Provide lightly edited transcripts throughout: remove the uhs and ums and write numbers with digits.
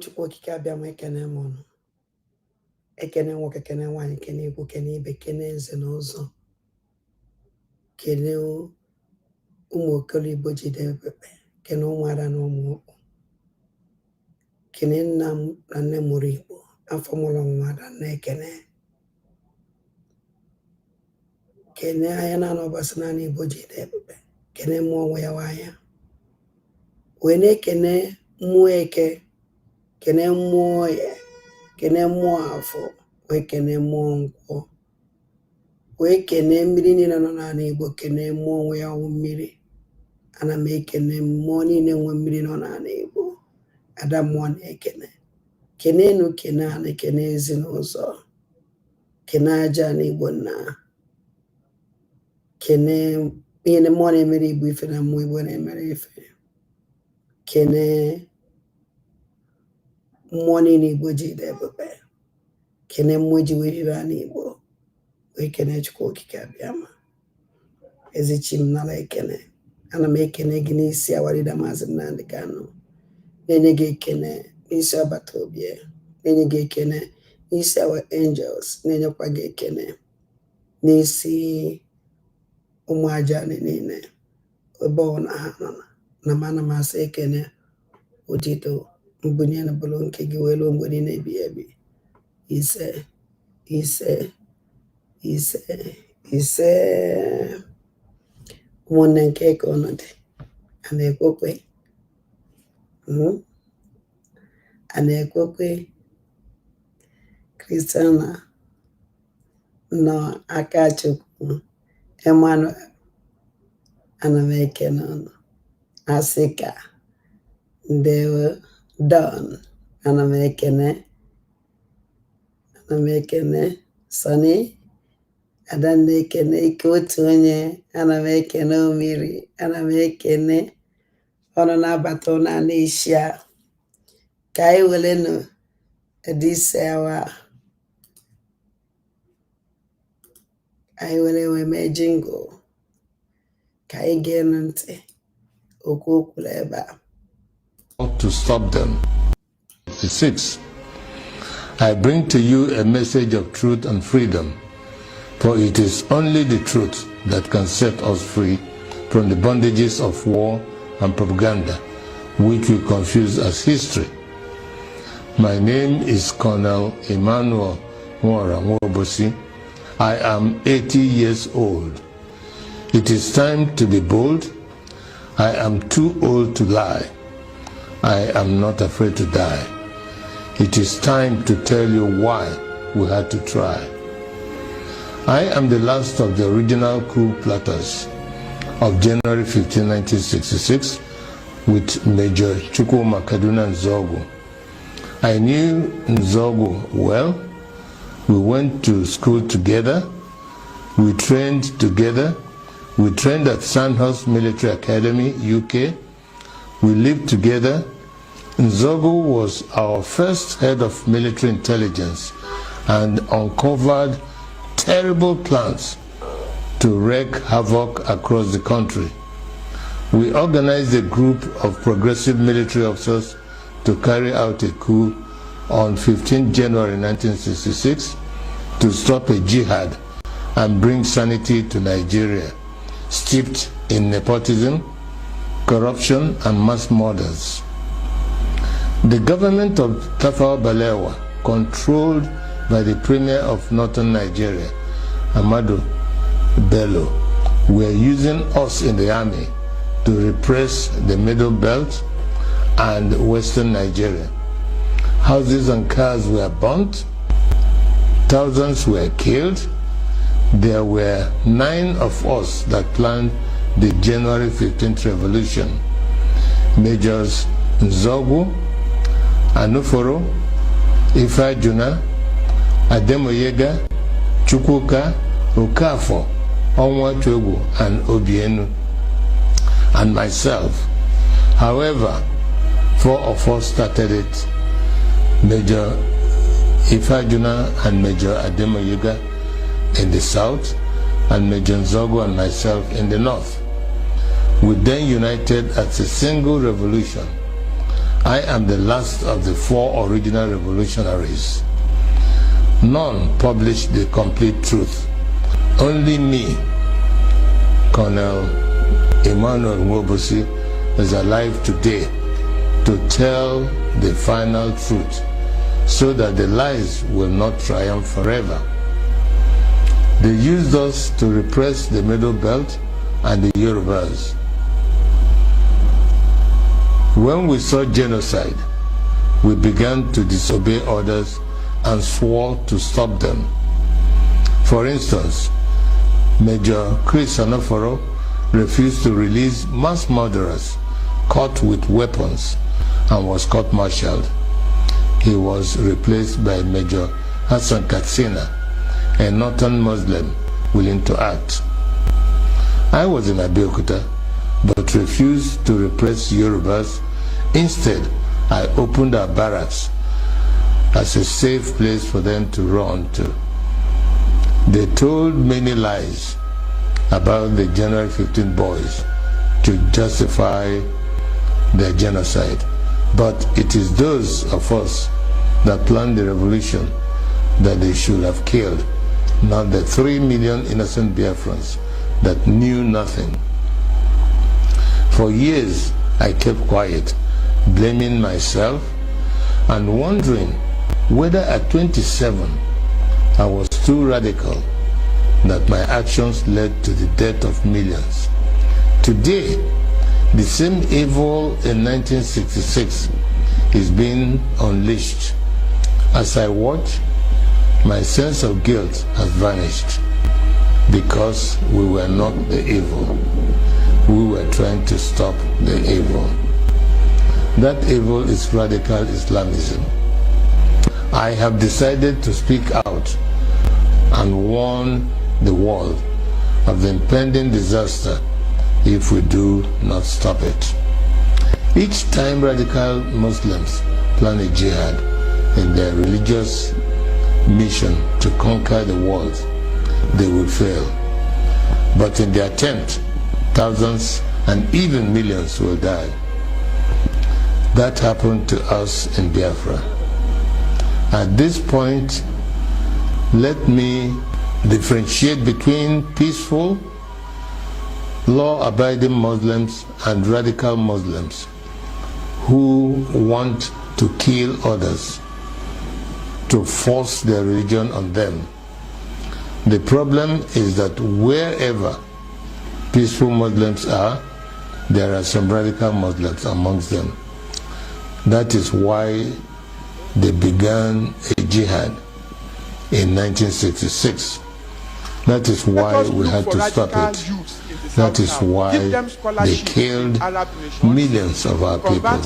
Chukwu Di Ya ekene mono. Ekene nwoke kene nwanyi kene ikwu kene ibe kene nze na ụzọ. Kene ụmụ okolibo jide pepe. Kene ụmụada na ụmụ okpu. Kene nna m na nne mụrụ Igbo. Afọ mụrụ nwada na ekene. Kene anya na anọbasị na Igbo jide pepe. Kene mmụọ nwe ya wanya. Wene kene mmụọ eke. Kene mmụọ ya. Kene mmụọ afọ. Wee kene mmụọ nkwọ. Wee kene mmiri niile nọ na Igbo. Kene mmụọ nwe ya wụ mmiri. Ana m ekene mmụọ niile nwe mmiri nọ na Igbo. Ada mmụọ na ekene. Kene enu kene ana kene ezinụzọ. Kene aja na Igbo na. Kene ihe mmụọ na-emere Igbo ife na mmụọ Igbo na-emere ife. Kene mmụọ niile Igbo jide ebube. Kene mmụọ ji weriri ana Igbo. Wee kene Chukwu Di Ya. Ezichi m nala ekene. Ana m ekene gị n'isi awarida Maazị Nnamdi Kanu. Na-enye gị ekene n'isi agbata obi. Na-enye gị ekene n'isi our angels. Na-enyekwa gị ekene n'isi ụmụ aja niile. Ebe ọ na ha nọ na mana masị ekene otito mbunye na bụrụ nke gị welu mgbe niile ebi ebi. Ise ise ise ise ụmụnne nke ka ọnọdụ a na-ekwekwe a na-ekwekwe Kristiana nọ aka Chukwu Emmanuel ana m ekene ọnụ asị ka ndewo Don ana m ekene Sani Adanna ekene ike otu onye ana m ekene Omiri ana m ekene ọnụ na-abata na n'ishia ka anyị welenu edise awa anyị were mee jingle ka anyị geenụ ntị okwu okwuru ebe a. To stop them. 6. I bring to you a message of truth and freedom, for it is only the truth that can set us free from the bondages of war and propaganda, which we confuse as history. My name is Colonel Emmanuel Nwora Nwobosi. I am 80 years old. It is time to be bold. I am too old to lie. I am not afraid to die. It is time to tell you why we had to try. I am the last of the original coup plotters of January 15, 1966 with Major Chukwu Nzogu. I knew Nzogu well. We went to school together. We trained together. We trained at Sandhurst Military Academy, UK. We lived together. Nzogu was our first head of military intelligence and uncovered terrible plans to wreak havoc across the country. We organized a group of progressive military officers to carry out a coup on 15 January 1966 to stop a jihad and bring sanity to Nigeria, steeped in nepotism, corruption, and mass murders. The government of Tafawa Balewa, controlled by the Premier of Northern Nigeria, Ahmadu Bello, were using us in the army to repress the Middle Belt and Western Nigeria. Houses and cars were burnt, thousands were killed. There were 9 of us that planned the January 15th revolution. Majors Nzogu, Anuforo, Ifajuna, Ademoyega, Chukwuka, Okafo, Onwachogwu, and Obienu, and myself. However, 4 of us started it, Major Ifajuna and Major Ademoyega in the south, and Major Nzogu and myself in the north. We then united as a single revolution I am the last of the 4 original revolutionaries. None published the complete truth. Only me, Colonel Emmanuel Mwobosi, is alive today to tell the final truth so that the lies will not triumph forever. They used us to repress the Middle Belt and the Yorubas. When we saw genocide, we began to disobey orders and swore to stop them. For instance, Major Chris Anoforo refused to release mass murderers caught with weapons and was court-martialed. He was replaced by Major Hassan Katsina, a northern Muslim willing to act. I was in Abeokuta, but refused to repress Yorubas. Instead, I opened our barracks as a safe place for them to run to. They told many lies about the January 15 boys to justify their genocide. But it is those of us that planned the revolution that they should have killed, not the 3 million innocent Biafrans that knew nothing. For years, I kept quiet, blaming myself and wondering whether at 27 I was too radical that my actions led to the death of millions. Today, the same evil in 1966 is being unleashed. As I watch, my sense of guilt has vanished because we were not the evil. We were trying to stop the evil. That evil is radical Islamism. I have decided to speak out and warn the world of the impending disaster if we do not stop it. Each time radical Muslims plan a jihad in their religious mission to conquer the world, they will fail. But in the attempt, thousands and even millions will die. That happened to us in Biafra. At this point, let me differentiate between peaceful, law-abiding Muslims and radical Muslims who want to kill others, to force their religion on them. The problem is that wherever peaceful Muslims are, there are some radical Muslims amongst them. That is why they began a jihad in 1966. That is why we had to stop it. That is why they killed millions of our people.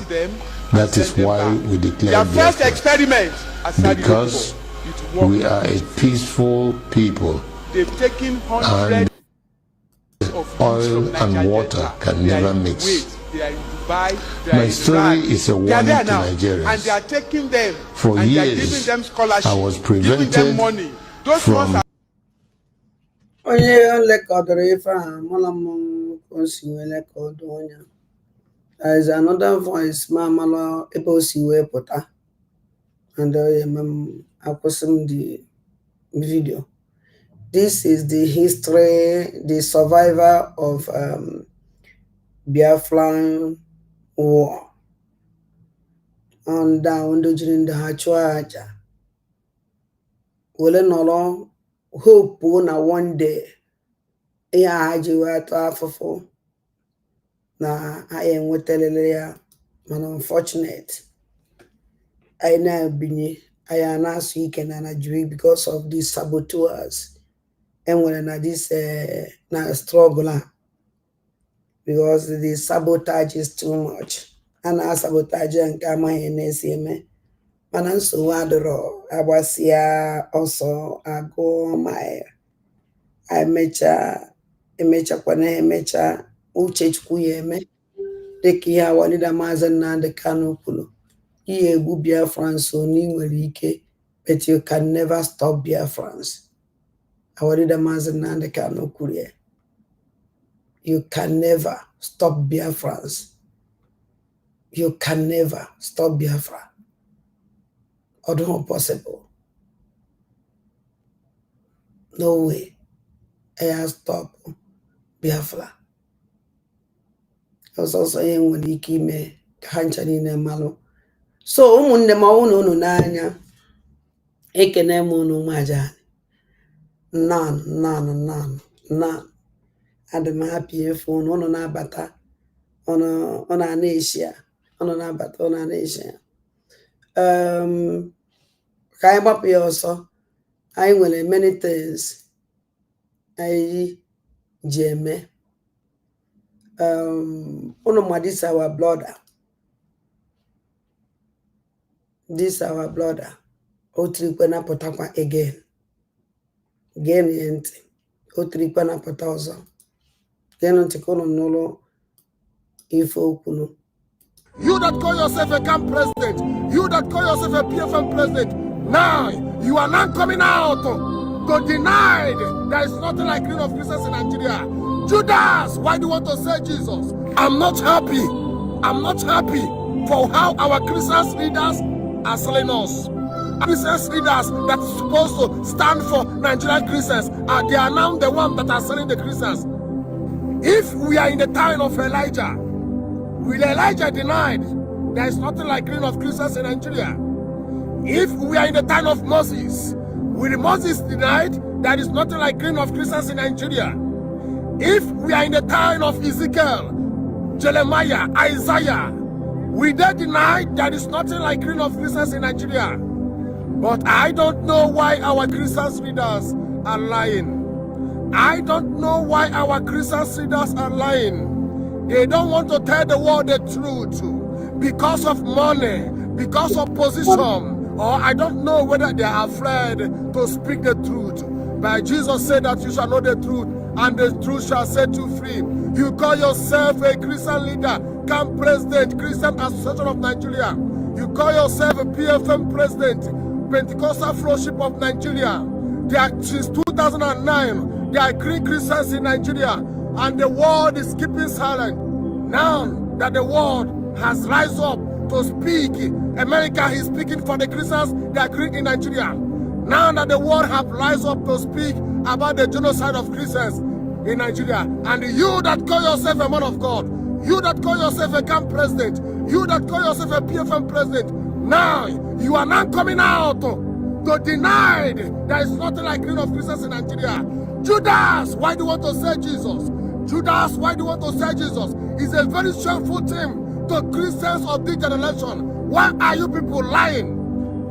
That is why we declared Biafra. Because we are a peaceful people, and oil and water can never mix. My story is a warning to Nigerians. For years, I was prevented from there is another voice, Mamala Eposiwe Pota, and I posted the video. This is the history, the survivor of Biafran War. And down during the Hachuaja. Well, no hope na one day. Yeah, I do at after na I am with Telelia, man, unfortunate. I now been I am not weekend and I drink because of these saboteurs. And when I this na struggle because the sabotage is too much. And I sabotage and come in SME. Man, so I was here also. I go my I mecha kwane mecha uche chukuyeme deki ya wanida mazen na de kanukulu. Iye gu Biafrans so ni nwere ike, but you can never stop Biafrans. Awanida mazen na de kanukulu. You can never stop Biafrans. You can never stop Biafra. Or not possible. No way. I have stop Biafra. Also saying when he came Hanchanine Malo. So umunne maunu nanya ekene munu majani. None. And I'm happy phone on abata on a nation. On an abata on a nation. Came up here also. I will many things. I jeme. This our brother. This our brother. Otrikwana potakwa again. Again yente. Otrikwana potazo. Again ontikono nolo ifo kuno. You that call yourself a camp president, you that call yourself a PFM president, now you are not coming out to deny there is nothing like Queen of Christians in Nigeria. Judas, why do you want to say Jesus? I'm not happy. I'm not happy for how our Christian leaders are selling us. Christian leaders that are supposed to stand for Nigerian Christians, they are now the ones that are selling the Christians. If we are in the time of Elijah, will Elijah denied there is nothing like Queen of Christians in Nigeria? If we are in the time of Moses, will Moses denied there is nothing like Queen of Christians in Nigeria? If we are in the time of Ezekiel, Jeremiah, Isaiah, will they deny there is nothing like Queen of Christians in Nigeria? But I don't know why our Christian leaders are lying. I don't know why our Christian leaders are lying. They don't want to tell the world the truth because of money, because of position, or I don't know whether they are afraid to speak the truth. But Jesus said that you shall know the truth, and the truth shall set you free. You call yourself a Christian leader, camp president, Christian Association of Nigeria. You call yourself a PFM president, Pentecostal Fellowship of Nigeria. They are, since 2009, they are Christians in Nigeria. And the world is keeping silent. Now that the world has rise up to speak, America is speaking for the Christians that are in Nigeria. Now that the world have rise up to speak about the genocide of Christians in Nigeria. And you that call yourself a man of God, you that call yourself a camp president, you that call yourself a PFM president, now you are not coming out to deny there is nothing like Queen of Christians in Nigeria. Judas, why do you want to say Jesus? Judas, why do you want to say Jesus? It's a very shameful thing to Christians of this generation. Why are you people lying?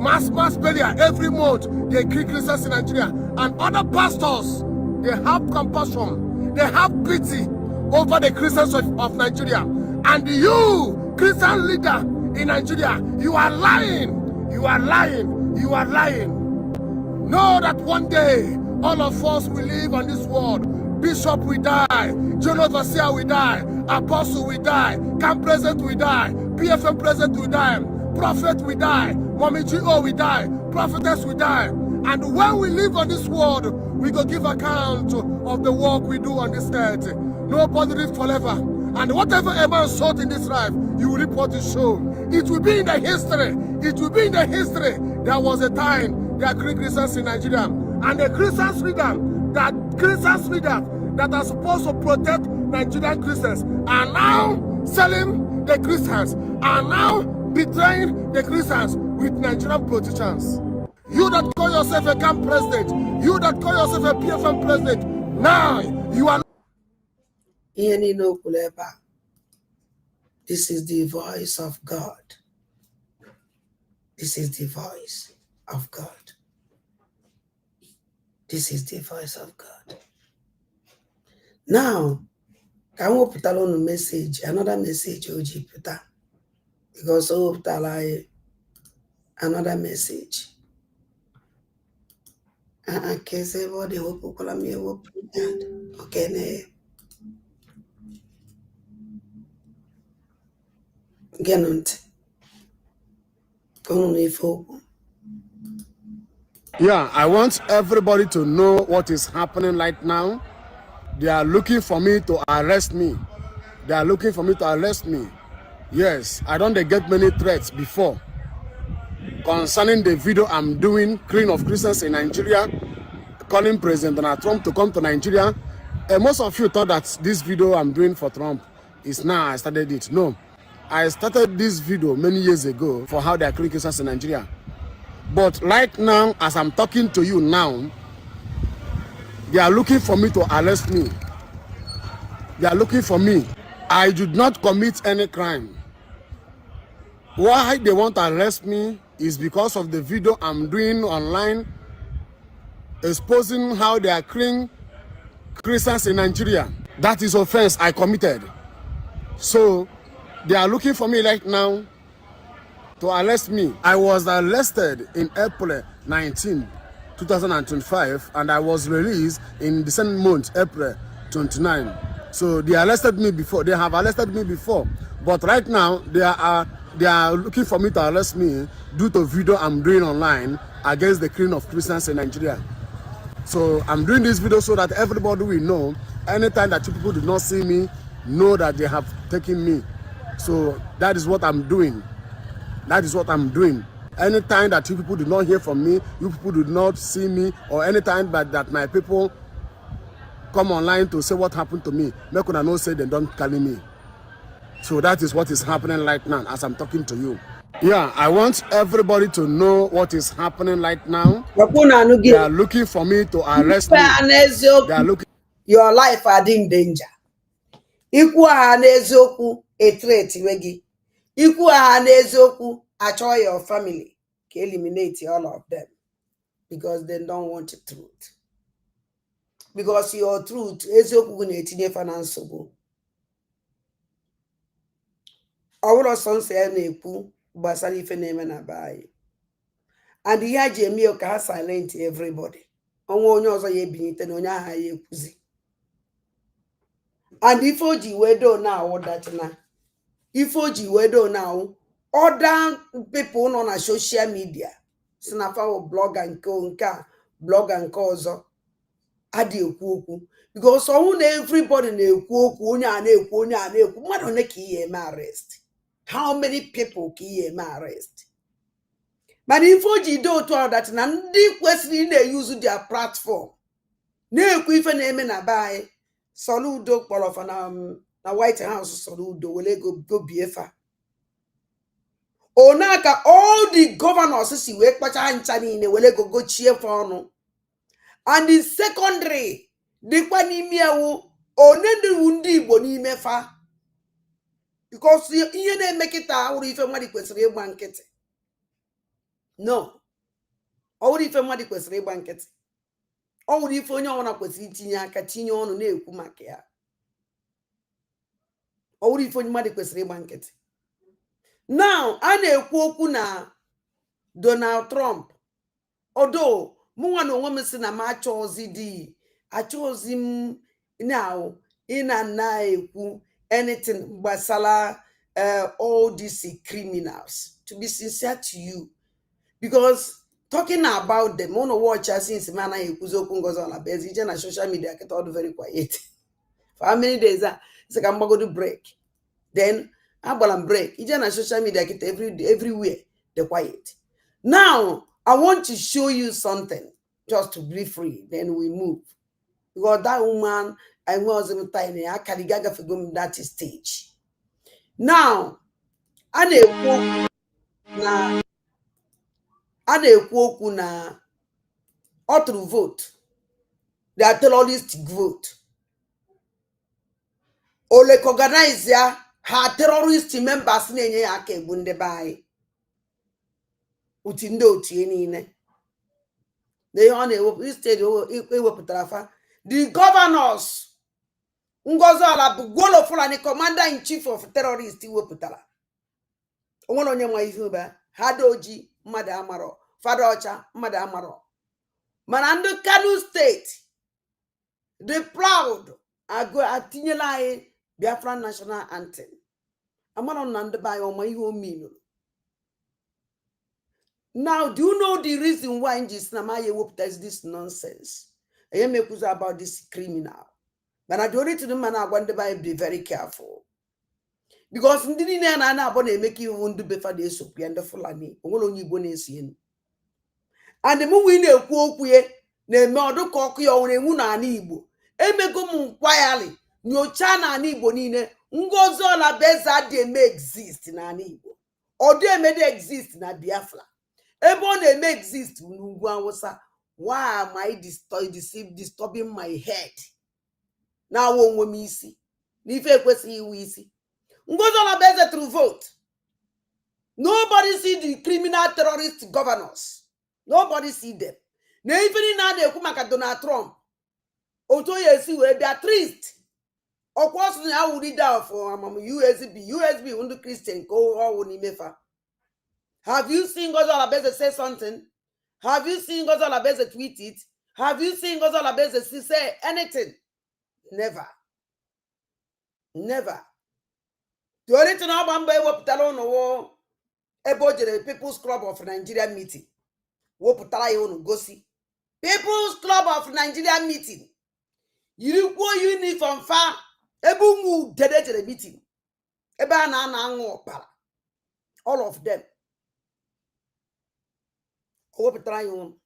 Mass burial every month. They kill Christians in Nigeria. And other pastors, they have compassion. They have pity over the Christians of Nigeria. And you, Christian leader in Nigeria, you are lying. You are lying. You are lying. Know that one day, all of us will live on this world. Bishop will die, General Overseer will die, Apostle will die, Camp President will die, PFM President will die, Prophet will die, Mommy G.O. will die, Prophetess will die. And when we live on this world, we go give account of the work we do on this earth. Nobody lives forever. And whatever a man sowed in this life, you will reap what you sow. It will be in the history. It will be in the history. There was a time there are Christians in Nigeria. And the Christian leaders that are supposed to protect Nigerian Christians are now selling the Christians, are now betraying the Christians with Nigerian politicians. You that call yourself a camp president, you that call yourself a PFM president, now you are. This is the voice of God. This is the voice of God. This is the voice of God. Now, can we put on a message, another message, OG Puta? Because we put another message. Okay, say what they hope to call me. Okay, ne. Genant. Yeah, I want everybody to know what is happening right now. They are looking for me to arrest me. They are looking for me to arrest me. Yes, I don't get many threats before concerning the video I'm doing, clean of Christians in Nigeria, calling President Donald Trump to come to Nigeria. Most of you thought that this video I'm doing for Trump is now I started it. No, I started this video many years ago for how they are killing Christians in Nigeria. But right now, as I'm talking to you now, they are looking for me to arrest me. They are looking for me. I did not commit any crime. Why they want to arrest me is because of the video I'm doing online exposing how they are killing Christians in Nigeria. That is offense I committed. So they are looking for me right now to arrest me. I was arrested in April 19, 2025, and I was released in the same month, April 29. So they arrested me before. They have arrested me before, but right now they are looking for me to arrest me due to video I'm doing online against the killing of Christians in Nigeria. So I'm doing this video so that everybody will know. Anytime that you people do not see me, know that they have taken me. So that is what I'm doing. That is what I'm doing. Anytime that you people do not hear from me, you people do not see me, or anytime that my people come online to say what happened to me, make una know say they don't carry me. So that is what is happening right now as I'm talking to you. Yeah, I want everybody to know what is happening right now. They are looking for me to arrest me. They are looking. Your life are in danger. Ikwu aha n'eziokwu threat wegi. Ikwu aha n'eziokwu achọ your family ka eliminate all of them because they don't want the truth. Because your truth eziokwu na-etinye fa na nsogbu. Ọwụrụ sọ nsọ ya na-ekwu gbasara ife na-eme na be anyị. And ihe ji eme ka ha silent everybody. Onwe onye ọzọ ya ebinite na onye aha ya ekwuzi. And if Oji wedo now that na, if Oji wedo now, other people on a social media, sinafa blog and blog and cause adi okwu because so everybody na-ekwu okwu onye a na-ekwu mmadụ one ka ihe eme arrest. How many people ka ihe eme arrest? But if Oji do otu ahụ that na ndị kwesịrị na-use their platform na-ekwu ife na-eme na be anyị. Soludo kpọrọ na White House Soludo wele go biefa. Onaka all the governors si wee kpacha ncha niile wele go chie fa ọnụ. And the secondary dịkwa n'ime ewu onendu ndị Igbo n'ime fa. Because ihe na-eme kịta awụrụ ife mmadụ kwesịrị ịgba nkịtị. No. Ọwụrụ ife mmadụ kwesịrị ịgba nkịtị. Ọ nwere ife onye ọbụla kwesịrị itinye aka tinye ọnụ na-ekwu maka ya. Ọ nwere ife onye mmadụ kwesịrị ịgba nkịtị. Now a na-ekwu okwu na Donald Trump. Although mụnwa na onwe m sị na m achọzi m now na-ekwu anything gbasara all these criminals. To be sincere to you, because talking about them, I want to watch since man I okwu ngozi on base na social media get all very quiet. For how many days it's like I'm going to break. Then I'm break. Ije na social media get everywhere they're quiet. Now I want to show you something just to be free. Then we move. Because that woman I was tiny I can gaga for that stage. Now a na-ekwu okwu na other vote. They are terrorist vote. Ole organize ya ha terrorist members na-enye ya aka egbu ndị be anyị. Uti ndị otu niile. They on instead ewepụtara fa. The governors Ngozi ala bụ Gwolo Fulani commander in chief of terrorists wepụtara. Onwere onye nwa ihe ba ha doji mmadụ amarọ fada ọcha mmadụ amarọ mana ndị Kano steeti the proud atinyela anyị Biafra national anthem amarọ na ndị ba ọma ihe ominu. Now do you know the reason why Njisnamaye wepụtara this nonsense? I am about this criminal. But I don't need to the man I want to be very careful. because ndị niile na abọ na-eme ka iwu ndị befa na-esokwu ya ndị Fulani onwere onye Igbo na-eso enu and mụ wee na-ekwu okwu ya na-eme ọdụ ka ọkụ ya ọnwere enwu n'ala Igbo emego m nkwayali nyocha n'ala Igbo niile Ngozi Olabeze adị eme exist n'ala Igbo ọ dị eme dị exist na Biafra ebe ọ na-eme exist n'ugwu Awụsa why am I disturbing my head na awa onwe m isi n'ife ekwesịghị iwu isi Ngozi Olabeze through vote. Nobody see the criminal terrorist governors. Nobody see them. Na even na na-ekwu maka Donald Trump. Oto yesi we be trist. Of course na we read out for USB undu Christian ko owo ni mefa. Have you seen Ngozi Olabeze say something? Have you seen Ngozi Olabeze tweet it? Have you seen Ngozi Olabeze say anything? Never. Never. The only thing about Woputalo no about the People's Club of Nigeria meeting. Woputala you go see. People's Club of Nigeria meeting. You go uniform far. Ebu mu dede the meeting. Eba na para. All of them. Woputala you.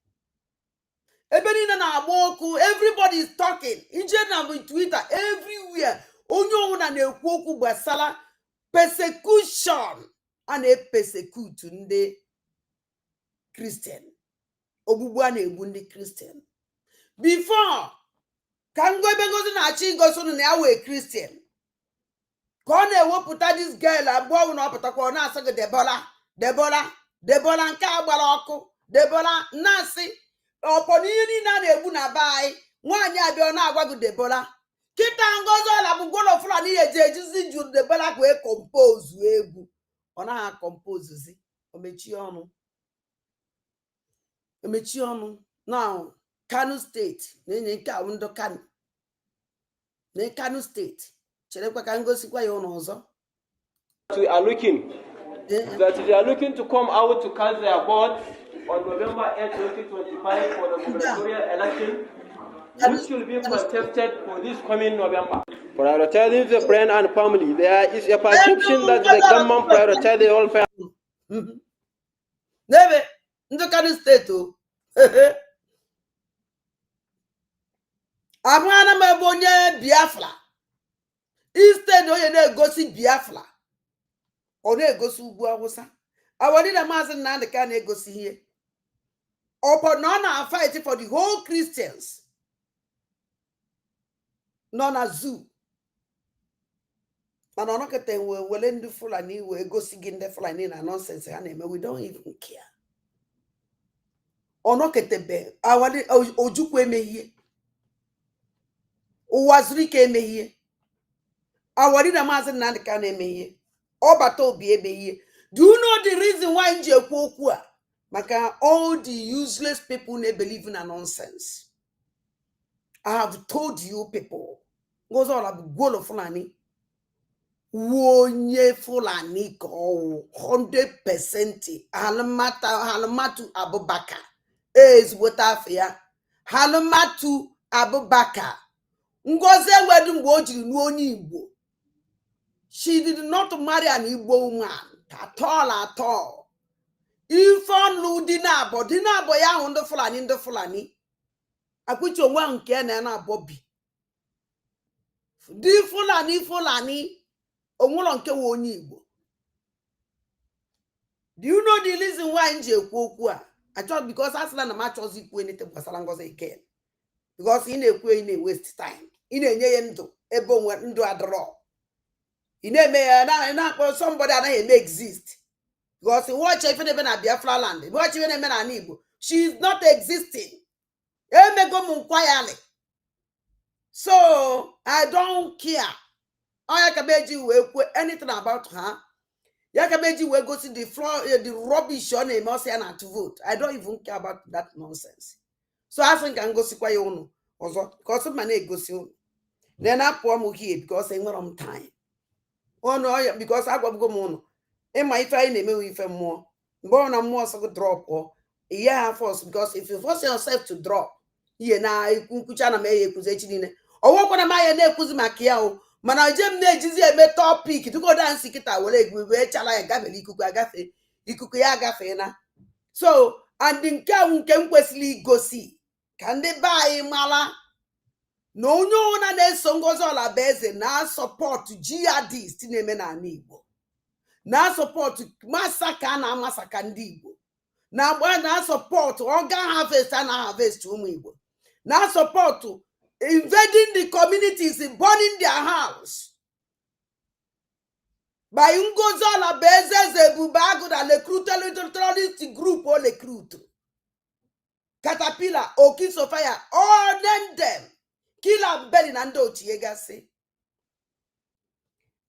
Ebeni na aboku. Everybody is talking. In general, Twitter, everywhere. Onyo na na-ekwu okwu gbasara persecution a na-persecute ndị Christian. Ogbugbu a na-egbu ndị Christian. Before ka ebe Ngozi na-achị Ngozi na ya wee Christian. Ka ọ na-ewepụta this girl abụọ na ọpụtakwa ọ na-asị gị Debola nke agbara ọkụ Debola na-asị ọpọ n'ihe niile a na-egbu na be anyị nwaanyị abịa ọ na-agwa gị Debola Kita Ngozi Olabeze Fulani ejizi ju Debola kwe compose egwu ọ na compose zi omechi ọnụ now Kano State na-enye nke a ndo Kano na Kano State cherekwa ka ngosikwa ya ụlọ ọzọ we are looking that they are looking to come out to cast their vote on November 8, 2025 for the gubernatorial election which will be contested for this coming November. Prioritizing the friend and family. There is a perception that the government prioritizes the whole family. Nebe, ndo Kano State o. Amana mebonye Biafra. Instead onye na-egosi Biafra. Ọ na-egosi ugwu Awụsa. Awadi na Maazị Nnamdi Kanu na-egosi ihe. Ọpọ na ọ na-fight for the whole Christians. No na zoo. Mana ọ nọkete wele ndị Fulani wee gosi gị ndị Fulani na nonsense ha na-eme. We don't even care. Ọ nọkete be awali Ojukwu emehie. Ụwazurike emehie. Awadi na Maazị Nnamdi Kanu emehie. Ọbata Obi emehie. Do you know the reason why nji ekwu okwu a? Maka all the useless people they believe in a nonsense. I have told you people. Ngozi Olabeze Fulani. Wonye Fulani ko 100%. Halimatu Abubakar. Is what afia. Halimatu Abubakar. Ngozi wedu mgbe n'onye Igbo. She did not marry an Igbo woman at all. If on dinabo ya on the Fulani. Akuchi onwe nke na Bobby. Di Fulani onwulo nke wo onye Igbo. Do you know the reason why nje ekwu okwu a? I thought because asala na ma choose ikwu anything gbasara Ngozi again. Because he na-ekwu waste time. He na-enye ya ndụ ebe onwe ndụ adọrọ. He na-eme ya na somebody anaghị exist. Because he watch if na Biafra land. He watch if na Igbo. She is not existing. So I don't care. Yakabeji will anything about her. Yakabeji will go see the rubbish on a mouse and to vote. I don't even care about that nonsense. So I think I can go see why you know. Also, because of my name goes soon. Then I poor here because I'm not on time. Oh no, because I got go mono. In my trying to make me more. Born a more so drop or first because if you force yourself to drop. Ye na kuchana me ekuze chinine. Owo kwa na maye na ekuzi makia o mana jem na-ejizi eme topic to go dance kita were chala ya gafere ikuku agafe ikuku ya agafe na so and nke m kwesịrị igosi ka ndị be anyị mara na onye ọna na-eso Ngozi Olabaeze na support jihadist na-eme n'ala Igbo na support masaka na amasaka ndị Igbo na support organ harvest and harvest ụmụ Igbo na support invading the communities, burning their house by Ngozi Olabaeze Ebubeagụ that recruited terrorist group or recruit Caterpillar Okiso Fire all them kill and belly na ndị ochie gasị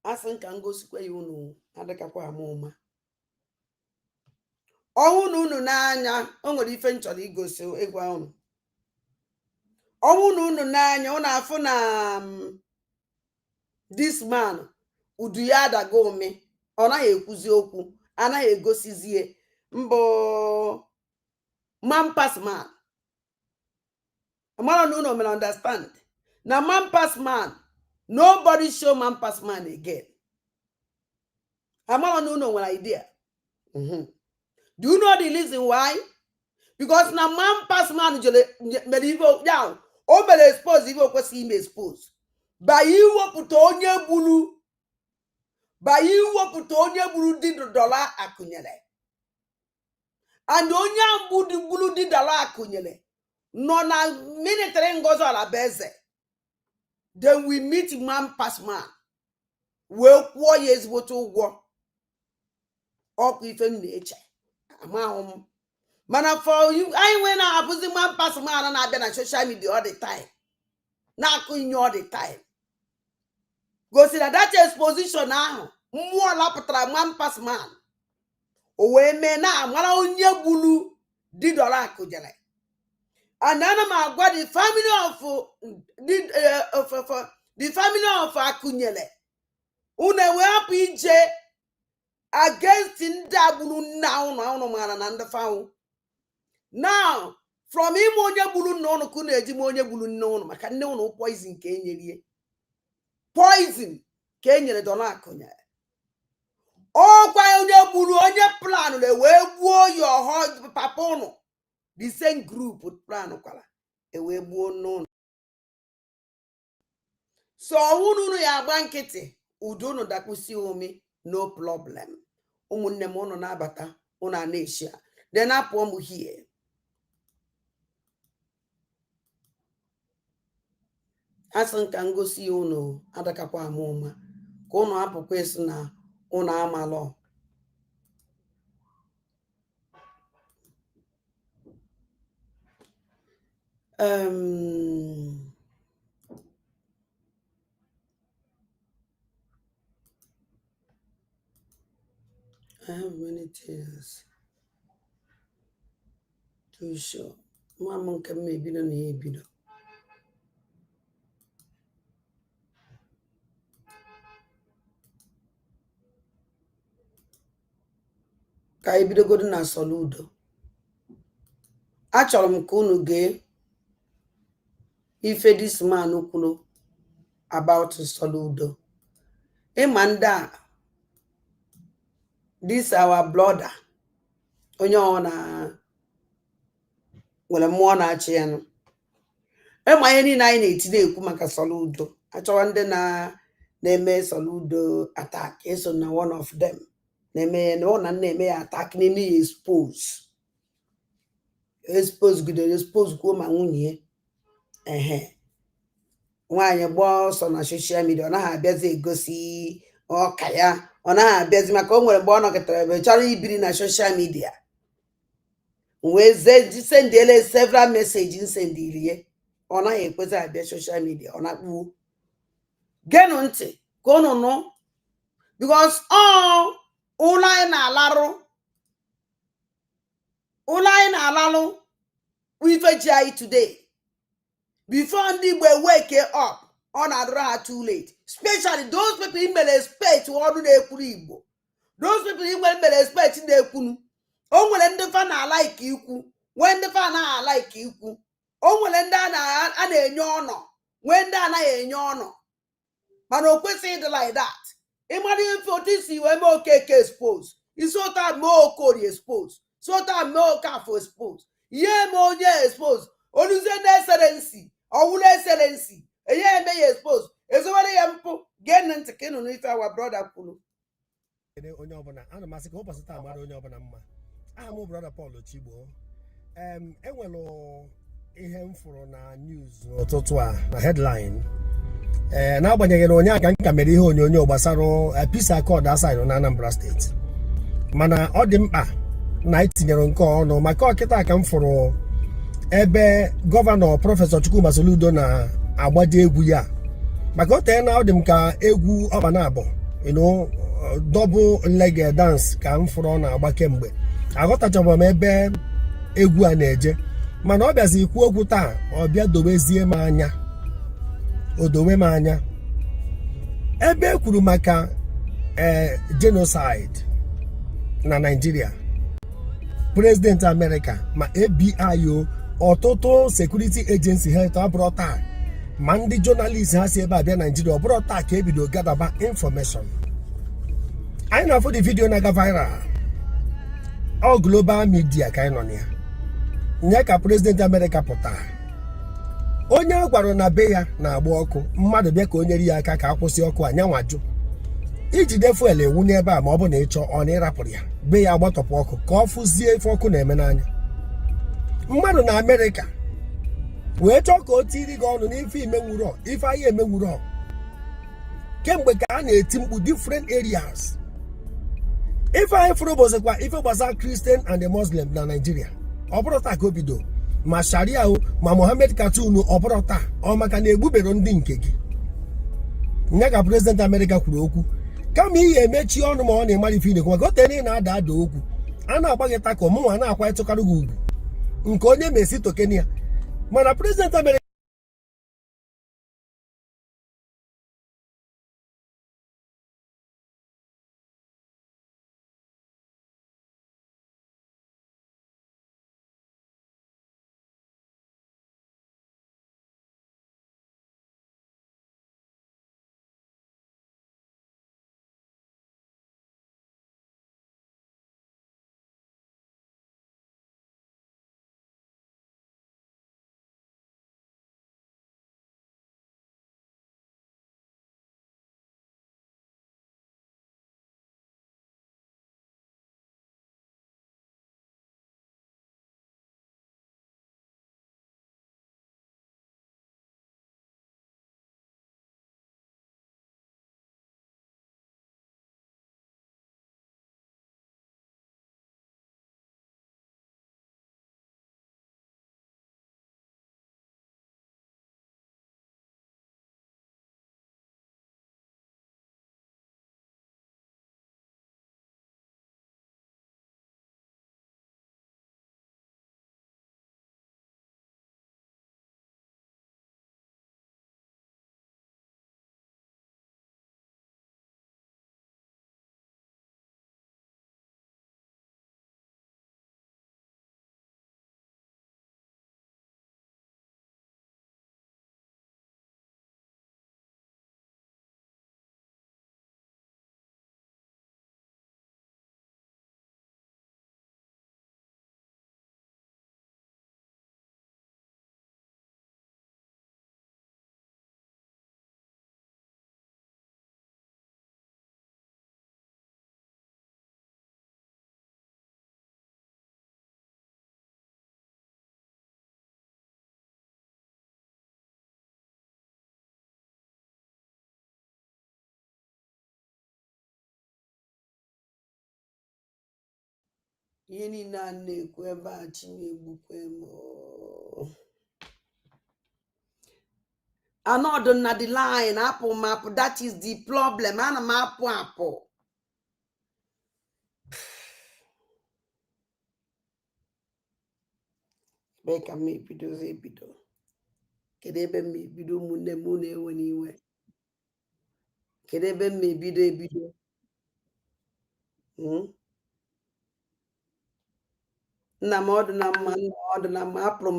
asị nka ngosikwa ya unu adịkakwa amụma ọnwụ na unu n'anya o nwere ife nchọrọ igosi ịgwa unu ọnwụ na unu n'anya unu afụ na this man udu ya adago ome ọ naghị ekwuzi okwu anaghị egosizie mbụ man pass man amara na unu mere understand na man pass man nobody show man pass man again amara na unu nwere idea do you know the reason why? Because na man pass man mere ive down o mere expose ive okwesị ime expose by iwepụta onye gburu dị $1 akụnyere and onye gburu dị $1 akụnyere nọ na military Ngozi Olabaeze then we meet man pass man wee kwụọ ya ezigbote ụgwọ ọkụ ife m na-eche amahụ m mana for you anyị nwee na-abụzi man pass man na-abịa na social media all the time na-akụ inye all the time gosi na that exposition ahụ mmụọ lapụtara man pass man o wee mee na amara onye gburu dị $1 akụjere and ana m agwa the family of akụnyere unu wee hapụ ije against ndị agburu nna unu mara na ndị fanwụ now from ime onye gburu nna unu ka unu eji m onye gburu nne unu maka nne unu poison ka enyerie poison ka enyere $1 akụnyere ọkwa onye gburu onye plan wee gbuo ya papa unu the same group plan kwala wee gbuo unu so unu ya agba nkịtị udo unu dakpusi ome no problem ụmụnne m unu na-abata unu na-eshia then apụọ m here asị nka ngosi ya unu adakakwa amụma ka unu hapụkwa esi na unu amalọ I have many things to show. Mama nke m ebido na ya ebido. Ka ebidogodo na Soludo. Achọrọ m ka unu gee ife this man kwuru about Soludo. Ịma ndị a this our brother onye ọ na nwere mmụọ na-achị ya nụ ịma ihe niile anyị na-etinye ekwu maka Soludo achọwa ndị na-eme Soludo attack eso na one of them na-eme na ọ na-eme ya attack na-eme ya expose gidere expose kwuo ma nwunye nwaanyị gbaa ọsọ na social media ọ naghị abịazi egosi ọka ya ọ naghị abịazi maka o nwere mgbe ọ nọkọtara ebe chọrọ ibiri na social media wee sendiele several messages nsendirie ọ naghị ekwezi abịa social media ọ na-akpụo genu ntị ka unu nụ because ụlọ anyị na-alarụ ife ji anyị today before ndị Igbo wake up ọ na-adụrụ ha too late especially those people in mere expect ọrụ na-ekwuru Igbo those people in mere expect na-ekwunu o nwere ndị fa na-alaiki ikwu nwee ndị fa na-alaiki ikwu, o nwere ndị a na-enye ọnọ nwee ndị anaghị enye ọnọ. But no question like that. Imagine for this you will okay expose. It's so that more code expose. So that more careful expose. Yeah, more yeah expose. Only say excellency. Or will excellency. Yeah, may expose. It's already ample. Getting into Kenu if our brother Kulu. Onye ọbụla ana m asị ka ụbọchị taa mara onye ọbụla mma. Aha m brother Paul Chigbo. Enwere ihe m fụrụ na news n'ụtụtụ a na headline. N'agbanyeghị na onye aka nka mere ihe onyonyo gbasara peace accord asaịnụ na Anambra steeti. Mana ọ dị mkpa na itinyere nke ọnụ maka ọkịta ka m fụrụ ebe gọvanọ prọfesọ Chukwu Di Ya na-agbaje egwu ya. Maka o tee na ọ dị m ka egwu ọba na-abụ double leg dance ka m fụrụ na-agba kemgbe. Aghọtachara m ebe egwu a na-eje. Mana ọ bịazi ikwu okwu taa ọ bịa dobezie m anya. O dowe m anya. Ebe e kwuru maka genocide na Nigeria. President America ma ABIO ọtụtụ security agency health abụrụ taa ma ndị journalist ha si ebe abịa Nigeria ọ bụrụ taa ka ebido gadaba information. Anyị na-afụ the video na-aga viral. All global media ka anyị nọ na ya. Nye ka President America pụtara. Onye a gwara na be ya na-agba ọkụ mmadụ bịa ka o nyere ya aka ka akwụsị ọkụ anyanwajụ. Ijide fuel ewu n'ebe a ma ọ bụ na ịchọ ọ na ịrapụrụ ya be ya agbatọpụ ọkụ ka ọ fụzie ife ọkụ na-eme n'anya. Mmadụ na Amerịka wee chọọ ka o tiri gị ọnụ n'ife imenwuro ife anyị emenwuro kemgbe ka a na-eti mkpu different areas. Ife anyị fụrụ bụzikwa ife gbasara Christian and the Muslim na Nigeria. Ọ bụrụ taa ka o bido ma Sharia o ma Mohammed Cartoon ọ bụrụ taa ọ maka na egbubero ndị nke gị. Nya ka President America kwuru okwu kama ihe emechi ọnụ ma ọ na-emara ife inekwu maka o tere na-ada ada okwu a na-agba gị taka ọmụnwa na-akwa ịtụkarị gị ugwu nke onye mesi tokenia. Mana President America Ihe niile a na-ekwu ebe a Chinegbukwe m anọdụ na the line apụ mapụ. That is the problem. Ana m apụ ebe ka m ebido kedu ebe m ebido ụmụnne m na-ewe n'iwe kedu ebe m ebido nna m ọdụ na mma apụrụ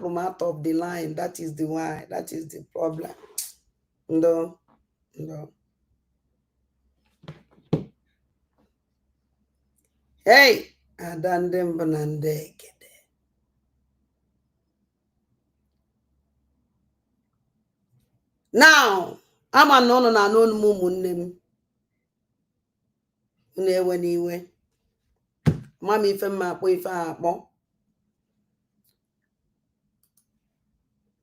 m out of the line. That is the why. That is the problem. Ndo No. Hey, adandem banande kede. Now, I'm a no na no mumunnem. Newe niwe. Mami ife ma po ife akpo.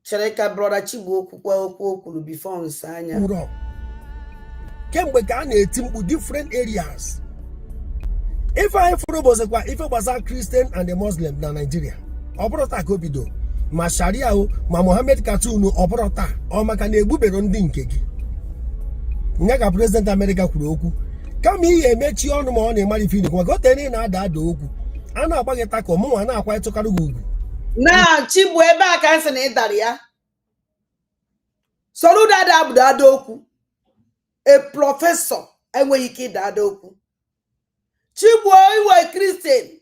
Chereka brother Chigbo okwukwa okwu before nsanya. Uro. Kemgbe ka a na-eti mkpu different areas. If I follow if it was a Christian and a Muslim na Nigeria, obrota ka obido. Ma Sharia o, ma Mohammed cartoon obrota, o maka na egbubero ndị nke gị. Nya ka President America kwuru okwu. Kama ihe emechi ọnụ ma ọ na-emari ife ikwu, maka ote na-ada okwu. A na-agba gị tako, mụnwa na-akwa ịtụkarị gị ugwu. Na Chigbo ebe a ka nsị na ịdara ya. Solu dada abụ dada okwu. A professor enweghị ike ịdada okwu. Chigbo, iwe Christian,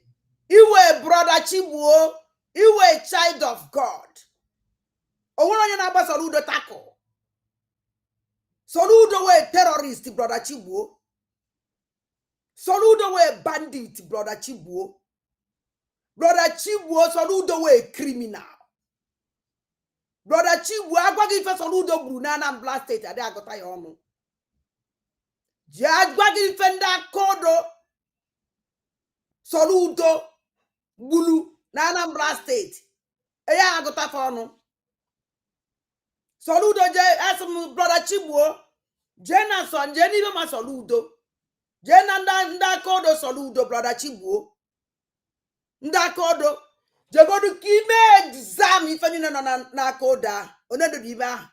iwe brother Chigbo, iwe child of God. Onwere onye na-agba Soludo tako. Soludo we terrorist, brother Chigbo. Soludo we bandit, brother Chigbo. Brother Chigbo, Soludo we criminal. Brother Chigbo, agwagi ife Soludo gburu na Anambra State ade agota ya ọnụ. Je agwagi ife ndị akodo Soludo gburu na Anambra State. Eya agota fa ọnụ. Soludo je asem brother Chigbo, je na son je nibe ma Soludo. Je na ndị akodo Soludo brother Chigbo. Ndị akodo je godu ki me exam ife ni na akoda. Onedo diba.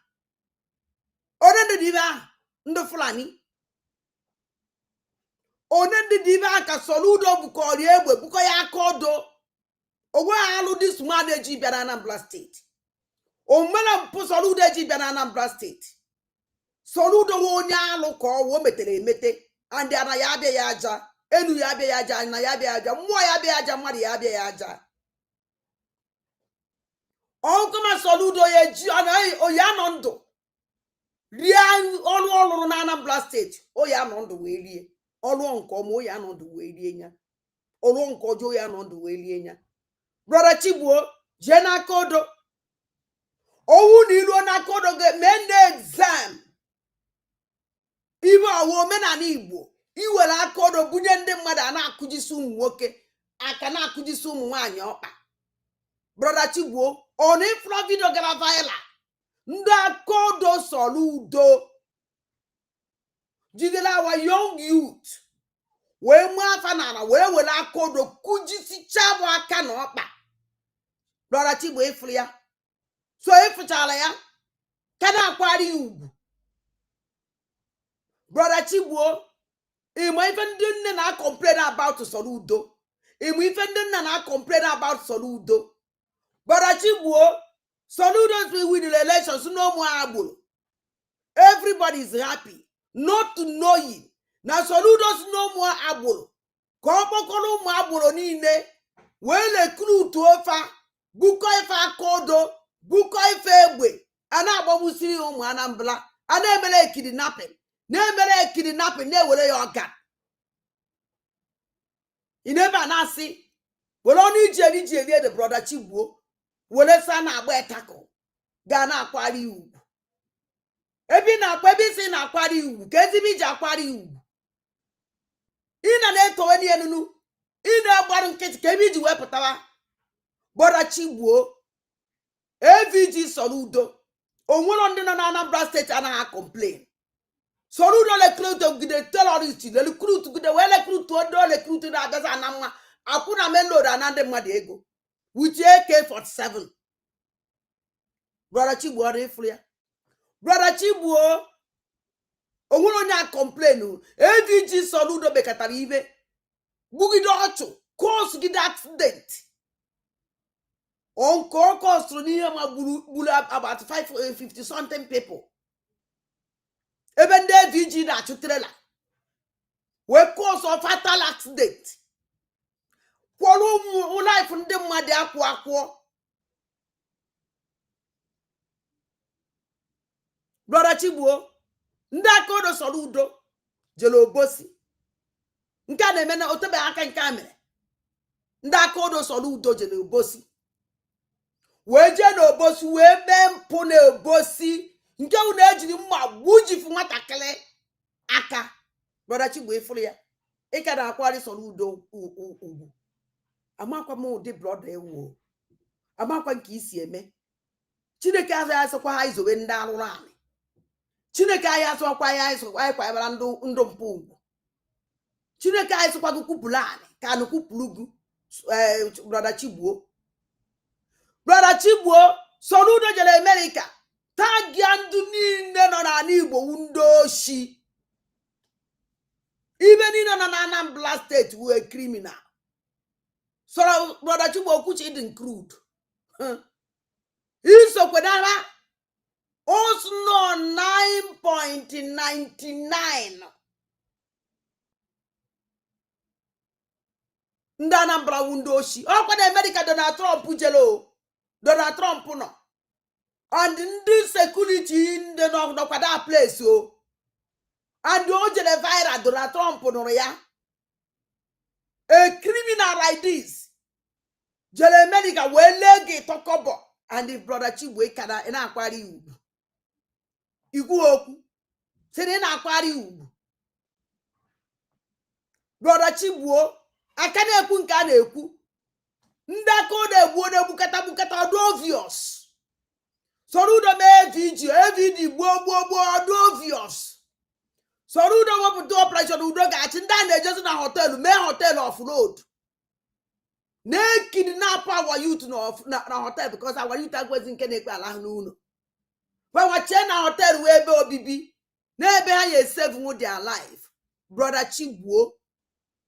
Onedo diba ndị Fulani. Onedo diba ka Soludo bukori egbe buko ya akodo. Ogwe alu this man eji bịa na Anambra State. Omena mpu Soludo eji bịa na Anambra State. Soludo wo onye alụ ka ọ wo metere emete. And ana ya bịa ya aja. Enu ya bịa ya aja, na ya bịa ya aja, mmụọ ya bịa ya aja, mmadụ ya bịa ya aja. Ọnkụma Soludo ya ji oya nọ ndụ. Rie ọrụ ọlụrụ na Anambra State. Oya nọ ndụ wee rie. Ọrụ nke ọma oya nọ ndụ wee rie nya. Ọrụ nke ọjọọ oya nọ ndụ wee rie nya. Brother Chigbo, je na akodo. Owu na ilu na akodo ge mee na exam. Iwe awo omenala Igbo. Iwere akodo bunye ndị mmadụ a na-akụjisi ụmụ nwoke. Aka na-akụjisi ụmụ nwaanyị ọkpa. Brother Chigbo, on ifro video gara viral. Ndị akodo Soludo. Jidela our young youth. Wee mụ afa n'ala wee were akodo kụjisi chabụ aka na ọkpa. Brother Chigbo ifuru ya. So ifuchala ya. Ka na-akwari ugwu. Brother Chigbo, imo ife ndị nne na complain about Soludo. Imo ife ndị nne na complain about Soludo. Brother Chigbo, Soludo will win the elections no more agboro. Everybody is happy, not knowing na Soludo's no more agboro. Ka okpokoro ụmụ agboro niile wee recruit ofa, buko ife akodo, buko ife egbe, a na-agbagbusi ụmụ Anambra, a na-emere kidnapping. Na-emere kidnapping na-ewere ya ọga. Ị na-ebe na asị were ọnụ iji eri the brother Chigbo were sa na-agba etako ga na-akwari ugwu. Ebe na-akwa ebe isi na-akwari ugwu ka ezigbo iji akwari ugwu. Ị na-etowe n'enunu ị na-agbarụ nkịtị ka ebe iji wepụtawa brother Chigbo. AVG Soludo onwere ndị nọ na Anambra State anaghị complain. Soludo recruit gide terrorist le recruit gide we recruit odo recruit na agaza na nwa akwụna melora na ndị mmadụ ego with AK-47. Brother Chigbo ọrụ ifuru ya. Brother Chigbo onwere onye a complain. AVG Soludo bekatara ibe gbugide ọchụ cause gide accident. Onko cause n'ihe ma gburu about 50 something people. Ebe ndị AVG na-achụ trailer wee cause of fatal accident. Kwọrọ ụmụ life ndị mmadụ akwụ. Brother Chigbo, ndị aka odo soro udo jere obosi nke a na-eme na otebe aka nke a mere ndị aka odo soro udo jere obosi wee jee n'obosi wee mee mpụ na obosi nke unu ejiri mma gbujifu nwatakịrị aka brọda Chigbo ifuru ya ịka na-akwari soro udo ugwu amakwa m ụdị brọda ewu amakwa nke isi eme Chineke azụ ya sịkwa ha izowe ndị arụrụ anyị Chineke anyị asịkwa ya anyị kwanyebara ndụ mpụ ugwu Chineke anyị sịkwa gị kwupụrụ anyị ka anyị kwupụrụ gị brọda Chigbo brọda Chigbo soro udo jere Amerịka tagia ndụ niile nọ n'ala Igbo ndị oshi ibe niile nọ na Anambra steeti wee criminal soro brọda Chigbo okwuchi dị crude isokwenara osno 9.99 ndị Anambra ndị oshi ọkwa na Amerịka Donald Trump jelo Donald Trump nọ and ndị security ndị nọkwada place o and o jere viral Donald Trump nụrụ ya a criminal like this jere America wee lee gị tọkọbọ and the brother Chigbo kana na-akwari ugwu igwu okwu sị na-akwari ugwu brother Chigbo aka na-ekwu nke a na-ekwu ndị aka ọ na-egbu na-egbukata ọdụ obvious soro udo mee AVD gbuo ọdụ obvious soro udo wepụta operation udo ga-achị ndị a na-ejezi na họteelụ mee họteelụ off-road na-kidnap our youth na hotel because our youth agwezi nke na-ekpe ala ahụ n'ụlọ wewachie na hotel wee ebe obibi n'ebe ha ya save their life brother Chigbo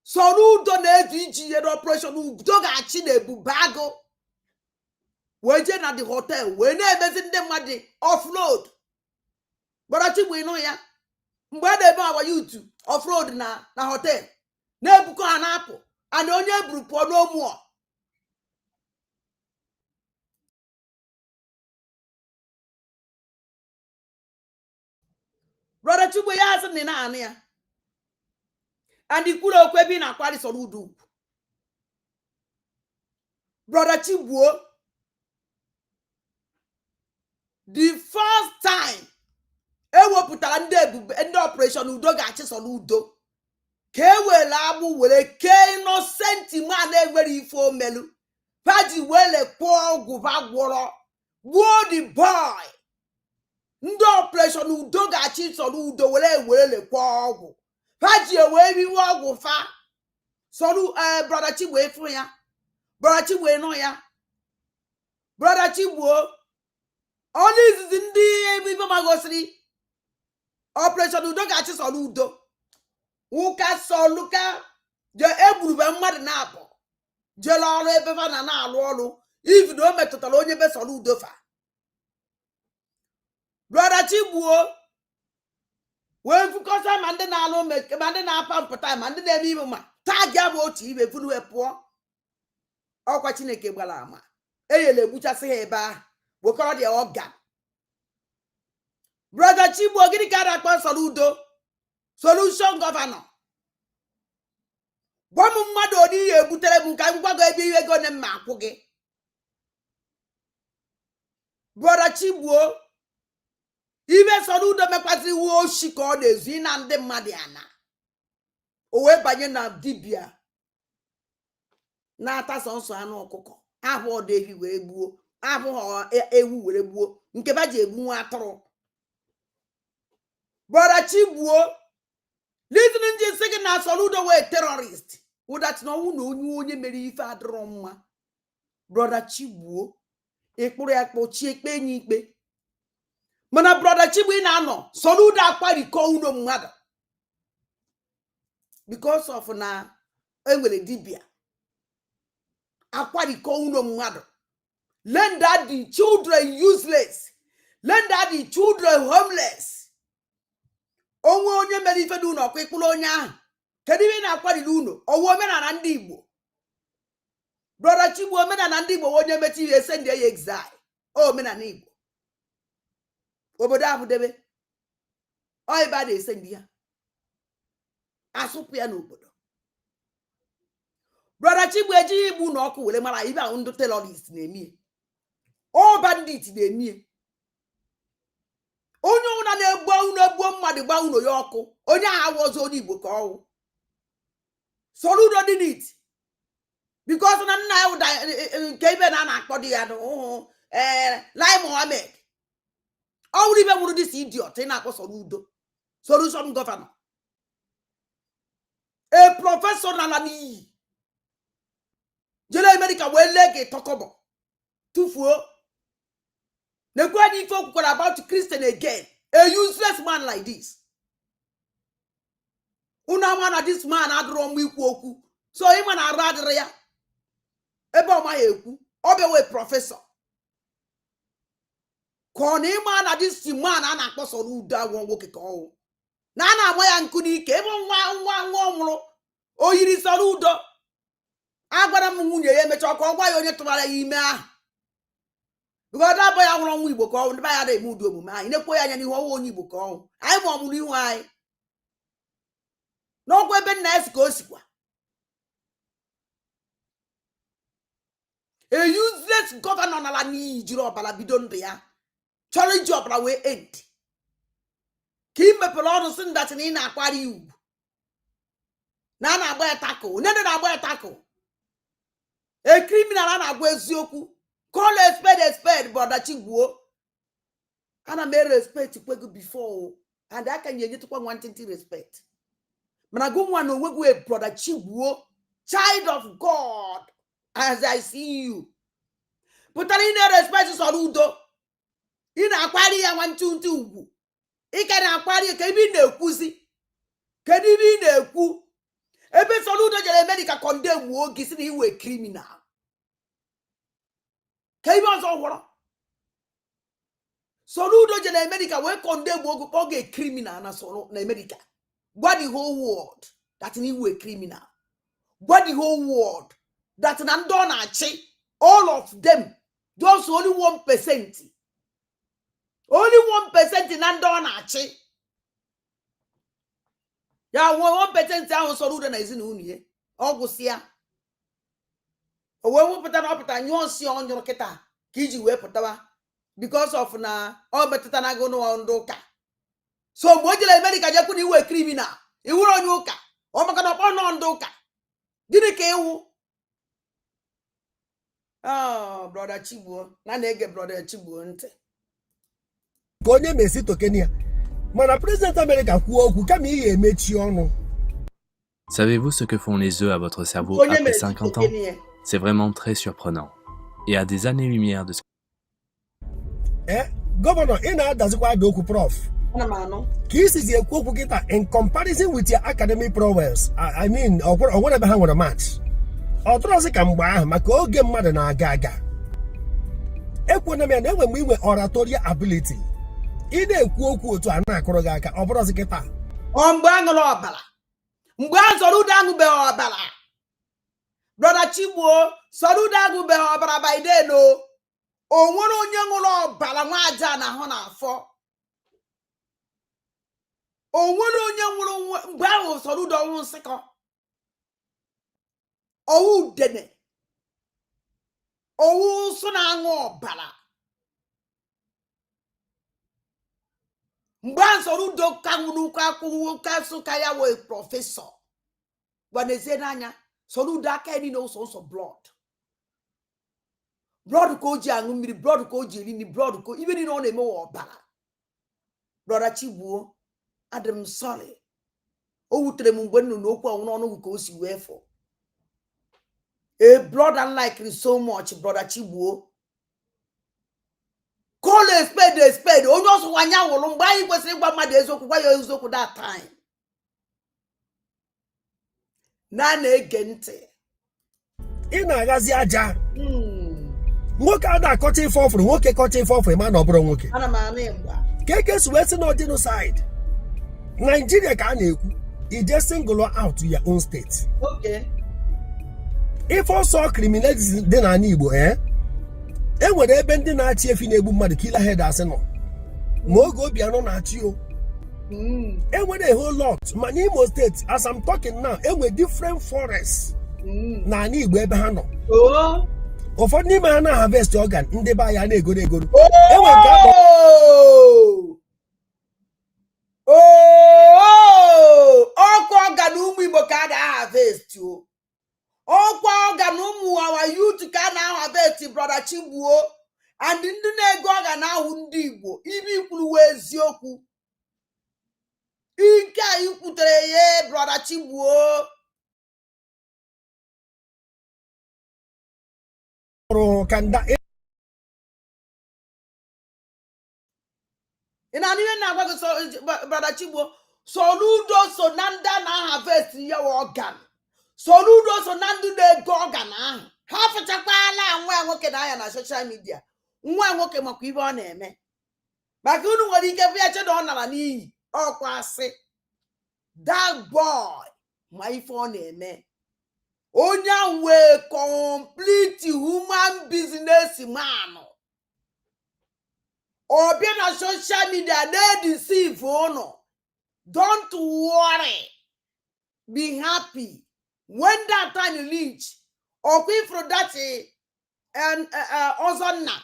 soro udo na-AVD yere operation udo ga-achị na ebubago wee jee na the hotel wee na-emezi ndị mmadụ off-road brother Chigbo ịnụ ya mgbe a na-ebe our youth off-road na hotel na-ebukọ ha na-apụ ana onye eburu pụọ n'omuọ brother Chigbo ya asị na anị ya and ikwuru okwu ebe ị na-akwari soro udo ugwu brother Chigbo the first time ewepụtara ndị operation udo ga-achị soro udo ka e were agbụ were kee innocent man na-enwere ife omelu paji wele kpụọ ọgwụ bagwọrọ gbuo the boy ndị operation udo ga-achị soro udo were kpụọ ọgwụ paji wee riwe ọgwụ fa soro brother Chigbo efu ya brother Chigbo ịnụ ya brother Chigbo ọnụ izizi ndị ebe magosiri operation udo ga-achị soro udo ụka soluka je egburube mmadụ na-abụ jere ọrụ ebe fa na-alụ ọrụ ivi na o metụtara onye be soro udo fa brother Chigbo wee fukọsa ma ndị na-alụ ma ndị na-apa mpụta ma ndị na-eme ime ma taa gị abụ otu ibe funu wee pụọ ọkwa Chineke gbara ama eyele egbuchasị ha ebe ahụ wekọrọ dị ọga brother Chigbo gịnị ka a na-akpọ soro udo solution governor gwa m mmadụ odi ya ebutere m ka m gwago ebe ihe ego na mma akwụ gị brother Chigbo ibe soro udo mekwaziri iwu oshi ka ọ na-ezu na ndị mmadụ ana o wee banye na dibia na-ata sọnsọ anụ ọkụkọ ahụ ọdụ ehi wee gbuo ahụ ewu were gbuo nke ba ji egbu nwa atụrụ brother Chigbo listening ji sị gị na soro udo wee terrorist ụdat na ọnwụ na onye mere ife adịrọ mma brother Chigbo ịkpụrụ ya kpọchie ikpe enyi ikpe mana brother Chigbo ị na-anọ soro udo akparikọ unu mmadụ because of na enwere dibia akwarikọ unu mmadụ render the children useless render the children homeless onye mere ife dị unu ọkwa ịkpụrụ onye ahụ kedu ihe na-akwariri unu ọwụ omenala ndị Igbo brother Chigbo omenala ndị Igbo onye mechi ihe send ya exile omenala Igbo obodo ahụ debe Eba de sendia. Asupia no bodo. Brother Chibweji ibu no ku wele mara iba ndo terrorist na emi. O bandit na emi. Onye una na-egbu mmadu gba uno ya oku. Onye awozo onye Igbo ka owu. Soludo did it. Because na nna ya nke ibe na akpodi ya no Lai Mohammed. All even would this idiot in a soludo. Solution governor. A professor Nalani. Jela America well leg tokobo. Tufuo. The question folk about Christian again. A useless man like this. Una man this man adrom wikuoku. So him an aradria. Eba ma eku. Obewe professor. Kone man this man an akposo ruda won woke ko. Na na moya nkuni ke ebo nwa omuro. Oyiri saludo. Agwara m nwunye ya emecha ko gwa ya onye tụbara ya ime ahụ. Because that boy ahụrụ nwa Igbo ka ọ ndị ba ya na-eme udo omume anyị na-ekwo ya anya n'ihu ọwụ onye Igbo ka ọ. Anyị ma ọmụrụ ihu anyị. N'ọgwụ ebe nna esi ka o sikwa. A useless governor n'ala n'iyi jiri ọbara bido ndụ ya. Chọrọ iji ọbara wee end. Ka ị mepere ọnụ sị ndachi na ị na-akwari ya ugwu. Na a na-agba ya tako. Onye ndị na-agba ya tako. A criminal na-agwa eziokwu. Call a spade, brother Chigwo. And I may respect you before. And I can get one thing to respect. But I go one away, brother Chigwo, child of God, as I see you. But I need respect to Saludo. In Aquaria 1 2 2. It can Aquaria can be no pussy. Can it be no poo? Ebe Saludo America condemn war, kissing you a criminal. Soludo in America we condemn a criminal na America. What the whole world that you a criminal. What the whole world that an donachi, all of them, just only 1%. Only 1% in Andonachi. Ya 1% down Soludo na izin unye. Augustia. Owe pụta na ọpụta nyụọ nsị ọnyụrụ kịta ka iji wee pụtawa because of na ọ metụta na agụ ndị ụka. So mgbe o jere America jekwu na iwe criminal iwuru onye ụka ọ maka na ọkpọ nọ ndị ụka gịnị ka iwu? Brother Chigwo na na-ege brother Chigwo ntị ka onye mesi tokenia mana president America kwuo okwu kama ihe emechi ọnụ. Savez-vous ce que font les œufs à votre cerveau après 50 ans? C'est vraiment très surprenant. Et à des années-lumière de ce... Governor, ị na-adazikwa ada okwu prof. Ka isizi ekwu okwu kịta in comparison with your academic prowess. I mean, ọ nwere ebe ha nwere match. Ọ tụrụzi ka mgbe ahụ maka oge mmadụ na-aga aga. Ekwena m ya na enwe mgbe inwe oratorial ability. Ị na-ekwu okwu otu a na-akụrụ gị aka ọ bụrụzi kịta. Mgbe aṅụrụ ọbara. Mgbe a zọrọ ụda aṅụbeghị ọbara. Brother Chigwo, Soludo aṅụbeghị ọbara by then o. O nwere onye ṅụrụ ọbara nwa aja na ahụ n'afọ. O nwere onye ṅụrụ mgbe ahụ Soludo ọnwụ nsịkọ. Owu udene. Owu nsọ na-aṅụ ọbara. Mgbe Soludo ka ṅụrụ ụka akwụkwọ ụka Nsụka ya wee prọfesọ. Gwanezie n'anya. Soludo aka eni no so blood. Blood ko ji aṅụ mmiri, blood ko ji eri ni, blood ko even ni no na-eme ọbara. Brother Chigwo, I'm sorry. O wutere m mgbe nnụnụ okwu ọnwụ n'ọnụ ka o si wee fọ. A blood unlike so much, Brother Chigwo. Call a spade. Onye ọsọ wanya wụrụ mgbe anyị kwesịrị ịgwa mmadụ eziokwu gwa ya eziokwu that time. Na na-ege ntị. Ị na-agazi aja. Nwoke a na-akọcha ife ọfụrụ, nwoke kọcha ife ọfụrụ ma na ọ bụrụ nwoke. Ana m anụ ịgba. Ka eke si wee sị na genocide. Nigeria ka a na-ekwu. Ije single out to your own state. Okay. If also criminalism dị n'ala Igbo, e nwere ebe ndị na-achị efi na-egbu mmadụ killer head asị nọ. Ma oge Obianọ na-achị o. Enwere a whole lot. Ma n'Imo State, as I'm talking now, enwere different forests. Na ani Igbo ebe ha nọ. Ụfọdụ n'ime ha na-harvest organ, ndị be ya na-egoro egoro. Enwere nke akpọ ọkwa organ ụmụ Igbo ka a na-harvest o. Ọkwa organ ụmụ our youth ka a na-harvest, brother Chigbuo. And ndị na-ego organ ahụ ndị Igbo, ibe ikwuru eziokwu. Ike a ikwutere ya, brother Chigbuo. Kanda Ina niwe na agwa so brother Chigbuo, Soludo so nanda na harvest ya organ. Soludo so nandu de organ ahụ. Ha fụchakwala nwa nwoke na anya na social media. Nwa nwoke makwa ibe ọ na-eme. Maka unu nwere ike bịa che na ọ nara n'iyi. Ọkwa asị. That boy ma ife ọ na-eme. Onye wee complete human business man. Obia na social media they deceive ono. Don't worry. Be happy. When that time reach, okwi for that and ozonna.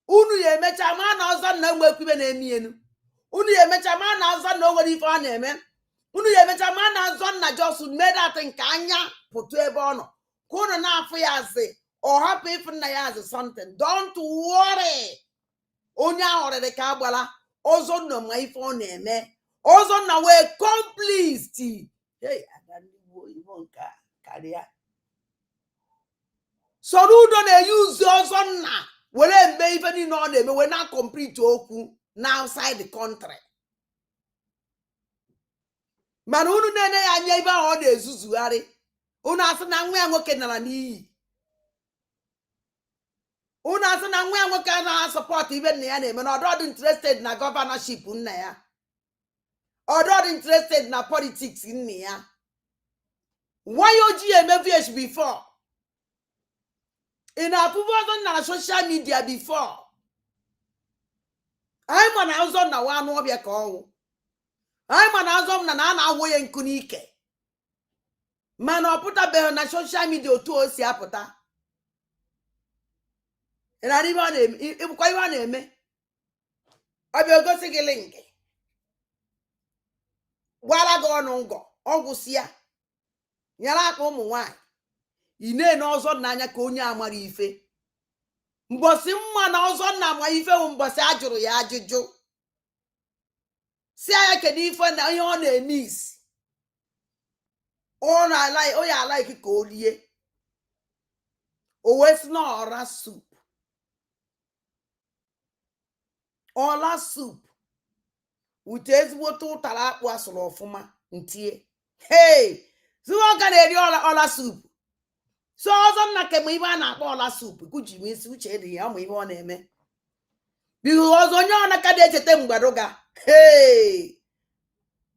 Unu ye mecha man ozonna mwe kwibe na emi enu. Unu ye mecha man ozonna nwere ife ọ na-eme. Unu ye mecha man ozonna just made that nke anya pụtụ ebe ọ nọ. Kono na afọ ya asị, or happy if na ya asị something. Don't worry. Onye ahọrịrị ka agbala, ọzọ nọ ma ife ọ na-eme. Ọzọ na wee complete. Hey, adanigbo ibo nka karịa. Soludo na-use ọzọ nna were mbe ife niile ọ na-eme wee na complete okwu na outside the country. Mana unu na-ene ya anya ibe ahụ ọ na-ezuzugharị. Unu asị na nwa ya nwoke nara n'iyi. Unu asị na nwa ya nwoke anaghị support ibe nna ya na-eme na ọdọ dị interested na governorship nna ya. Ọdọ dị interested na politics nna ya. Why oji eme VH before? In a ọzọ na social media before. Anyị ma na ọzọ na wa anụ ọbịa ka ọnwụ. Anyị ma na ọzọ na na-ahụ ya nkụ n'ike. Mana ọ pụtabeghị na social media otu o si apụta. Ịnara ibe ọ na-eme, ịbụkwa ibe ọ na-eme. Ọ bịa ogosi gị link. Gwara gị ọnụ ngọ, ọgwụ si ya. Nyere aka ụmụ nwanyị. Ị na-ene ọzọ n'anya ka onye amara ife. Mbọsị mma na ọzọ na ama ife bụ mbọsị ajụrụ ya ajụjụ. Si anya kedu ife na ihe ọ na-eme isi. Ọ ya alaiki ka o rie. O wee si na ọra soup. Ọla soup. Ute ezigbote ụtara akpụ asụrụ ọfụma ntie. Hey! Zuo ka na-eri ọla soup. So ọzọ nna kemgbe ibe a na-akpọ ọla soup. Kuji m isi uche dị ya ụmụ ibe ọ na-eme. Bihu ọzọ onye ọ naka dị echete mgbadoga. Hey!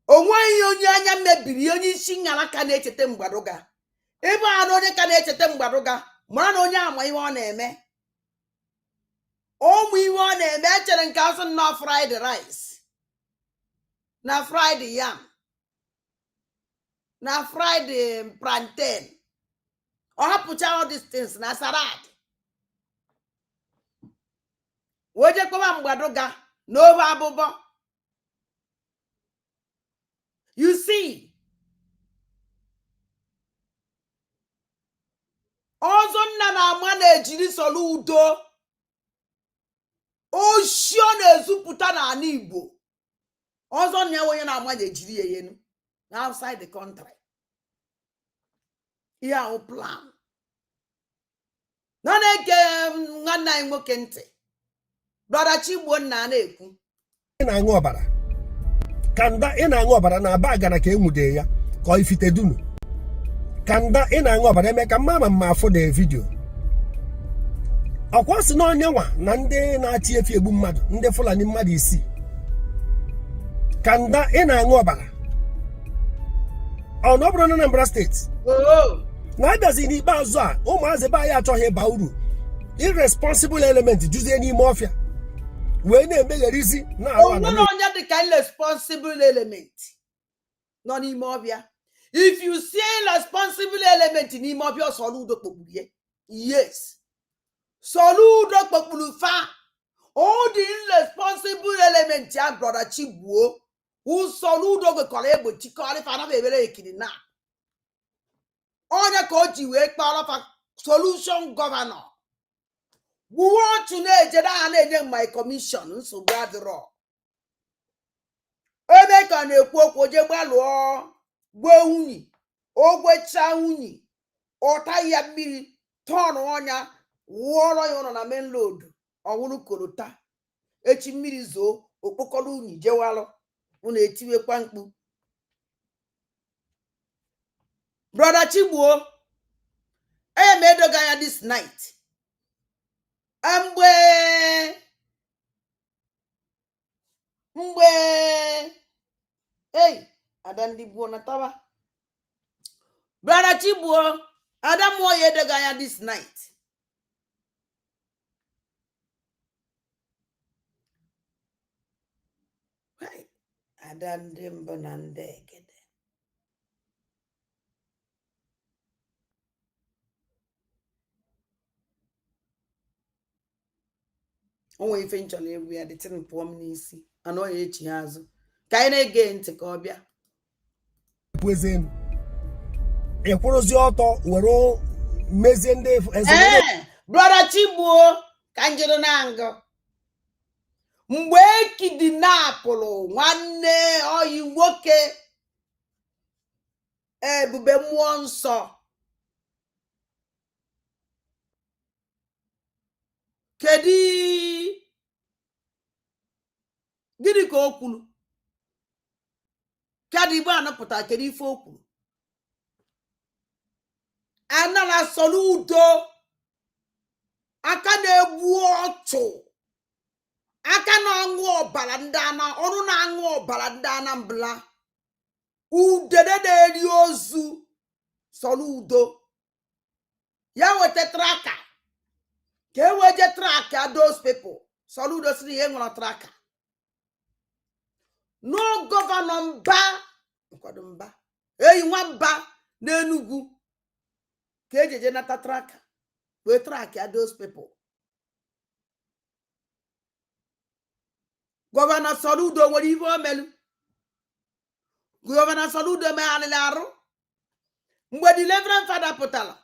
Onweghị onye anya mebiri onye isi ngara ka na-echete mgbadoga. Ebe a na onye ka na-echete mgbadoga, mara na onye ama ihe ọ na-eme. Ụmụ ihe ọ na-eme echere nke asụ na fried rice. Na fried yam. Na fried plantain. Ọ hapụcha all these things na salad. Weje kwa mgbadoga n'ofe abụbọ. You see, ọzọ nna na-ama na-ejiri Soludo oshi ọ na-ezupụta n'ala Igbo. Ọzọ nna ya onye na-ama na-ejiri ya enu na outside the country. Ihe ahụ plan. Na na-eke nwanne anyị nwoke ntị. Brother Chigbuo nna na-ekwu. Ị na-aṅụ ọbara. Kanda ị na-aṅụ ọbara na aba agara ka enwude ya ka ifite dunu. Kanda ị na-aṅụ ọbara eme ka mma afọ na vidio. Ọkwa si na onye nwa na ndị na-achị efi egbu mmadụ, ndị Fulani mmadụ isi. Kanda ị na-aṅụ ọbara. Ọ bụrụ na Anambra steeti. Na abịazi n'ikpeazụ a ụmụazị be anyị achọghị ịba uru. Irresponsible element juzie n'ime ọfịa. we na-eme yerisi na awa na onye the kind responsible element no n'ime ọbịa. If you see responsible element n'ime ọbịa Soludo kpokpuru yes Soludo kpokpuru fa all the irresponsible element ya brother Chigbuo who Soludo gwekọrọ egbochi kọrọ fa na ebere ekiri na onye ka o ji wee kpọrọ fa solution governor gbuo otu na-ejere ha na-enye my commission nsogbu adịrọ ebe ka na-ekwu okwu je gbalụọ gbuo unyi ogwecha unyi ọta ya mmiri tọn ọnya wụọrọ ya ụlọ na main road ọwụrụ korota echi mmiri zoo okpokọrọ unyi jewalụ ụnụ etiwekwa mkpu. Brother Chigbuo emedoga ya this night mgbe hey ada ndị gbuo na taba. Brother Chigbuo ada mmụọ ya edoga ya this night ada ndị mbụ na ndị egede onwe ife nchọrọ egwu ya dịtịrị pụọ m n'isi anọ ya echi ha azụ ka anyị na-ege ntị ka ọ bịa kwezenu ekwuruzi ọtọ were mezie ndị Brother Chigbuo ka njiri na ngụ mgbe ekidinapụrụ nwanne oyi nwoke Ebube Mmụọ Nsọ kedu gịnị ka o kwuru kedu igbe anapụta kedu ife o kwuru anara Soludo aka na-egbu ọchụ aka na-aṅụ ọbara ndị ana ọrụ na-aṅụ ọbara ndị Anambra udede na-eri ozu Soludo ya weta traka ka eweje traka those people Soludo siri ihe nwere traka no gọvanọ mba nkwado mba eyi nwa mba n'Enugu ka ejeje nata traka wee traka those people. Gọvanọ Soludo nwere ife omelu gọvanọ Soludo megharịrị arụ mgbe the Reverend Father pụtara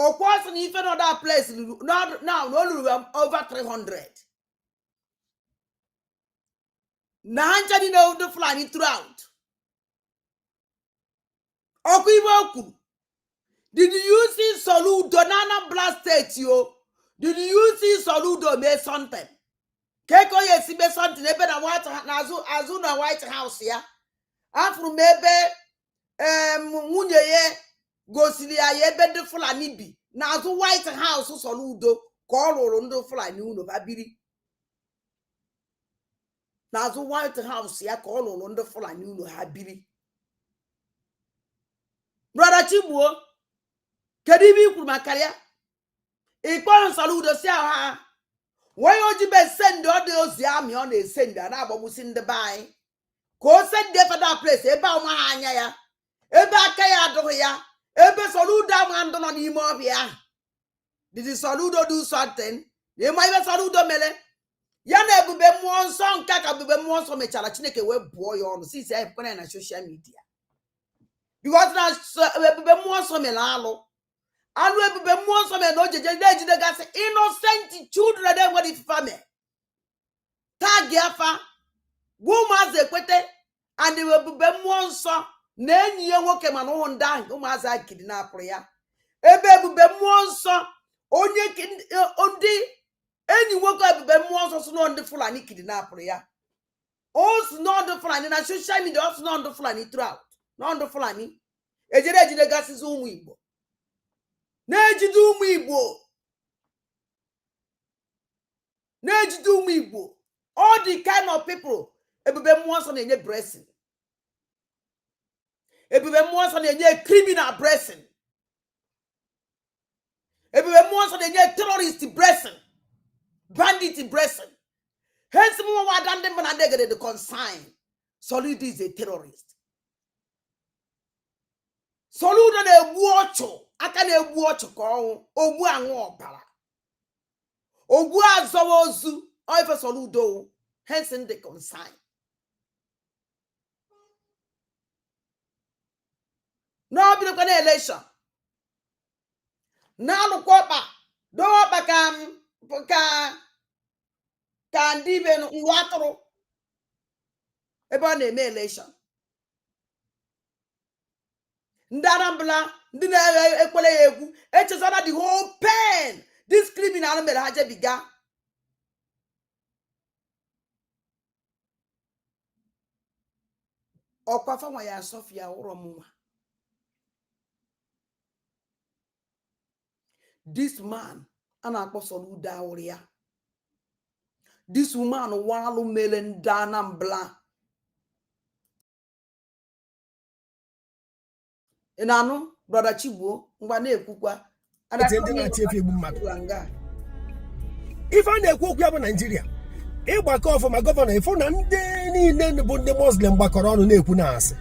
ọkwa ọsọ na ife n'ọda place now na oluru over 300 na ha ncha dị na Fulani throughout ọkwa ife o kwuru did you see Soludo na Anambra State yo did you see Soludo mee something keko ye si be something ebe na White azụ na White House ya afụrụ m ebe nwunye ye gosiri ya ebe ndị Fulani bi na azụ White House Soludo ka ọ rụrụ ndị Fulani ụlọ ha biri na azụ White House ya ka ọ rụrụ ndị Fulani ụlọ ha biri. Brother Chigbuo kedu ibe ikwuru maka ya ịkpọrọ Soludo si ha why oji be send ọ dị ozi amị ọ na-esend a na-agbagbusi ndị be anyị ka o send federal place ebe ọma ha anya ya ebe aka ya adụghị ya ebe Soludo ama ndụ nọ n'ime ọbịa did Soludo do something ịma ibe Soludo mere ya na Ebube Mmụọ Nsọ nke ka Ebube Mmụọ Nsọ mechara Chineke wee bụọ ya ọnụ sisi anyị pụkwana na social media because na Ebube Mmụọ Nsọ mere alụ Ebube Mmụọ Nsọ mere na o jeje na-ejidegasị innocent children enwere ifefe tag afa gwa ụmụazị ekwete and Ebube Mmụọ Nsọ na enyi ya nwoke mana ụhụ ndị ahụ ụmụazị a kidnapụrụ ya ebe Ebube Mmụọ Nsọ onye ndị enyi nwoke Ebube Mmụọ Nsọ so na ndị Fulani kidnapụrụ ya o si na ndị Fulani na social media o si na ndị Fulani throughout na ndị Fulani ejidegasịzi ụmụ Igbo na-ejide ụmụ Igbo all the kind of people Ebube Mmụọ Nsọ na-enye blessing Ebube Mmụọ Nsọ na-enye criminal blessing Ebube Mmụọ Nsọ na-enye terrorist blessing bandit blessing Hence, the consign. Soludo is a terrorist. Soludo na ebuocho. Aka na ebuocho ko ogbu anwo obara. Ogbu azowo ozu. Oife Soludo. Hence the consign. No be the election. Now look up. Do up can even water. About the election. Ndarambla, dina ekwele egwu. It is under the whole pen. This criminal made haje biga. Okwafa wa ya Sofia uromwa. This man anakpo Soludo Oria. This woman walu melen danambla. Inanu brother Chibuo ngwa na-ekwukwa ife a na-ekwu okwu ya bụ Nigeria ịgbakọ ọfụma gọvanọ ịfụ na ndị niile bụ ndị Muslim gbakọrọ ọnụ na-ekwu na-asị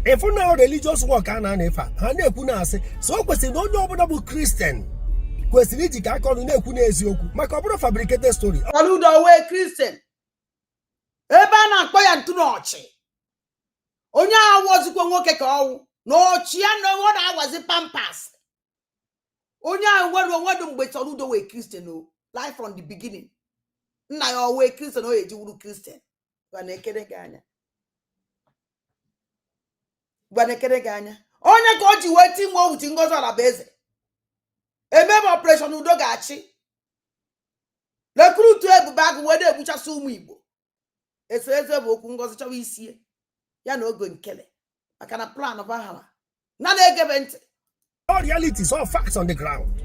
ịfụ na religious work a na-efe ha na-ekwu na-asị so o kwesịrị na onye ọbụla bụ Christian kwesịrị iji ka aka ọnụ na-ekwu n'eziokwu maka ọ bụrụ fabricated story. Soludo wee Christian ebe a na-akpọ ya ntụ n'ọchị onye awozikwa nwoke ka ọwụ n'ọchị ya na ọ na-awazi pampas onye ahụ nwere onwedo mgbe Soludo wee Christian o life from the beginning nna ya wee Christian o eji wuru Christian gwana ekere gị anya onye ka o ji wee ti nwa owuti Ngozi Ọrabeze emebe operation udo ga-achị lekrutu ebube agụ wee na-egbuchasị ụmụ Igbo eze bụ okwu Ngozi chọwa isie ya na ogo nkele maka na plan bahara na na-egebe ntị. All realities, all facts on the ground.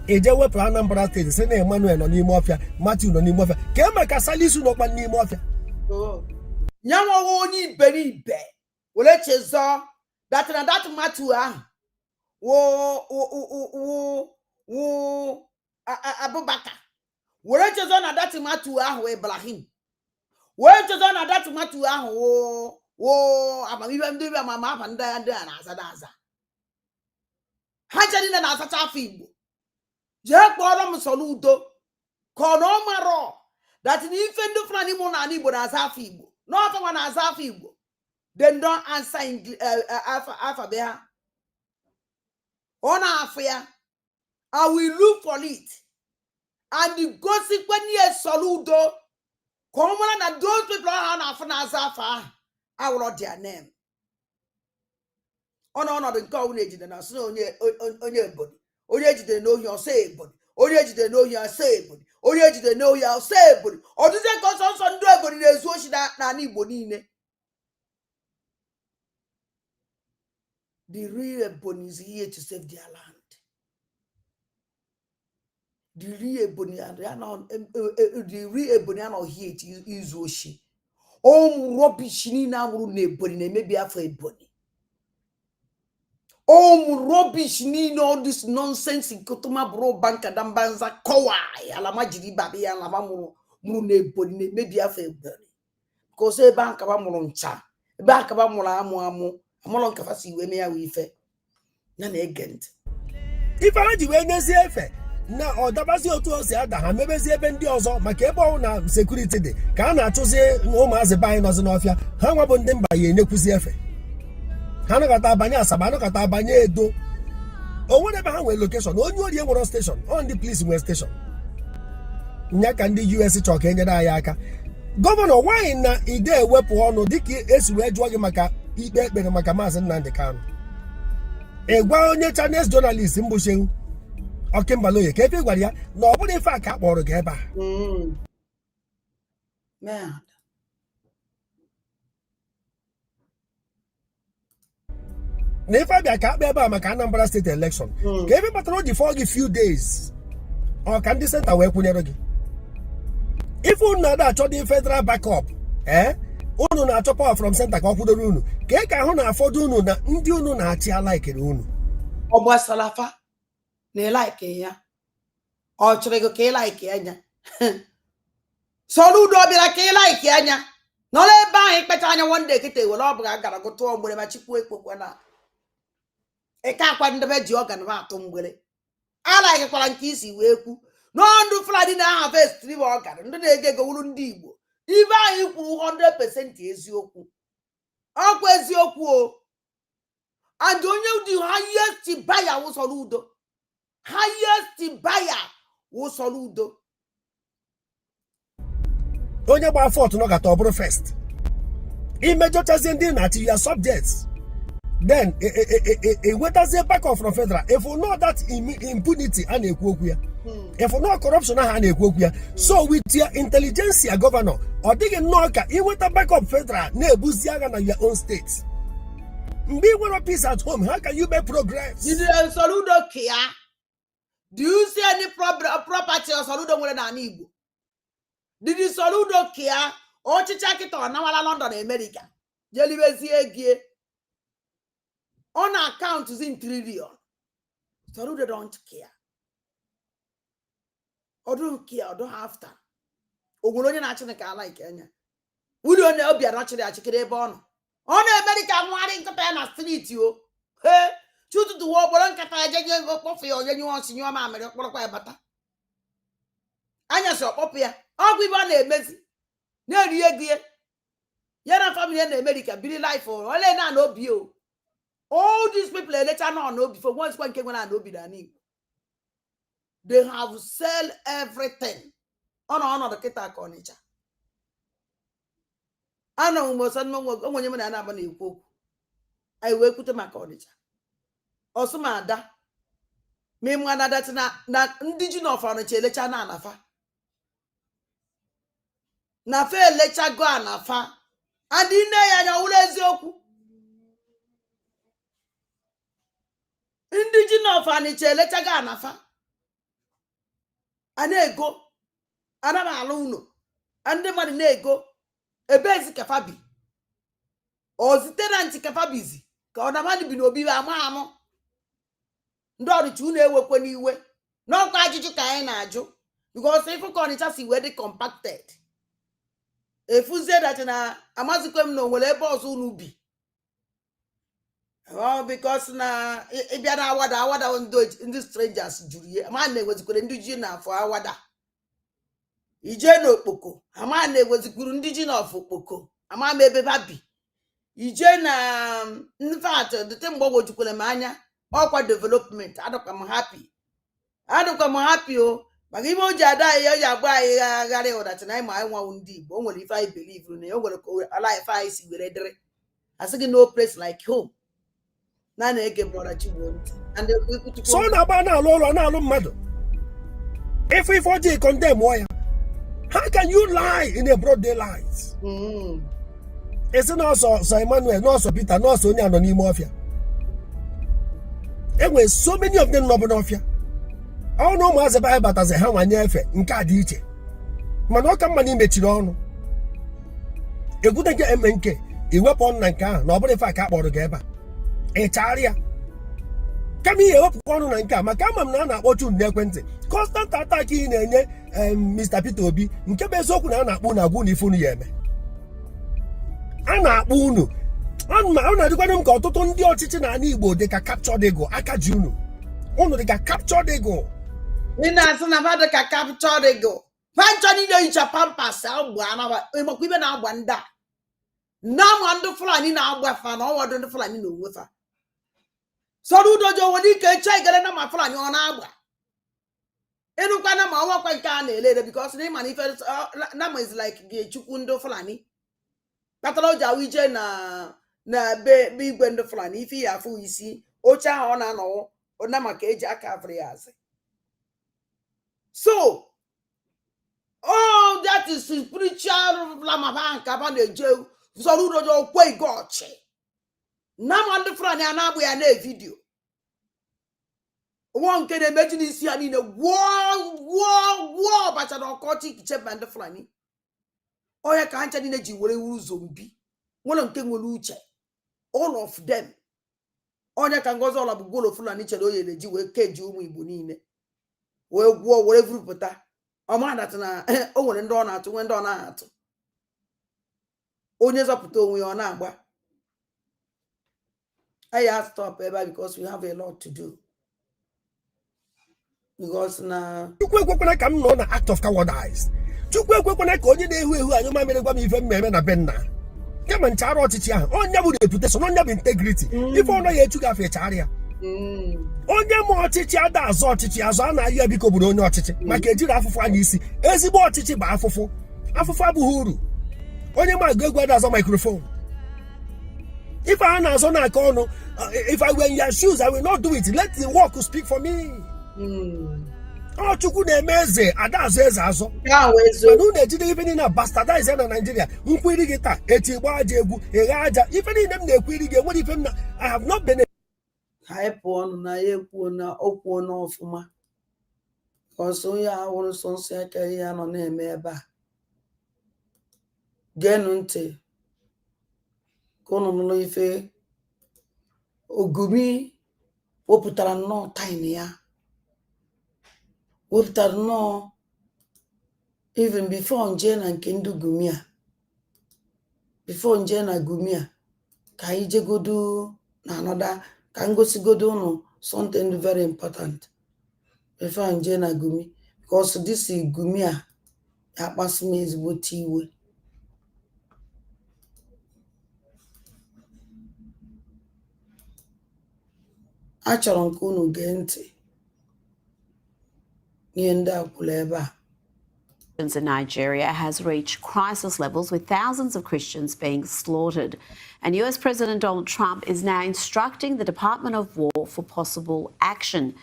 Eje wepụ Anambra State sị na Emmanuel nọ n'ime ọfịa, Matthew nọ n'ime ọfịa, ka emeka Salisu nọkwa n'ime ọfịa. Nyanwa onye iberibe were chezọ that Matthew ahụ wo Abubakar were chezọ na that Matthew ahụ Ibrahim were chezọ na that Matthew ahụ wo amamibe ndị ibe amama afa ndị a na-aza ha jere na asacha afọ Igbo jee kpọrọ m Soludo ka ọ na ọ marọ that ife ndị Fulani mụ na Igbo na-aza afọ Igbo n'ọfa nwa na-aza afọ Igbo they don't answer alpha be ha ọ na-afụ ya I will look for it and gosi kwenye Soludo ka ọ mara na those people ha na-afụ na-aza afọ ahụ I will not their name. Ọnọdụ nke ọwụ na-ejide na asị onye ebodi onye ejide n'ohi ọsọ ebodi onye ejide n'ohi ọsọ ebodi onye ejide n'ohi ọsọ ebodi ọdụzie ka ọsọ ndị ebodi na-ezu ochi n'ala Igbo niile. The real Ebony is here to save their land. The real Ebony are not here to use ochi. Rubbish niile amụrụ na Ebony na-emebi afọ Ebony. Rubbish niile all this nonsense nkotoma bro banka dambanza kowa alama jiri babi ya alama mụrụ na Ebony na-emebi afọ Ebony. Because ebe aka ba mụrụ ncha ebe aka ba mụrụ amụ amụrụ nkafa si wee mee ya wee ife ya na-ege ntị. Ife ha ji wee nyezie efe na ọ dabazi otu o si ada ha mebezi ebe ndị ọzọ maka ebe ọhụụ na sekuriti dị ka a na-achụzi ụmụazị be anyị nọzi n'ọfịa ha nwa bụ ndị mba ya enyekwuzi efe ha nọkọta abanye Asaba nọkọta abanye Edo o nwere ebe ha nwere lokeshọn onye ori nwere steshọn on the police nwere steshọn nya ka ndị US chọrọ ka enyere anyị aka. Gọvanọ nwaanyị na ide ewepụ ọnụ dịka esi wee jụọ gị maka ikpe ekpere maka Maazị Nnamdi Kanu ịgwa onye Chinese journalist Mbushenwu Okimbaloye ka ebe gwara ya na ọ bụrụ ife a ka a kpọrọ gị ebe a na ife abịa ka akpa ebe a maka Anambra State election ka ebe kpatara o ji fọ gị few days ọ ka ndị senta wee kwụnyere gị ife unu na-ada achọ dị federal backup unu na-achọ power from center ka ọ kwụdoro unu ka ka ahụ na-afọdụ unu na ndị unu na-achị alaikere unu ọ gbasalafa na like ya ọ chọrọ ego ka like ya nya Soludo bịara ka like anya n'ọla ebe ahụ ikpecha anya one day kịta ewere ọ bụla gara gụtụọ mgbere ma chikwu ekpokwe na ike akwa ndebe ji ọgan ba atụ mgbere alikekwara nke isi wee kwu n'ọndụ Fulani na-aha vestri ọgan ndị na-ege ego wuru ndị Igbo ibe anyị kwuru 100% eziokwu ọkwa eziokwu o and onye dị highest buyer wụ Soludo highest buyer wụ Soludo onye gba fort no gata oburu first imejochazie ndị na-achị ya subjects then wetazie back off from federal if we know that impunity a na-ekwu okwu ya if we know corruption ha na-ekwu okwu ya so with your intelligentsia governor ọ dịghị nnọọ ka inweta back up federal na-ebuzi agha na your own state mgbe ị nwere peace at home how can you make progress? Did Soludo kia? Do you see any property of Soludo nwere na Igbo? Did Soludo kia? Ọchịchị kịta na wala London America jelibezie gie on account is in trillion. Soludo don't care. Or don't care, or don't have time. Ogolonya na Chineke ala Kenya. Uri onye obi arachiri achikere ebe ọnụ. On America nwari nkata na street yo. He, chutu tu wo bolo nkata ejeje okpofu ya onye nyu onsi nyu ma amere okporokwa ebata. Anya so okpofu ya. Ogwu ibe na emezi. Na eri egie. Ya na family na America biri life o. Ole na obi o. All these people later on no before once one came on no be dani. They have sell everything. On the kita konicha. I know most of them when you na aba na ekwu. I wake with my konicha. Also ma da. Me mwa na that na ndị ji no fa no che lecha na anafa. Na fe lecha go anafa. Adi nne ya nya wule eziokwu. Ndị ji n'ọfa n'iche elechaga anafa a na-ego ana m alụ ụlọ ndị mmadụ na-ego ebe ezi kafa bi ozite na ntị kafa bizi ka ọ na mmadụ bi n'obi ama amụ ndị ọdịcha unu ewekwe n'iwe n'ọkwa ajụjụ ka anyị na-ajụ because ifu ka ọnịcha si wee dị compacted efuzie dachi na amazikwe m na onwere ebe ọzọ unu bi. Oh, because na ibia na awada ndị strangers juru ye ama na-ewezikwere ndị ji na afọ awada ije na okpoko ama na-ewezikwuru ndị ji na afọ okpoko ama m ebe ba bi ije na in fact the thing gbogojukwere m anya ọkwa development adọkwa m happy o maka ibe o ji ada anyị ya agba anyị aghara ụdachi na anyị ma anyị nwanwu ndị Igbo o nwere ife anyị believe na o nwere ka ala ife anyị si were dịrị asị gị no place like home. So na ba na alụ na alụ mmadụ. If OJ condemn why? How can you lie in a broad daylight? It's not so Emmanuel, not so Peter, not so onye anọ n'ime ọfịa. Enwe so many of them nọ n'ọfịa. Ọ na ụmụazị ba batazi ha nwanye efe nke a dị iche. Mana ọ ka mma na imechiri ọnụ. Egwute nke MNK iwepụ ọnụ na nke ahụ na ọ bụrụ ife aka akpọrọ gị ebe a. Echaria kama ihe wepụkwa ọnụ na nke a maka ama m na a na-akpọchu n'ekwentị constant attack ị na-enye Mr. Peter Obi nke bụ eziokwu na a na-akpụ unu agwụ na ife unu ya eme a na-akpụ unu ọ na-adịkwanụ m ka ọtụtụ ndị ọchịchị n'ala Igbo dị ka captured ego aka ji unu dị ka captured ego ị na-asị na mmadụ ka captured ego panchọ niile yicha pampas agba anaba ịmakwa ibe na-agba ndị a na ma ndị Fulani na-agba fa na ọwọdụ ndị Fulani na onwe fa Soludo jo nwere ike eche igere na ma Fulani ọ na-agba ịnụkwa na ma ọwakwa nke a na-elere because na ịma na ife na ma is like gị Chukwu ndị Fulani kpatara o ji awụ ije na be igwe ndị Fulani ife ya afụ isi oche ahụ ọ na-anọwụ na maka eji aka avri ya azị so oh that is spiritual lamaba nke aba na-eje Soludo jo kwe igochi na ma ndị Fulani a na-agbụ ya na vidio nwa nke na-emeji n'isi ya niile gwụọ bachara ọkọchị ikicheba ndị Fulani onye ka ha ncha niile ji were wuru zombi nwere nke nwere uche all of them onye ka Ngozi Ọla bụ gwolo Fulani chere onye na-eji wee keji ụmụ Igbo niile wee gwụọ were vurupụta ọma that na o nwere ndị ọ na-atụ nwe ndị ọ na-atụ onye zọpụta onwe ya ọ na-agba I have stop ebe because we have a lot to do because na Chukwu ekwekwana ka m nọ na act of cowardice. Chukwu ekwekwana ka onye na-ehu ehu anyị ma mere gwa m ife mmemme na be nna kama nchara ọchịchị ahụ onye bụ reputation onye bụ integrity ife ọ naghị echu gafe chara ya onye ma ọchịchị ada azụ ọchịchị azụ a na-ayọ ya biko bụrụ onye ọchịchị maka ejiri afụfụ anya isi ezigbo ọchịchị bụ afụfụ abụghị uru onye ma agụ egwu ada azọ microphone if I na-azọ na-aka ọnụ if I were in your shoes I will not do it let the work speak for me ọ Chukwu na-eme eze ada azụ eze azọ mana unu ejide ife niile bastardize na Nigeria nkwu iri gị taa echi gba aja egwu eghe aja ife niile m na-ekwu iri gị enwere ife m na I have not been ka anyị pụọ ọnụ na ya ekwuo na okwuo n'ọfụma ọsọ onye ahụrụ nsọ aka ya nọ na-eme ebe a geenụ ntị ka unu nụrụ ife Ogumi wepụtara nnọọ time ya wepụtara nnọọ even before nje na nke ndị Gumi a before nje na Gumi a ka anyị jegodo na anọda ka ngosigodo unu something very important before nje na Gumi because this Gumi a akpasu m ezigbote iwe achọrọ nke unu gee ntị ihe ndị a kwuru ebe a In Nigeria has reached crisis levels with thousands of Christians being slaughtered. And US President Donald Trump is now instructing the Department of War for possible action.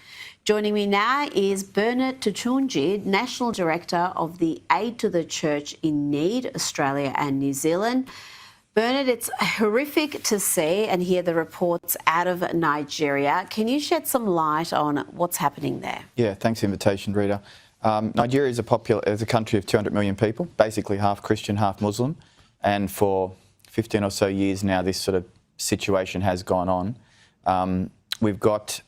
Joining me now is Bernard Tuchunji, National Director of the Aid to the Church in Need, Australia and New Zealand. Bernard, it's horrific to see and hear the reports out of Nigeria. Can you shed some light on what's happening there? Yeah, thanks for the invitation, Rita. Nigeria is a country of 200 million people, basically half Christian, half Muslim. And for 15 or so years now, this sort of situation has gone on. We've got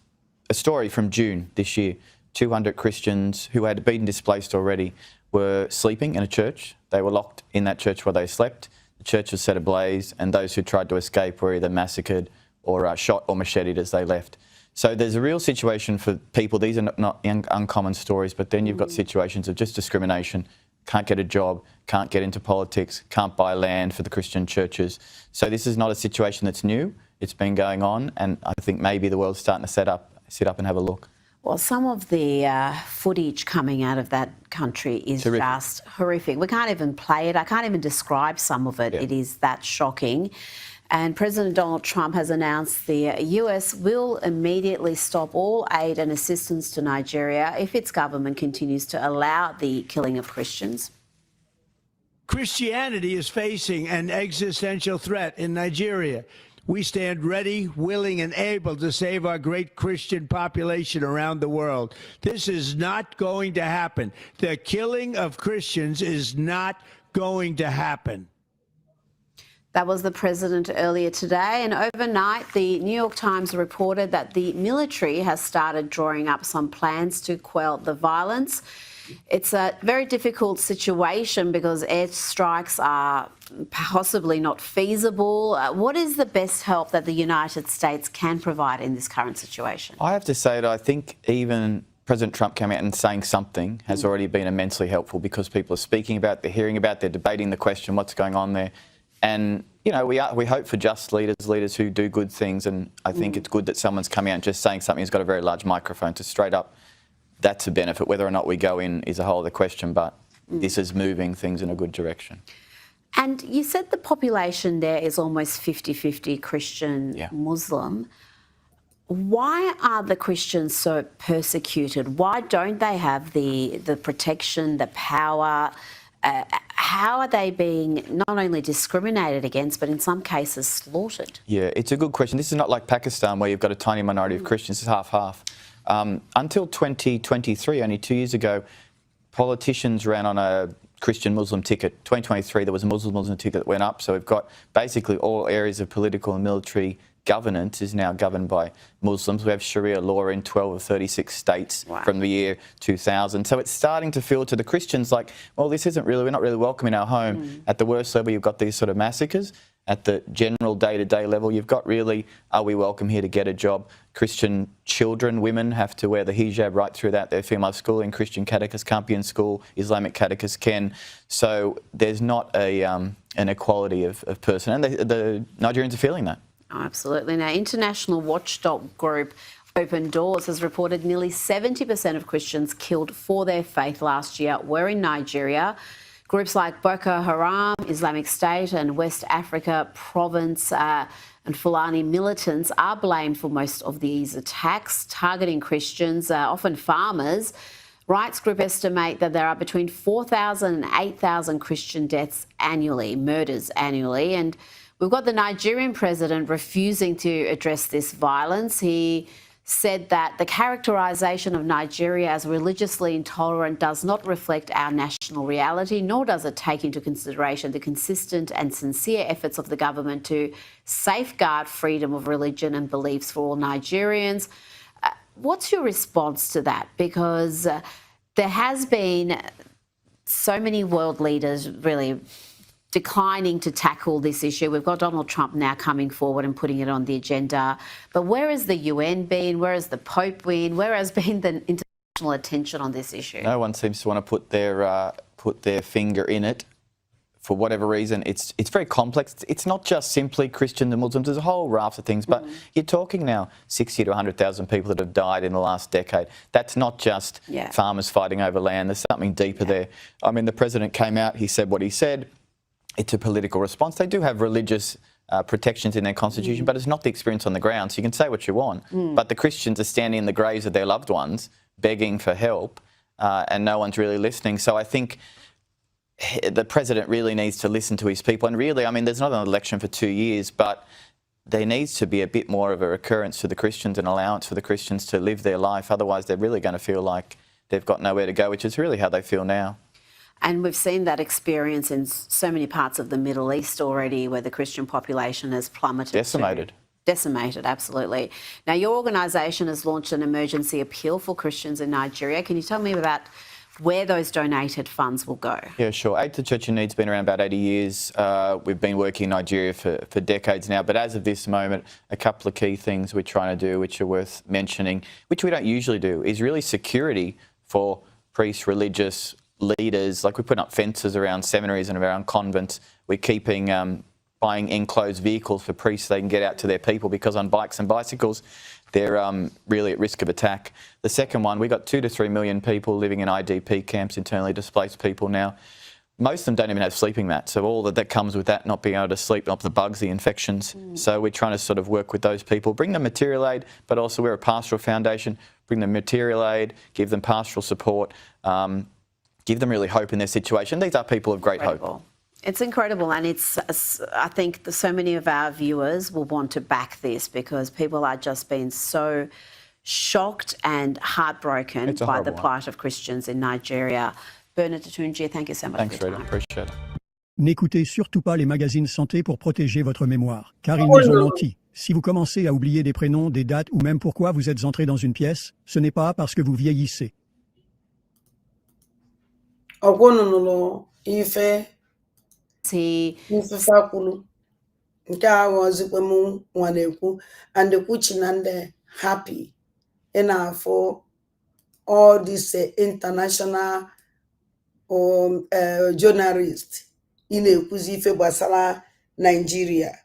a story from June this year. 200 Christians who had been displaced already were sleeping in a church. They were locked in that church where they slept. The church was set ablaze, and those who tried to escape were either massacred or shot or macheted as they left. So there's a real situation for people. These are not uncommon stories, but then you've got situations of just discrimination, can't get a job, can't get into politics, can't buy land for the Christian churches. So this is not a situation that's new. It's been going on, and I think maybe the world's starting to sit up and have a look. Well, some of the footage coming out of that country is just horrific. We can't even play it. I can't even describe some of it. Yeah. It is that shocking. And President Donald Trump has announced the US will immediately stop all aid and assistance to Nigeria if its government continues to allow the killing of Christians. Christianity is facing an existential threat in Nigeria. We stand ready, willing, and able to save our great Christian population around the world. This is not going to happen. The killing of Christians is not going to happen. That was the president earlier today, and overnight the New York Times reported that the military has started drawing up some plans to quell the violence. It's a very difficult situation because airstrikes are possibly not feasible. What is the best help that the United States can provide in this current situation? I have to say that I think even President Trump coming out and saying something has already been immensely helpful because people are speaking about it, they're hearing about it, they're debating the question, what's going on there. And, you know, we hope for just leaders who do good things, and I think it's good that someone's coming out and just saying something who's got a very large microphone to straight up. That's a benefit. Whether or not we go in is a whole other question, but this is moving things in a good direction. And you said the population there is almost 50-50 Christian, Muslim. Why are the Christians so persecuted? Why don't they have the protection, the power? How are they being not only discriminated against, but in some cases slaughtered? Yeah, it's a good question. This is not like Pakistan where you've got a tiny minority of Christians. It's half-half. Until 2023, only 2 years ago, politicians ran on a Christian-Muslim ticket. 2023, there was a Muslim-Muslim ticket that went up. So we've got basically all areas of political and military governance is now governed by Muslims. We have Sharia law in 12 of 36 states from the year 2000. So it's starting to feel to the Christians like, well, this isn't really, we're not really welcome in our home. At the worst level, you've got these sort of massacres. At the general day-to-day level, you've got really, are we welcome here to get a job? Christian children, women have to wear the hijab right through that. Their female schooling, Christian catechists can't be in school, Islamic catechists can. So there's not an equality of person. And the Nigerians are feeling that. Oh, absolutely. Now, international watchdog group Open Doors has reported nearly 70% of Christians killed for their faith last year were in Nigeria. Groups like Boko Haram, Islamic State and West Africa Province and Fulani militants are blamed for most of these attacks, targeting Christians, often farmers. Rights group estimate that there are between 4,000 and 8,000 Christian deaths annually, murders annually. And we've got the Nigerian president refusing to address this violence. He said that the characterisation of Nigeria as religiously intolerant does not reflect our national reality, nor does it take into consideration the consistent and sincere efforts of the government to safeguard freedom of religion and beliefs for all Nigerians. What's your response to that? Because there has been so many world leaders really declining to tackle this issue. We've got Donald Trump now coming forward and putting it on the agenda. But where has the UN been? Where has the Pope been? Where has been the international attention on this issue? No one seems to want to put their finger in it. For whatever reason, it's very complex. It's not just simply Christians and Muslims. There's a whole raft of things. But you're talking now 60 to 100,000 people that have died in the last decade. That's not just farmers fighting over land. There's something deeper there. I mean, the president came out, he said what he said. It's a political response. They do have religious protections in their constitution, but it's not the experience on the ground. So you can say what you want. But the Christians are standing in the graves of their loved ones, begging for help, and no one's really listening. So I think the president really needs to listen to his people. And really, I mean, there's not an election for 2 years, but there needs to be a bit more of a recurrence to the Christians, an allowance for the Christians to live their life. Otherwise, they're really going to feel like they've got nowhere to go, which is really how they feel now. And we've seen that experience in so many parts of the Middle East already, where the Christian population has plummeted. Decimated, absolutely. Now, your organisation has launched an emergency appeal for Christians in Nigeria. Can you tell me about where those donated funds will go? Yeah, sure. Aid to the Church in Need has been around about 80 years. We've been working in Nigeria for decades now. But as of this moment, a couple of key things we're trying to do, which are worth mentioning, which we don't usually do, is really security for priests, religious leaders. Like, we're putting up fences around seminaries and around convents. We're keeping buying enclosed vehicles for priests so they can get out to their people, because on bikes and bicycles, they're really at risk of attack. The second one, we've got 2 to 3 million people living in IDP camps, internally displaced people now. Most of them don't even have sleeping mats, so all that comes with that, not being able to sleep, not the bugs, the infections. So we're trying to sort of work with those people, bring them material aid, but also we're a pastoral foundation, bring them material aid, give them pastoral support, give them really hope in their situation. These are people of great hope. It's incredible, and I think so many of our viewers will want to back this, because people are just being so shocked and heartbroken by the plight of Christians in Nigeria. Bernard Tatunji, thank you so much. Thanks, Rita. Appreciate it. N'écoutez surtout pas les magazines santé pour protéger votre mémoire, car ils nous ont menti. Si vous commencez à oublier des prénoms, des dates ou même pourquoi vous êtes entré dans une pièce, ce n'est pas parce que vous vieillissez. Ifesakwulu nke ahụ ozikwe m nwa na-ekwu and ekwuchi na ndị happy for all these international journalists na-ekwuzi ife gbasara Nigeria,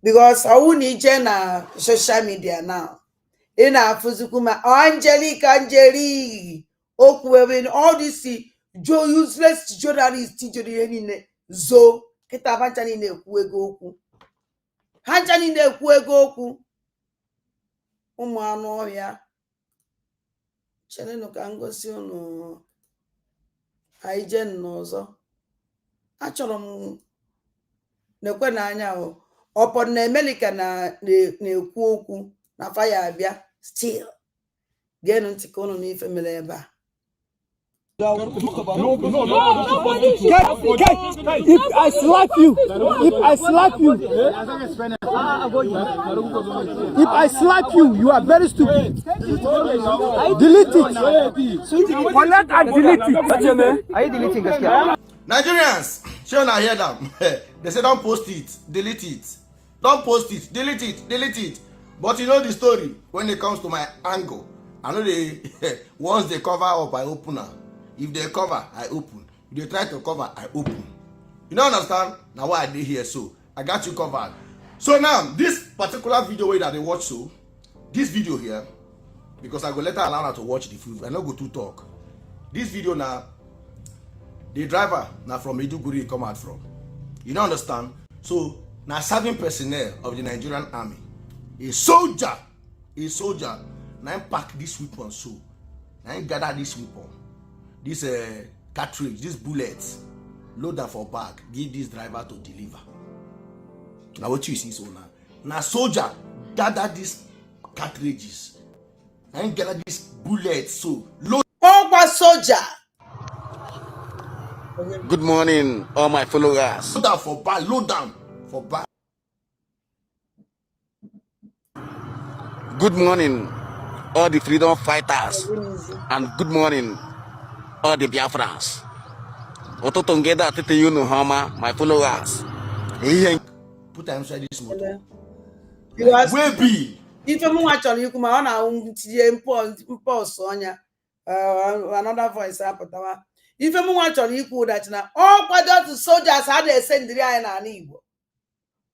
because ọwụ na ije na social media now na-afụzikwu ma Angelique okwuwe all this useless journalists jiri ihe niile zo kita bancha ni na-ekwu ego okwu, hancha ni na-ekwu ego okwu. Ụmụ anụ ọhịa chenenu ka ngosi unu anyị je n'ọzọ. Achọrọ m nekwe n'anya ọpọ na America na-ekwu okwu na faya abịa still genu ntị ka unu n'ife mere ebe a. If I slap you, you are very stupid. Delete it. Collect and delete it. Are you deleting this? Nigerians, shall I hear them? They say don't post it, delete it. Don't post it, delete it, delete it. But you know the story when it comes to my angle. I know they once they cover up, I open her. If they cover, I open. If they try to cover, I open. You don't understand? Now why I did here, so I got you covered. So now, this particular video way that they watch, so this video here, because I go later allow her to watch the food. I not go to talk. This video now, the driver now from Maiduguri come out from. You don't understand? So now serving personnel of the Nigerian army, a soldier, now pack this weapon so, now gather this weapon, this cartridge, this bullets, load them for bag, give this driver to deliver. Now what you see so now soldier gather these cartridges and gather this bullets so load. Over soldier. Good morning, all my followers. Load down for bag, load down for bag. Good morning, all the freedom fighters, and good morning, all the Biafrans. Ototongeda tete you know hama, my followers. Put them inside this motor. Where be? If you watch on you come on another voice happened. If you watch on you that now all the soldiers had a send the eye and Igbo.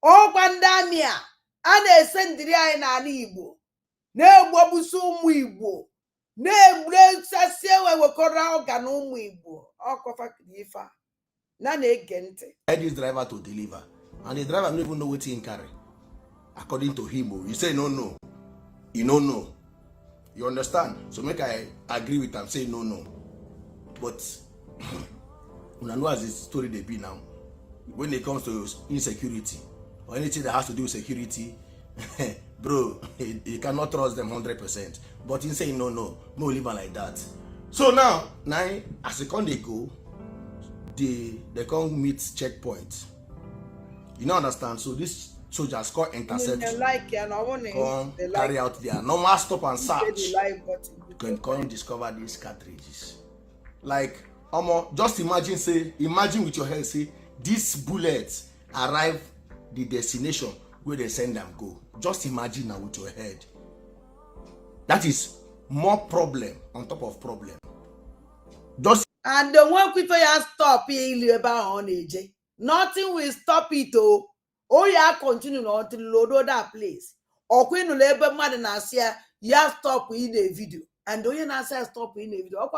All Pandamia and a send the eye and Igbo. Ne Wabusu Igbo. Ne Blessed we corral Ganu Igbo. All cover Gifa. None again. I had this driver to deliver, and the driver don't even know what he carry. According to him, you say no. You don't know. You understand? So make I agree with him, say no. But when I know as the story they be now, when it comes to insecurity or anything that has to do with security, bro, you cannot trust them 100%. But he say no, live like that. So now as a con they go, they come meet checkpoint. You don't understand? So this soldiers come intercept, come carry out their normal stop and search. You can come discover these cartridges. Like, just imagine with your head, say, these bullets arrive the destination where they send them go. Just imagine now with your head. That is more problem on top of problem. And the one people stop on AJ. Nothing will stop it. Continue until load that place. Or when you labor man and say stop in the video. And don't you say stop in the video?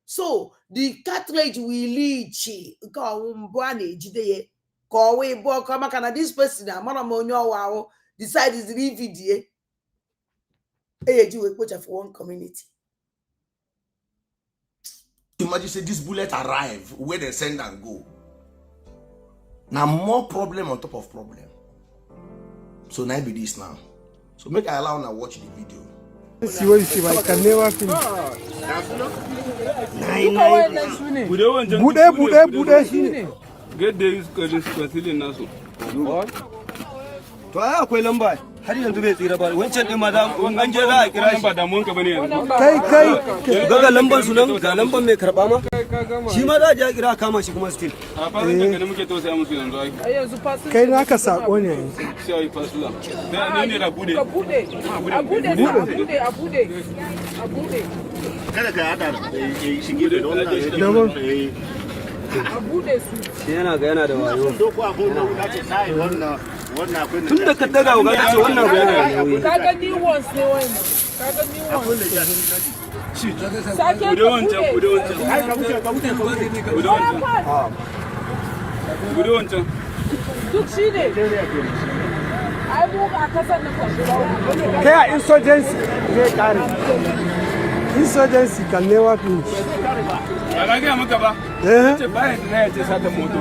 So the cartridge will reach this person decide is video. You will for one community. Imagine say this bullet arrive where they send and go. Now more problem on top of problem. So now be this now. So make I allow now watch the video. See what you see, I can never finish. Bude. Get the concealing now. What? To ai akwai lamba har yanzu bai tsira ba wancan din ma da an je za a kira shi da mun ka bane kai ga lamban su nan ga lamban mai karba ma shi ma za a je a kira kama shi kuma still a fasin da muke tausaya musu yanzu ai yanzu fasin kai naka sako ne sai ai fasila da ne da bude a bude kada ka hada shi gefe da wannan a bude su yana da wayo doko abun da ka ce sai wannan akwai tun da ka daga ga ce wannan bayani ne nauyi kaga ni once ne wannan kaga ni once sake bude wancan ai ka bude wancan duk shi ne ai mu ba kasan na kwashi kai a insurgency zai kare insurgency can never finish ba ga maka ba ce bayan da ya ce sata moto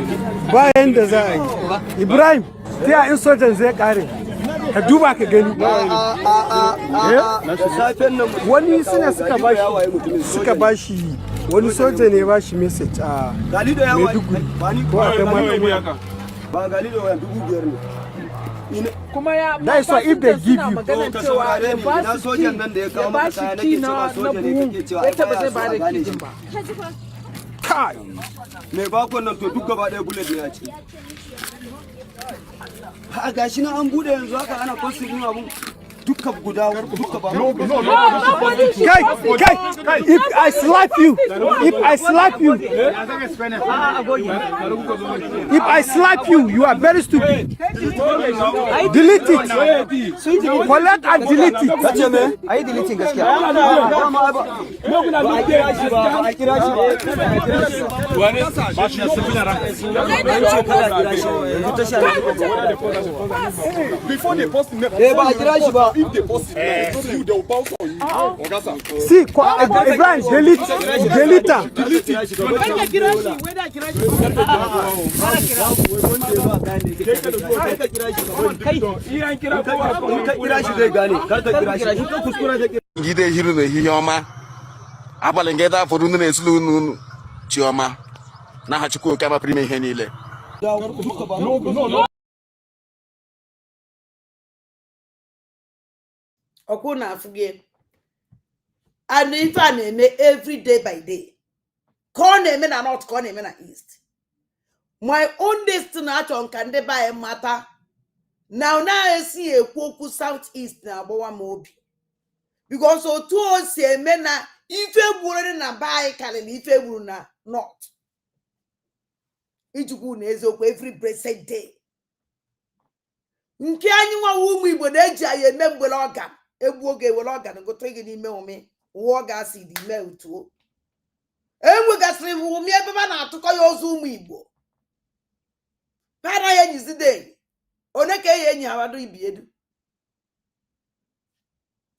bayan da za a yi Ibrahim ta insurgency zai kare ka duba ka gani wani suna suka bashi wani soja ne bashi message a Maiduguri ko a kai ba Galido ya 5,000 ne kuma ya that is why if they give you kai me ba ko nan to duk gaba ɗaya bullet ne ya ci a gashi na an bude yanzu haka ana posting din abun duka guda duka ba kai if I slap you you are very stupid. Delete it. Collect and delete it. kace me ai deleting gaskiya Before they post it, if they post it, you they will bounce on you. See, Ibrahim, delete her. Gide hiru ne hiyoma. Abale ngeda fodu ne sulu nunu chioma. Na ha Chukwu kama prime ihe niile. Okuna afuge. And if I name every day by day. Call name na not call name na east. My own destiny on can they buy a matter. Now I see a kwoku southeast na abowa mobi. Because so two say mena ife buru na buy kale ife buru na not. Ijugu na ezokwu every blessed day. Nke anyi nwa umu Igbo na-eji aye eme mgbele organ. Egbu oge were organ gote gị n'ime ome. Uwe gasị dị ime utuo. Enwegasịrị umi ebe ba na-atụkọ ya ozu ụmụ Igbo. Para ya nyizide. One ka ya enyi awado ibiedu.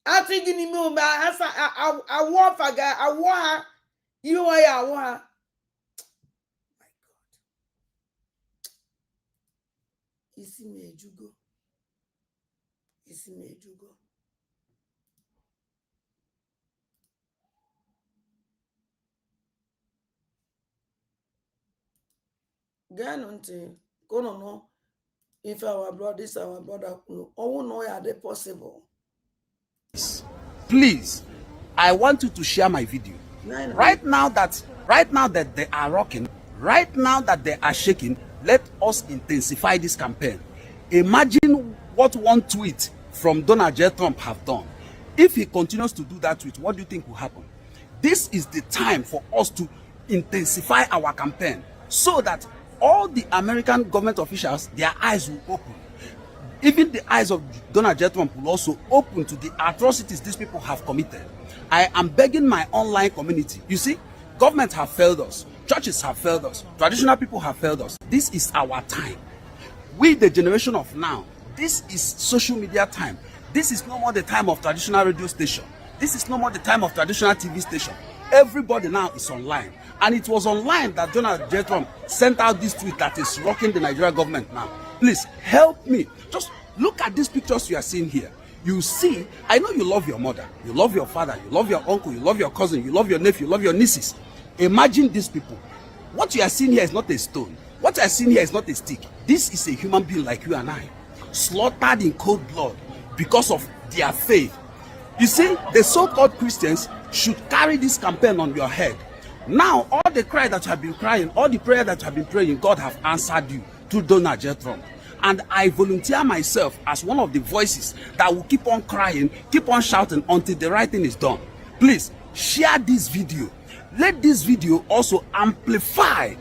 Atị gị n'ime ome asa awọ faga awọ ha iwe ya awọ ha. Isi mejugo. Isi mejugo. Ganunti, kono no. If our brother is our brother, oh no, are they possible? Please, I want you to share my video. Right now that they are rocking, right now that they are shaking, let us intensify this campaign. Imagine what one tweet from Donald J. Trump have done. If he continues to do that tweet, what do you think will happen? This is the time for us to intensify our campaign so that all the American government officials, their eyes will open. Even the eyes of Donald J. Trump will also open to the atrocities these people have committed. I am begging my online community. You see, governments have failed us. Churches have failed us. Traditional people have failed us. This is our time. We, the generation of now, this is social media time. This is no more the time of traditional radio station. This is no more the time of traditional TV station. Everybody now is online. And it was online that Donald J. Trump sent out this tweet that is rocking the Nigerian government now. Please help me. Just look at these pictures you are seeing here. You see, I know you love your mother, you love your father, you love your uncle, you love your cousin, you love your nephew, you love your nieces. Imagine these people. What you are seeing here is not a stone. What you are seeing here is not a stick. This is a human being like you and I, slaughtered in cold blood because of their faith. You see, the so-called Christians should carry this campaign on your head. Now, all the cry that you have been crying, all the prayer that you have been praying, God have answered you through Donald J. Trump. And I volunteer myself as one of the voices that will keep on crying, keep on shouting until the right thing is done. Please, share this video. Let this video also amplify,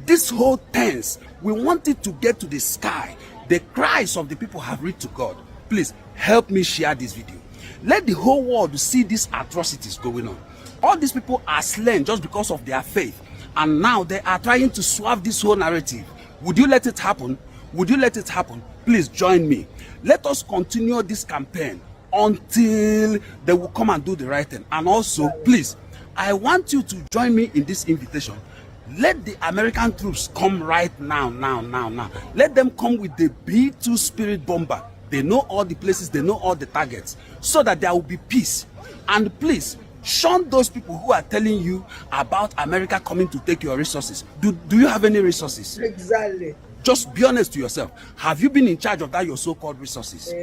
this whole tense. We want it to get to the sky. The cries of the people have reached to God. Please, help me share this video. Let the whole world see these atrocities going on. All these people are slain just because of their faith. And now they are trying to swap this whole narrative. Would you let it happen? Would you let it happen? Please join me. Let us continue this campaign until they will come and do the right thing. And also, please, I want you to join me in this invitation. Let the American troops come right now. Let them come with the B-2 Spirit bomber they know all the places, they know all the targets, so that there will be peace. And please, shun those people who are telling you about America coming to take your resources. Do you have any resources? Exactly. Just be honest to yourself. Have you been in charge of that, your so-called resources?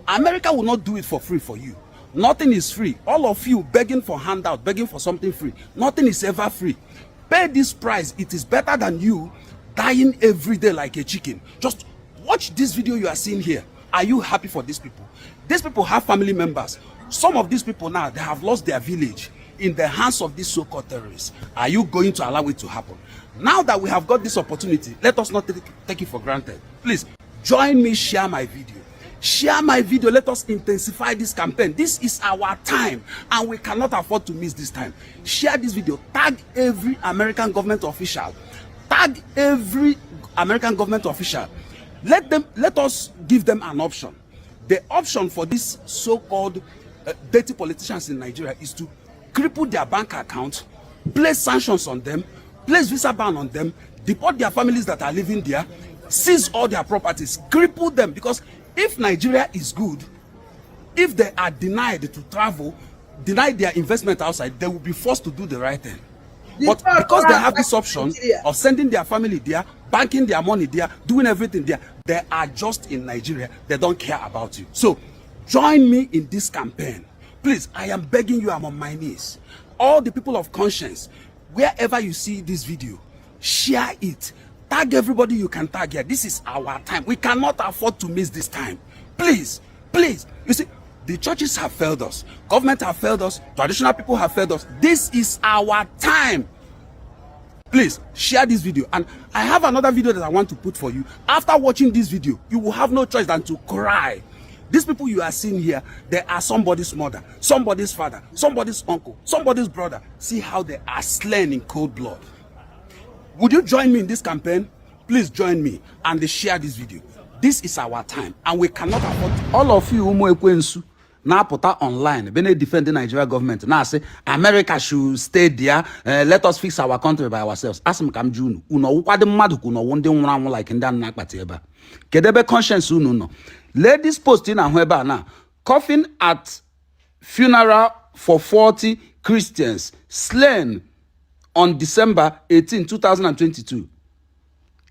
America will not do it for free for you. Nothing is free. All of you begging for handout, begging for something free. Nothing is ever free. Pay this price. It is better than you dying every day like a chicken. Just watch this video you are seeing here. Are you happy for these people? These people have family members. Some of these people now, they have lost their village in the hands of these so-called terrorists. Are you going to allow it to happen? Now that we have got this opportunity, let us not take it for granted. Please, join me, share my video. Share my video. Let us intensify this campaign. This is our time, and we cannot afford to miss this time. Share this video. Tag every American government official. Tag every American government official. Let us give them an option. The option for these so-called dirty politicians in Nigeria is to cripple their bank account, place sanctions on them, place visa ban on them, deport their families that are living there, seize all their properties, cripple them. Because if Nigeria is good, if they are denied to travel, denied their investment outside, they will be forced to do the right thing. But because they have this option of sending their family there, banking their money there, doing everything there, they are just in Nigeria. They don't care about you. So join me in this campaign. Please, I am begging you, I'm on my knees. All the people of conscience, wherever you see this video, share it. Tag everybody you can tag here. This is our time. We cannot afford to miss this time. Please, please. You see, the churches have failed us. Government have failed us. Traditional people have failed us. This is our time. Please, share this video. And I have another video that I want to put for you. After watching this video, you will have no choice than to cry. These people you are seeing here, they are somebody's mother, somebody's father, somebody's uncle, somebody's brother. See how they are slain in cold blood. Would you join me in this campaign? Please join me and share this video. This is our time, and we cannot afford to. All of you who now put out online, when they defend the Nigerian government, now say America should stay there. Let us fix our country by ourselves. Ask me, come June. Uno, what the mad who know one day one like in that night, but Kedebe conscience no. Let this post in and whereby now. Coffin at funeral for 40 Christians slain on December 18, 2022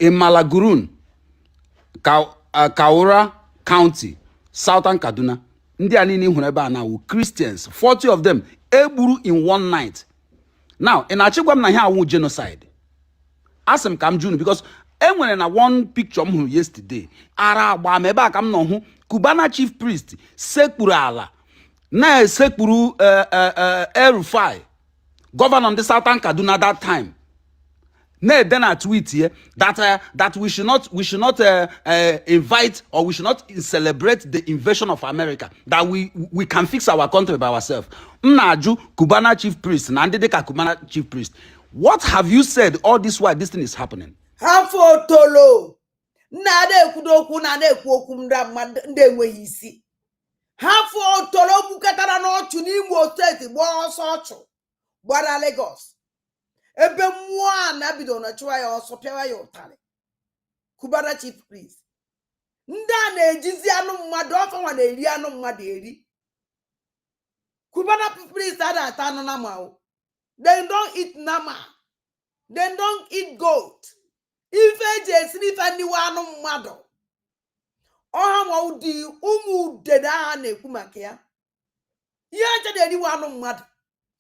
in Malagurun, Kaura County, Southern Kaduna. Ndi anini whereby now Christians, 40 of them, eburu in one night. Now, in Achigwam na here genocide. Ask him come June because when I one picture yesterday, Araba meba kam no hu Cubana chief priest Sekpuru ala na Sekpuru Erufai governor on the Southern Kaduna that time. Then I tweet here that we should not invite or we should not celebrate the invasion of America. That we can fix our country by ourselves. Mnaju Cubana chief priest, Nandedeka Cubana chief priest. What have you said all this while this thing is happening? Hafo tolo nade kudoku nade kuoku nde weisi. Hafo tolo bukatara no chuni mo state bo socho bora Lagos. Ebe mwa na bido na chwa ya oso pia ya otale. Cubana chief priest. Nda na ejizi anu mmadu ofa wa na eri anu mmadu eri. Cubana priest ada atano na mao. They don't eat nama. They don't eat goat. If eje sleep anyone mmadu. Oha ma udi umu deda na ekumakea. Ya je de wanu mmadu.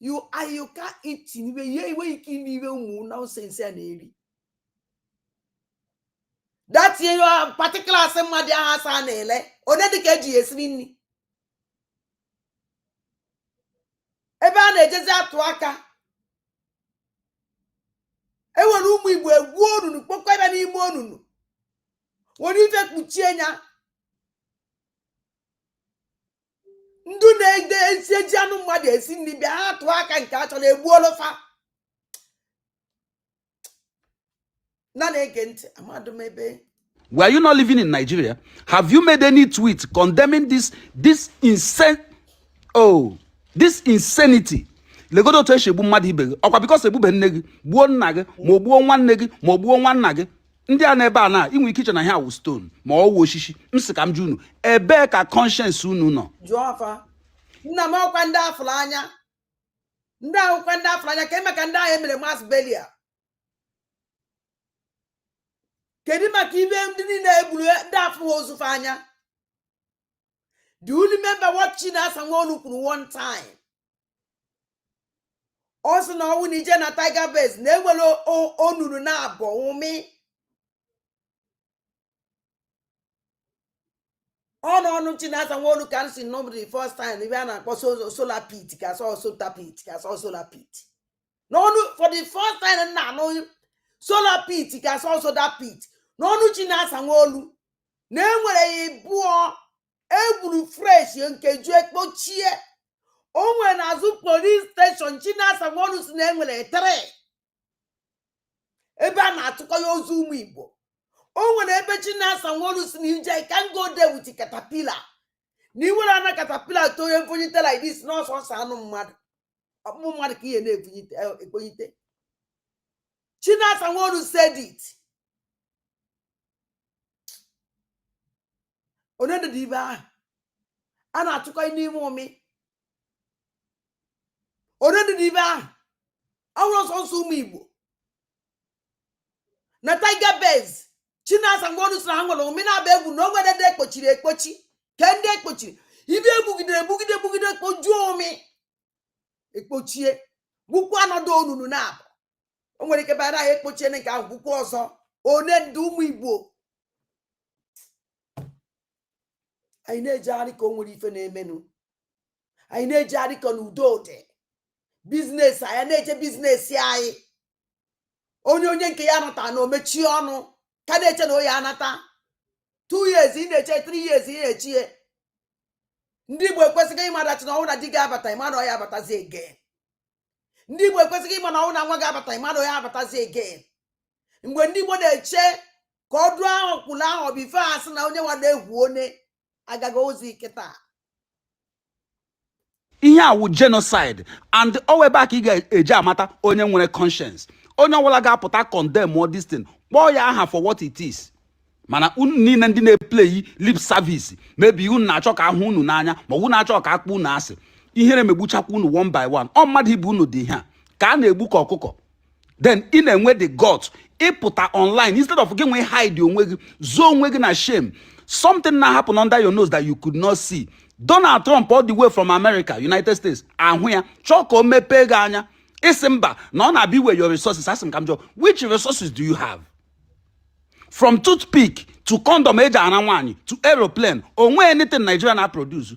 You can't eat niwe ye we niwe umu nonsense na eri. That you particular somebody has an ele. Onedi keji esri ni. Ebe a na-ejezi atụ aka. Enwere ụmụ Igbo egwu onunu kpọkọ ebe n'ime onunu. Woni ife kpuchie nya. Ndu na-ede eji anụ mmadụ esi nri bịa ha atụ aka nke a chọrọ egbu olofa. Na na-ege ntị amadụ m ebe. Were you not living in Nigeria? Have you made any tweet condemning this insanity? Legodo to eshebu mmadu ibe gị. Ọkwa because ebube nne gị, gbuo nna gị, ma ogbuo nwanne gị, ma ogbuo nwanna gị. ndị a na-ebe a na inwe ike iche na ha wụ stone ma ọ wụ oshishi m sị ka m jụ unu ebee ka conscience unu nọ jụọ afa nna m ọkwa ndị afụrụ anya ndị ahụkwa ndị afụrụ anya ka eme ka ndị ahụ emere mass belia kedu maka ibe ndị niile egburu ndị afụrụ ozufe anya do you remember what Chinasa Nwolu kwuru one time ọ sị na ọnwụ na ije na Tiger Base na-enwere onunu na-abọ ụmị ọnụ Chinasa Nwolu ka si nobody first time ebe a na-akpọ solar pit ka solar pit n'ọnụ for the first time na anụ solar pit ka solar pit n'ọnụ Chinasa Nwolu na-enwere ịbụọ egburu fresh nke ju ekpochie o nwere n'azụ police station Chinasa Nwolu si na enwere 3 ebe a na-atụkọ ya ozu ụmụ Igbo o nwere ebe Chinasa Nwolu si na ije can go there with caterpillar na iwere ana caterpillar to onye mfonyite like this n'ọsọsọ anụ mmadụ ọkpụkpụ mmadụ ka ihe na-ekponyite Chinasa Nwolu said it onye dị ibe ahụ a na-atụkọ n'ime ụmị onye dị ibe ahụ ọhụrụ ọsọsọ ụmụ Igbo na Tiger Base Chinasa Nwolu sị na ha nwere ụmị na-aba egwu na o nwere ndị ekpochiri ekpochi ka ndị ekpochiri ibe egbugide kpojuo ụmị ekpochie gbukwa anọdụ onunu na-abụ o nwere ike bara ya ekpochie nke ahụ gbukwa ọzọ onye ndị ụmụ Igbo anyị na-ejegharị ka o nwere ife na-emenụ anyị na-ejegharị ka n'udo dị biznes anyị na-eje biznes anyị onye nke ya nata na omechie ọnụ ka na-eche na onye anata 2 years ị na-eche 3 years ị na-echie ndị Igbo ekwesịghị ịmadachi na ọnwụ na di gị abata ịma na ọ ya abatazi again ndị Igbo ekwesịghị ịma na ọnwụ na nwa gị abata ịma na ọ ya abatazi again mgbe ndị Igbo na-eche ka ọ dụọ ahụ kwụrụ ahụ bife asị na onye nwa na-egwu onye agaghị ozi kịta ihe awụ genocide and owe back ị ga-eji amata onye nwere conscience onye ọbụla ga-apụta condemn all this thing kpọọ ya aha for what it is mana unu niile ndị na-eplay lip service maybe unu na-achọ ka ahụ unu n'anya ma unu na-achọ ka akpụ unu asị ihere megbuchakwa unu one by one ọ mmadụ ibu unu dị ha ka a na-egbu ka ọkụkọ then ị na-enwe the gut ịpụta online instead of gị nwee hide onwe gị zoo onwe gị na shame something na happen under your nose that you could not see. Donald Trump all the way from America, United States, ahụ ya chọọ ka o mepee gị anya isi mba na ọ na-abịa iwe your resources. Asị m ka m jụọ, which resources do you have? From toothpick to condom eji ana nwaanyị to aeroplane, onwe anything Nigeria na produce.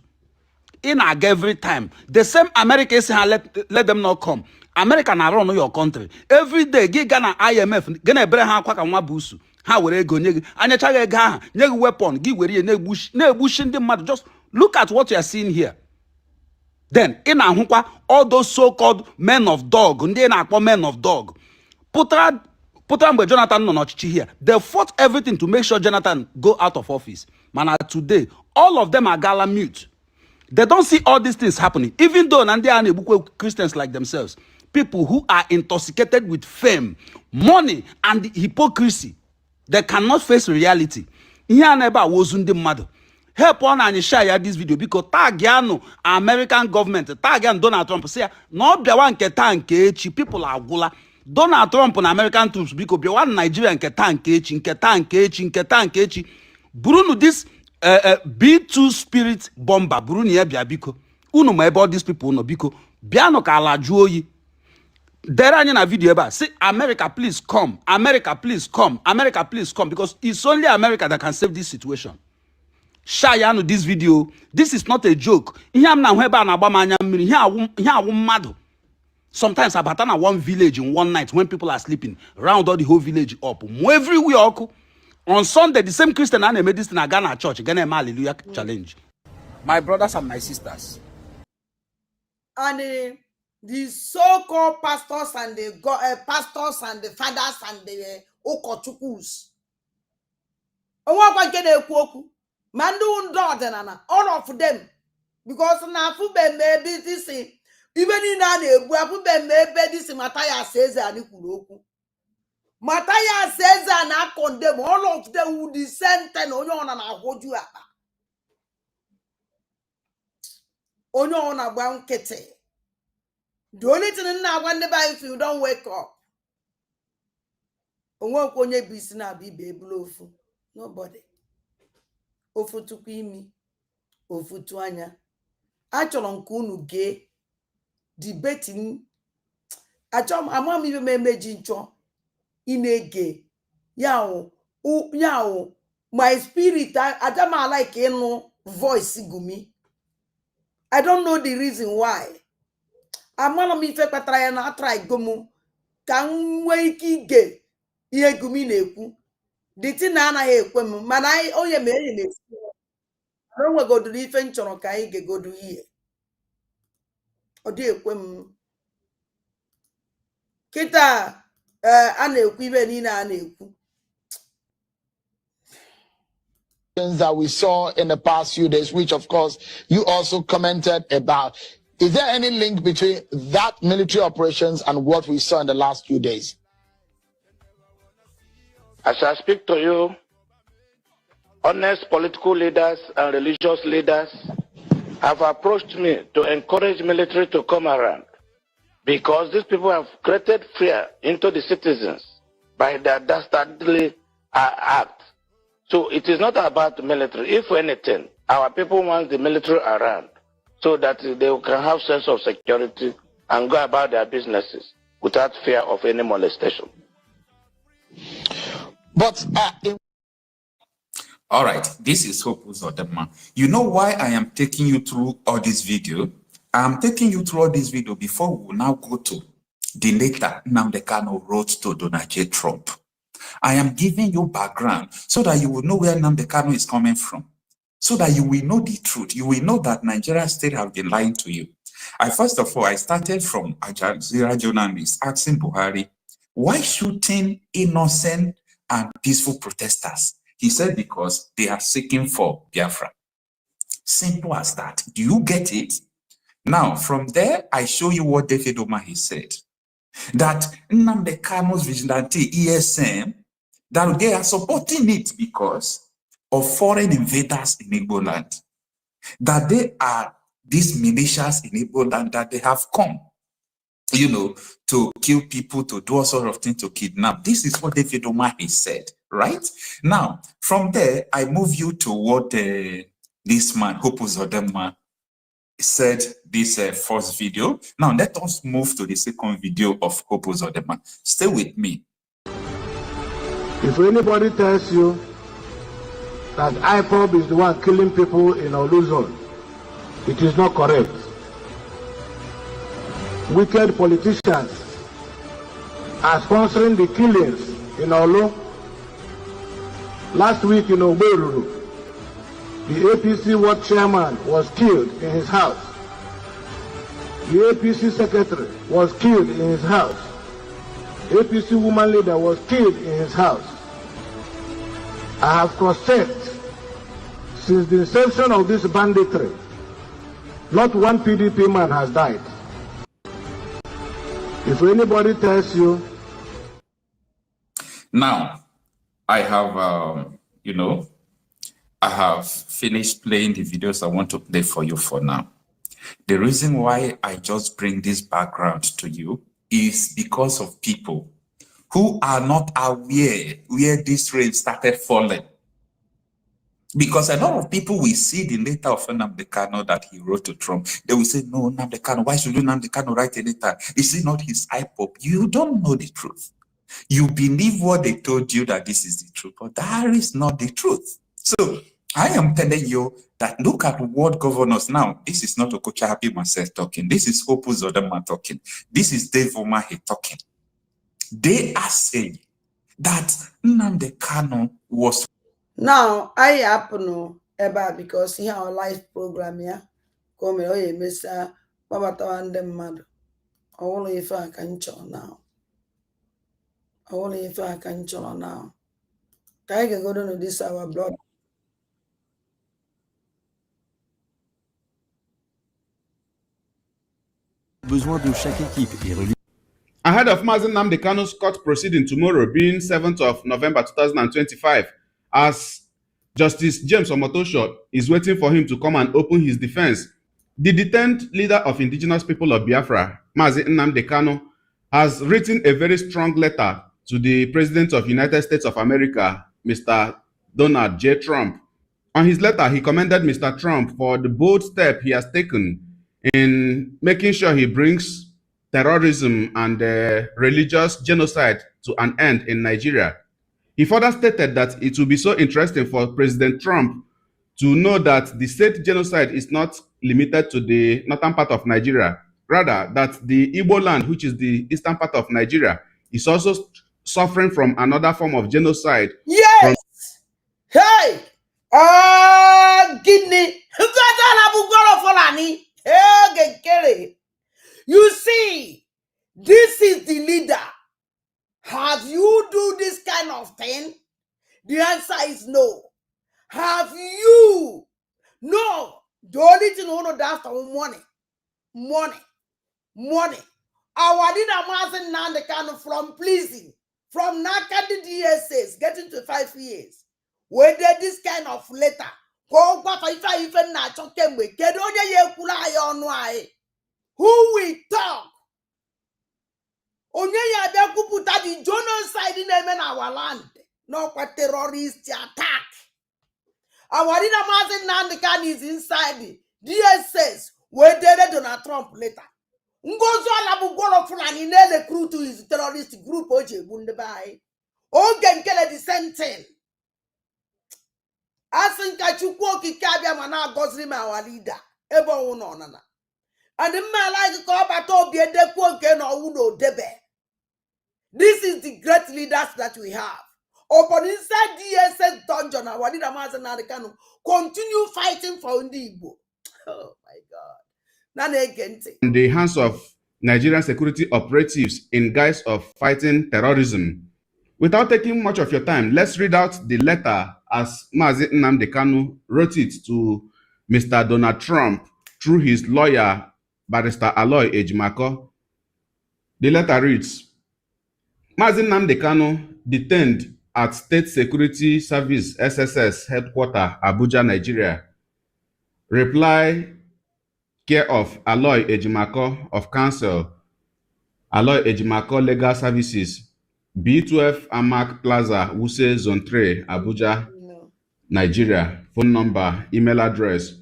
In aga every time the same America say let them not come. America na run your country every day. Gị ga na IMF gị na-ebere ha akwa ka nwa busu ha were ego nye gị anyachaghị ego aha nye gị weapon gị were na-egbushi ndị mmadụ. Just look at what you are seeing here. Then ị na-ahụkwa all those so-called men of dog, ndị na-akpọ men of dog pụtara mgbe Jonathan nọ n'ọchịchị here. They fought everything to make sure Jonathan go out of office. Mana today all of them are gala mute. They don't see all these things happening, even though Nandi and Ebuko Christians like themselves, people who are intoxicated with fame, money, and hypocrisy. They cannot face reality. Here never was in the mother. Help on and share this video because tag yano American government, tag and Donald Trump say no be one ketankechi people are gula. Donald Trump and American troops because be one Nigerian ketankechi. Bruno this B2 spirit bomber Bruno bia biko. Uno ma about these people no biko. Biano ka ala juoyi. There are a video about say America please come. America please come. America please come because it's only America that can save this situation. Share this video. This is not a joke. Sometimes Abatana one village in one night when people are sleeping, round all the whole village up. Everywhere on Sunday, the same Christian and made this in a Ghana church. Ghana Hallelujah challenge. My brothers and my sisters. And the so-called pastors and the fathers and the Okochukwus. All of them, because now maybe this even in maybe this Mataya says and Mataya says and I condemn all of them who descend and on and I hold you up. On a brown kitty. The only thing I wonder if you don't wake up. Onye bisi na bi be ofu. Nobody. Ofu tupu imi. Ofu tu anya. Achọrọ nke unu gee debating. Achọrọ amam ibe memeji nchọ. Inege. Yawo. My spirit. I don't like voice gumi. I don't know the reason why. Amana mi fe patara na try gomu. Ka nwe ike ihe gumi na-ekwu. The thing na anaghị ekwe m mana onye ma enyi na-esi na nwegodoro ife nchọrọ ka anyị ga-egodo ihe ọ dị ekwe m kịta a na-ekwu ibe niile a na-ekwu that we saw in the past few days, which of course you also commented about. Is there any link between that military operations and what we saw in the last few days? As I speak to you, honest political leaders and religious leaders have approached me to encourage military to come around because these people have created fear into the citizens by their dastardly act. So it is not about the military. If anything, our people want the military around so that they can have sense of security and go about their businesses without fear of any molestation. But all right, this is Hope Uzodema. You know why I am taking you through all this video? I'm taking you through all this video before we will now go to the letter Nnamdi Kanu wrote to Donald J. Trump. I am giving you background so that you will know where Nnamdi Kanu is coming from, so that you will know the truth. You will know that Nigeria state have been lying to you. First of all, I started from Al Jazeera journalists asking Buhari, why shooting innocent and peaceful protesters? He said because they are seeking for Biafra. Simple as that. Do you get it? Now, from there, I show you what David Umahi said. That Nnamdi Kanu's vigilante ESM, that they are supporting it because of foreign invaders in Igbo land. That they are these militias in Igbo land that they have come, you know, to kill people, to do all sorts of things, to kidnap. This is what David Umahi said, right? Now, from there, I move you to what this man, Hope Uzodema, said this first video. Now, let us move to the second video of Hope Uzodema. Stay with me. If anybody tells you that IPOB is the one killing people in Oluzon, it is not correct. Wicked politicians are sponsoring the killings in Olo. Last week in Oberuru, the APC ward chairman was killed in his house. The APC secretary was killed in his house. APC woman leader was killed in his house. I have cross-checked since the inception of this banditry. Not one PDP man has died. If anybody tells you... Now, I have, I have finished playing the videos I want to play for you for now. The reason why I just bring this background to you is because of people who are not aware where this rain started falling. Because a lot of people will see the letter of Nnamdi Kanu that he wrote to Trump. They will say, no, Nnamdi Kanu, why should Nnamdi Kanu write a letter? Is it not his IPOB? You don't know the truth. You believe what they told you that this is the truth, but that is not the truth. So I am telling you that look at world governors now. This is not Okocha Happy myself talking. This is Hope Uzodema talking. This is Dave Umahi talking. They are saying that Nnamdi Kanu was... Now, I happen about because here our live program here. Come here, Mr. Babatawande Mad. Only if I can show now. Only if I can show now. I can go down to this our blood. Besoin de chaque équipe et Ahead of Mazi Nnamdi Kanu's court proceeding tomorrow, being 7th of November 2025, as Justice James Omotosho is waiting for him to come and open his defense, the detained leader of indigenous people of Biafra, Mazi Nnamdi Kanu, has written a very strong letter to the President of the United States of America, Mr. Donald J. Trump. On his letter, he commended Mr. Trump for the bold step he has taken in making sure he brings terrorism and religious genocide to an end in Nigeria. He further stated that it will be so interesting for President Trump to know that the state genocide is not limited to the northern part of Nigeria. Rather, that the Igbo land, which is the eastern part of Nigeria, is also suffering from another form of genocide. Yes! Hey! Guinea! You see, this is the leader. Have you do this kind of thing? The answer is no. Have you? No. The only thing you know that's money. Money. Money. Our leader Mazi Nnamdi Kanu from pleasing, from Nakadi DSS, getting to 5 years. Where did this kind of letter? Go back even na chokemwe. Get on your who will talk? Onye ya bia kuputa the genocide in our land. No kwa terrorist attack. Our leader Mazi Nnamdi Kanu is inside the DSS where they Donald Trump later. Ngozo alabugoro fulani ne recruit to his terrorist group oje bundebai. Ogen kele the same thing. Asinka Chukwu Di mana gozri ma our leader. Ebo uno nana. And the man like ko bato bi edekwo nke no uno debe. This is the great leaders that we have. Upon inside DSS dungeon, our leader Mazi Nnamdi Kanu continue fighting for Ndi Igbo. Oh my God. In the hands of Nigerian security operatives in guise of fighting terrorism. Without taking much of your time, let's read out the letter as Mazi Nnamdi Kanu wrote it to Mr. Donald Trump through his lawyer, Barrister Aloy Ejimako. The letter reads, Mazi Nnamdi Kanu detained at State Security Service SSS headquarters, Abuja, Nigeria. Reply care of Aloy Ejimako of Counsel, Aloy Ejimako Legal Services, B12 Amak Plaza, Wuse Zone 3, Abuja, Nigeria. Phone number, email address.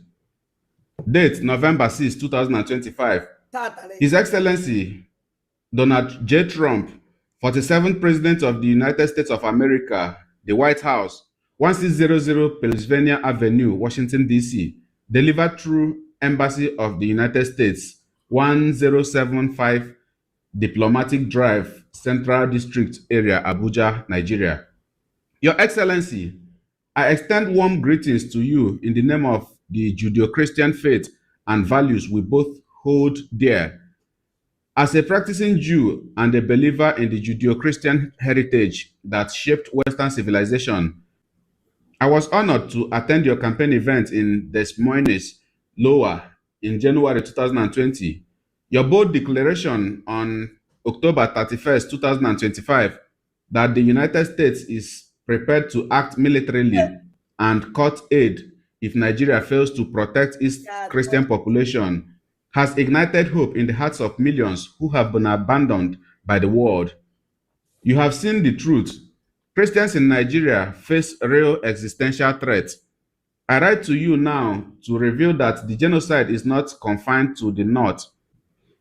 Date, November 6, 2025. His Excellency Donald J. Trump, 47th President of the United States of America, the White House, 1600 Pennsylvania Avenue, Washington, D.C., delivered through Embassy of the United States, 1075 Diplomatic Drive, Central District Area, Abuja, Nigeria. Your Excellency, I extend warm greetings to you in the name of the Judeo-Christian faith and values we both hold dear. As a practicing Jew and a believer in the Judeo-Christian heritage that shaped Western civilization, I was honored to attend your campaign event in Des Moines, Iowa, in January 2020. Your bold declaration on October 31st, 2025, that the United States is prepared to act militarily and cut aid if Nigeria fails to protect its Christian population has ignited hope in the hearts of millions who have been abandoned by the world. You have seen the truth. Christians in Nigeria face real existential threats. I write to you now to reveal that the genocide is not confined to the north.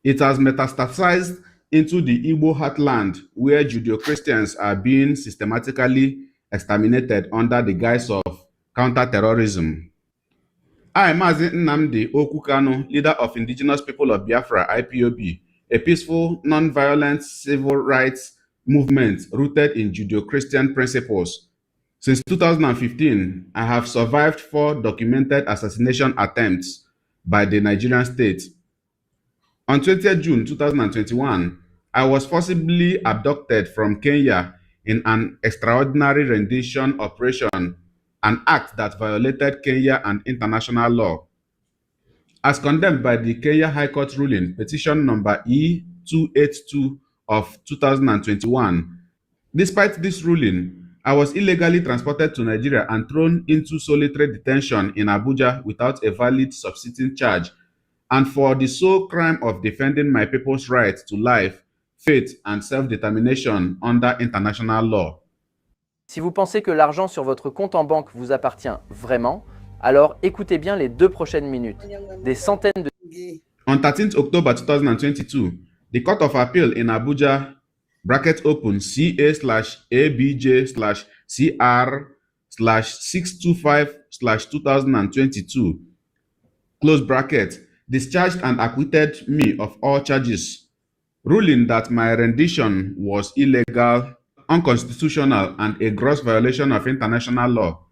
It has metastasized into the Igbo heartland, where Judeo-Christians are being systematically exterminated under the guise of counter-terrorism. I, Mazi Nnamdi Kanu, leader of Indigenous People of Biafra, IPOB, a peaceful, non-violent civil rights movement rooted in Judeo-Christian principles. Since 2015, I have survived 4 documented assassination attempts by the Nigerian state. On 20th June 2021, I was forcibly abducted from Kenya in an extraordinary rendition operation, an act that violated Kenya and international law. As condemned by the Kenya High Court ruling, petition number E282 of 2021. Despite this ruling, I was illegally transported to Nigeria and thrown into solitary detention in Abuja without a valid subsisting charge, and for the sole crime of defending my people's right to life, faith, and self-determination under international law. Si vous pensez que l'argent sur votre compte en banque vous appartient vraiment, alors écoutez bien les 2 prochaines minutes. Des centaines de... On 13th October 2022, the Court of Appeal in Abuja, bracket open, CA/ABJ/CR/625/2022, close bracket, discharged and acquitted me of all charges, ruling that my rendition was illegal, unconstitutional, and a gross violation of international law.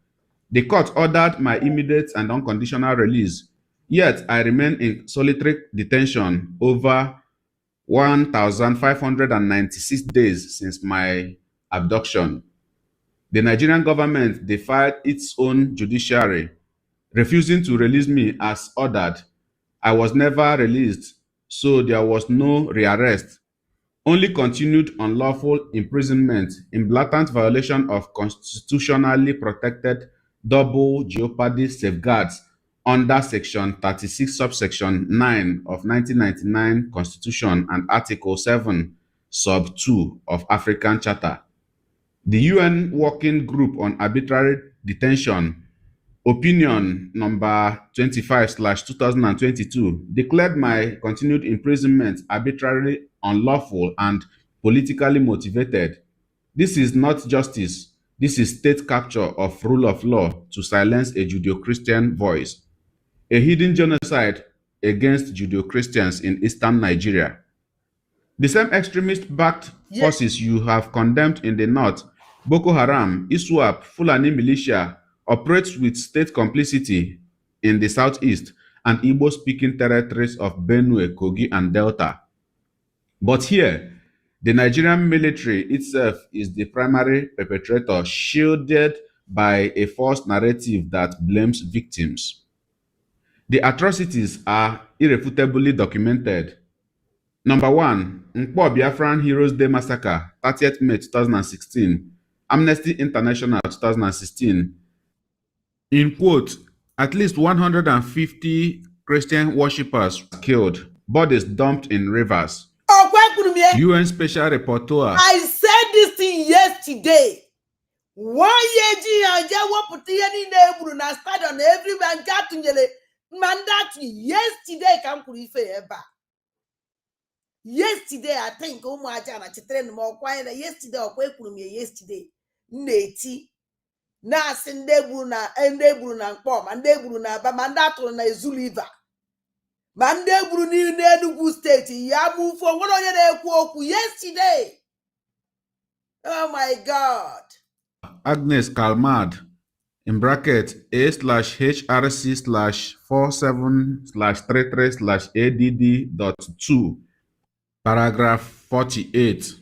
The court ordered my immediate and unconditional release, yet I remain in solitary detention over 1,596 days since my abduction. The Nigerian government defied its own judiciary, refusing to release me as ordered. I was never released, so there was no rearrest, only continued unlawful imprisonment in blatant violation of constitutionally protected double jeopardy safeguards under Section 36, subsection 9 of 1999 Constitution and Article 7, sub 2 of African Charter. The UN Working Group on Arbitrary Detention, Opinion number 25/2022, declared my continued imprisonment arbitrarily, unlawful, and politically motivated. This is not justice. This is state capture of rule of law to silence a Judeo-Christian voice, a hidden genocide against Judeo-Christians in eastern Nigeria. The same extremist-backed forces you have condemned in the north, Boko Haram, ISWAP, Fulani militia, operates with state complicity in the southeast and Igbo-speaking territories of Benue, Kogi, and Delta. But here, the Nigerian military itself is the primary perpetrator, shielded by a false narrative that blames victims. The atrocities are irrefutably documented. Number 1, Nkwo Biafran Heroes Day Massacre, 30th May 2016, Amnesty International 2016. In quote, at least 150 Christian worshippers killed, bodies dumped in rivers. UN Special Rapporteur. I said this thing yesterday. 1 year, na stadium every man got mandatory. Yesterday, come to yesterday, I think yesterday, yesterday, Neti. Na sindeburu na endeburu na Nkpom, andeburu na Aba, mandaturu na Ezuliva. Mandeburu ni Enugu State, yabu for one onye na-ekwu okwu yesterday. Oh my God. Agnes Kalmad, in bracket A/47/47/33/ADD.2, paragraph 48,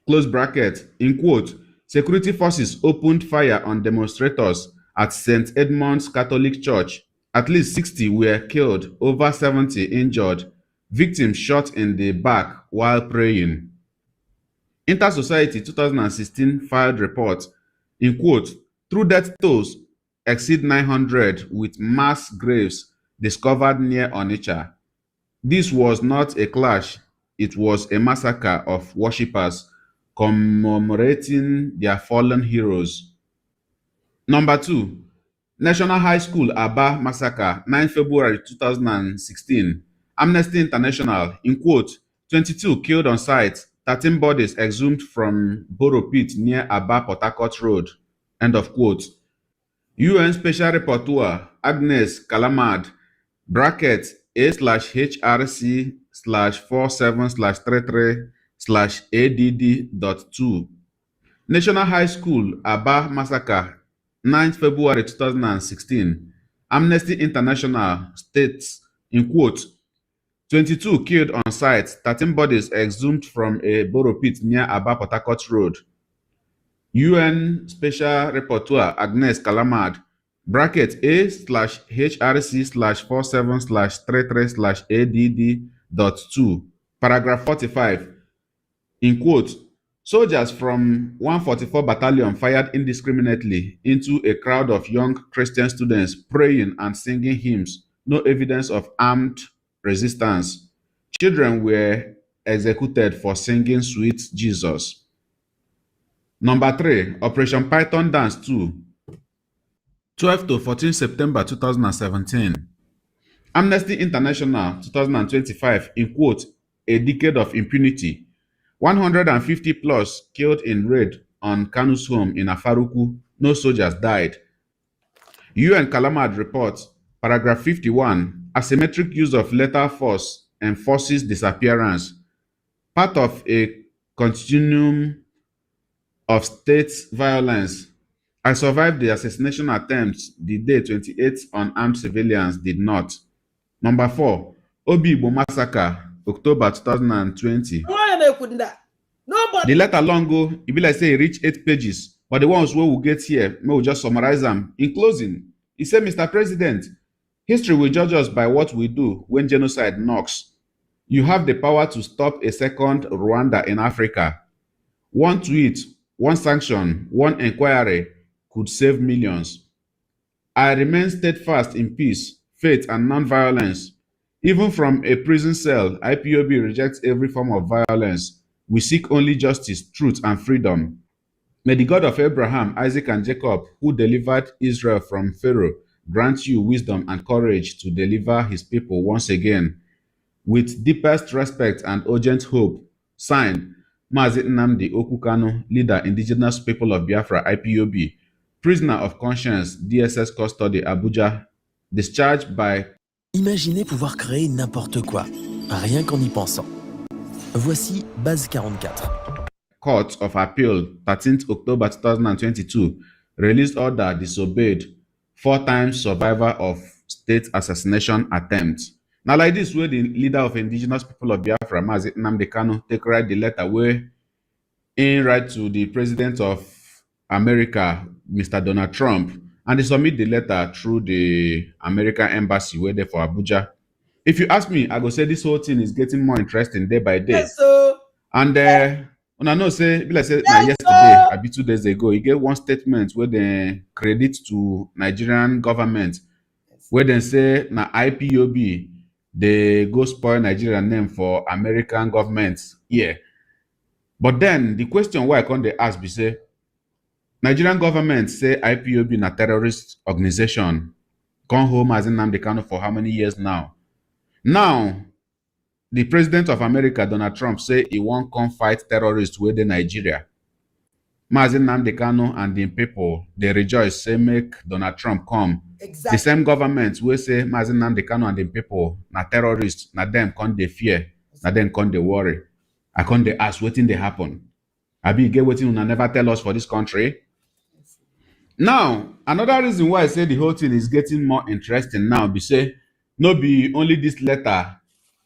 close bracket, in quote, security forces opened fire on demonstrators at St. Edmund's Catholic Church. At least 60 were killed, over 70 injured, victims shot in the back while praying. Inter-Society 2016 filed report, in quote, true death tolls exceed 900 with mass graves discovered near Onitsha. This was not a clash, it was a massacre of worshippers commemorating their fallen heroes. Number 2, National High School Aba Massacre, 9 February 2016. Amnesty International, in quote, 22 killed on site, 13 bodies exhumed from Boro Pit near Aba Port Harcourt Road, end of quote. UN Special Rapporteur Agnes Kalamad, bracket A/HRC/47/33/ADD.2. National High School Aba Massacre, 9th February 2016. Amnesty International states, in quote, 22 killed on site, 13 bodies exhumed from a Boro Pit near Aba Port Harcourt Road. UN Special Rapporteur Agnes Kalamad, bracket A/HRC/47/33/ADD.2, paragraph 45. In quote, soldiers from 144 Battalion fired indiscriminately into a crowd of young Christian students praying and singing hymns. No evidence of armed resistance. Children were executed for singing Sweet Jesus. Number 3, Operation Python Dance 2, 12 to 14 September 2017. Amnesty International 2025, in quote, a decade of impunity. 150 plus killed in raid on Kanu's home in Afaruku. No soldiers died. UN Kalamad report, paragraph 51, asymmetric use of lethal force enforces disappearance. Part of a continuum of state violence. I survived the assassination attempts. The day 28 unarmed civilians did not. Number 4, Obi Igbo massacre, October 2020. The letter long go, it be like say it reach 8 pages, but the ones where we get here, may we just summarize them. In closing, he said, Mr. President, history will judge us by what we do when genocide knocks. You have the power to stop a second Rwanda in Africa. One tweet, one sanction, one inquiry could save millions. I remain steadfast in peace, faith, and non-violence. Even from a prison cell, IPOB rejects every form of violence. We seek only justice, truth, and freedom. May the God of Abraham, Isaac, and Jacob, who delivered Israel from Pharaoh, grant you wisdom and courage to deliver his people once again. With deepest respect and urgent hope, signed, Mazi Nnamdi Okukanu, leader, Indigenous People of Biafra, IPOB, prisoner of conscience, DSS custody, Abuja, discharged by... Imaginez pouvoir créer n'importe quoi, rien qu'en y pensant. Voici Base 44. Court of Appeal, 13th October 2022, released order disobeyed, 4 times survivor of state assassination attempt. Now, like this, where the leader of Indigenous People of Biafra, Mazi Nnamdi Kanu, take write the letter where in write to the President of America, Mr. Donald Trump, and they submit the letter through the American embassy where they for Abuja. If you ask me, I go say this whole thing is getting more interesting day by day. Yes, so. And when I know say, like say yesterday, I be 2 days ago, you get one statement where they credit to Nigerian government, where they say na IPOB they go spoil Nigerian name for American government. Yeah. But then the question why I can't they ask be say Nigerian government say IPOB na terrorist organization. Come home as in Nnamdi Kanu for how many years now? Now, the president of America, Donald Trump, say he won't come fight terrorists within Nigeria. Mazi Nnamdi Kanu and the people, they rejoice, say make Donald Trump come. Exactly. The same government will say Mazi Nnamdi Kanu and the people, na terrorists, na them can't they fear, na them can't they worry. I can't they ask what thing they happen. Abi get what thing una never tell us for this country. Now, another reason why I say the whole thing is getting more interesting now be say, no be only this letter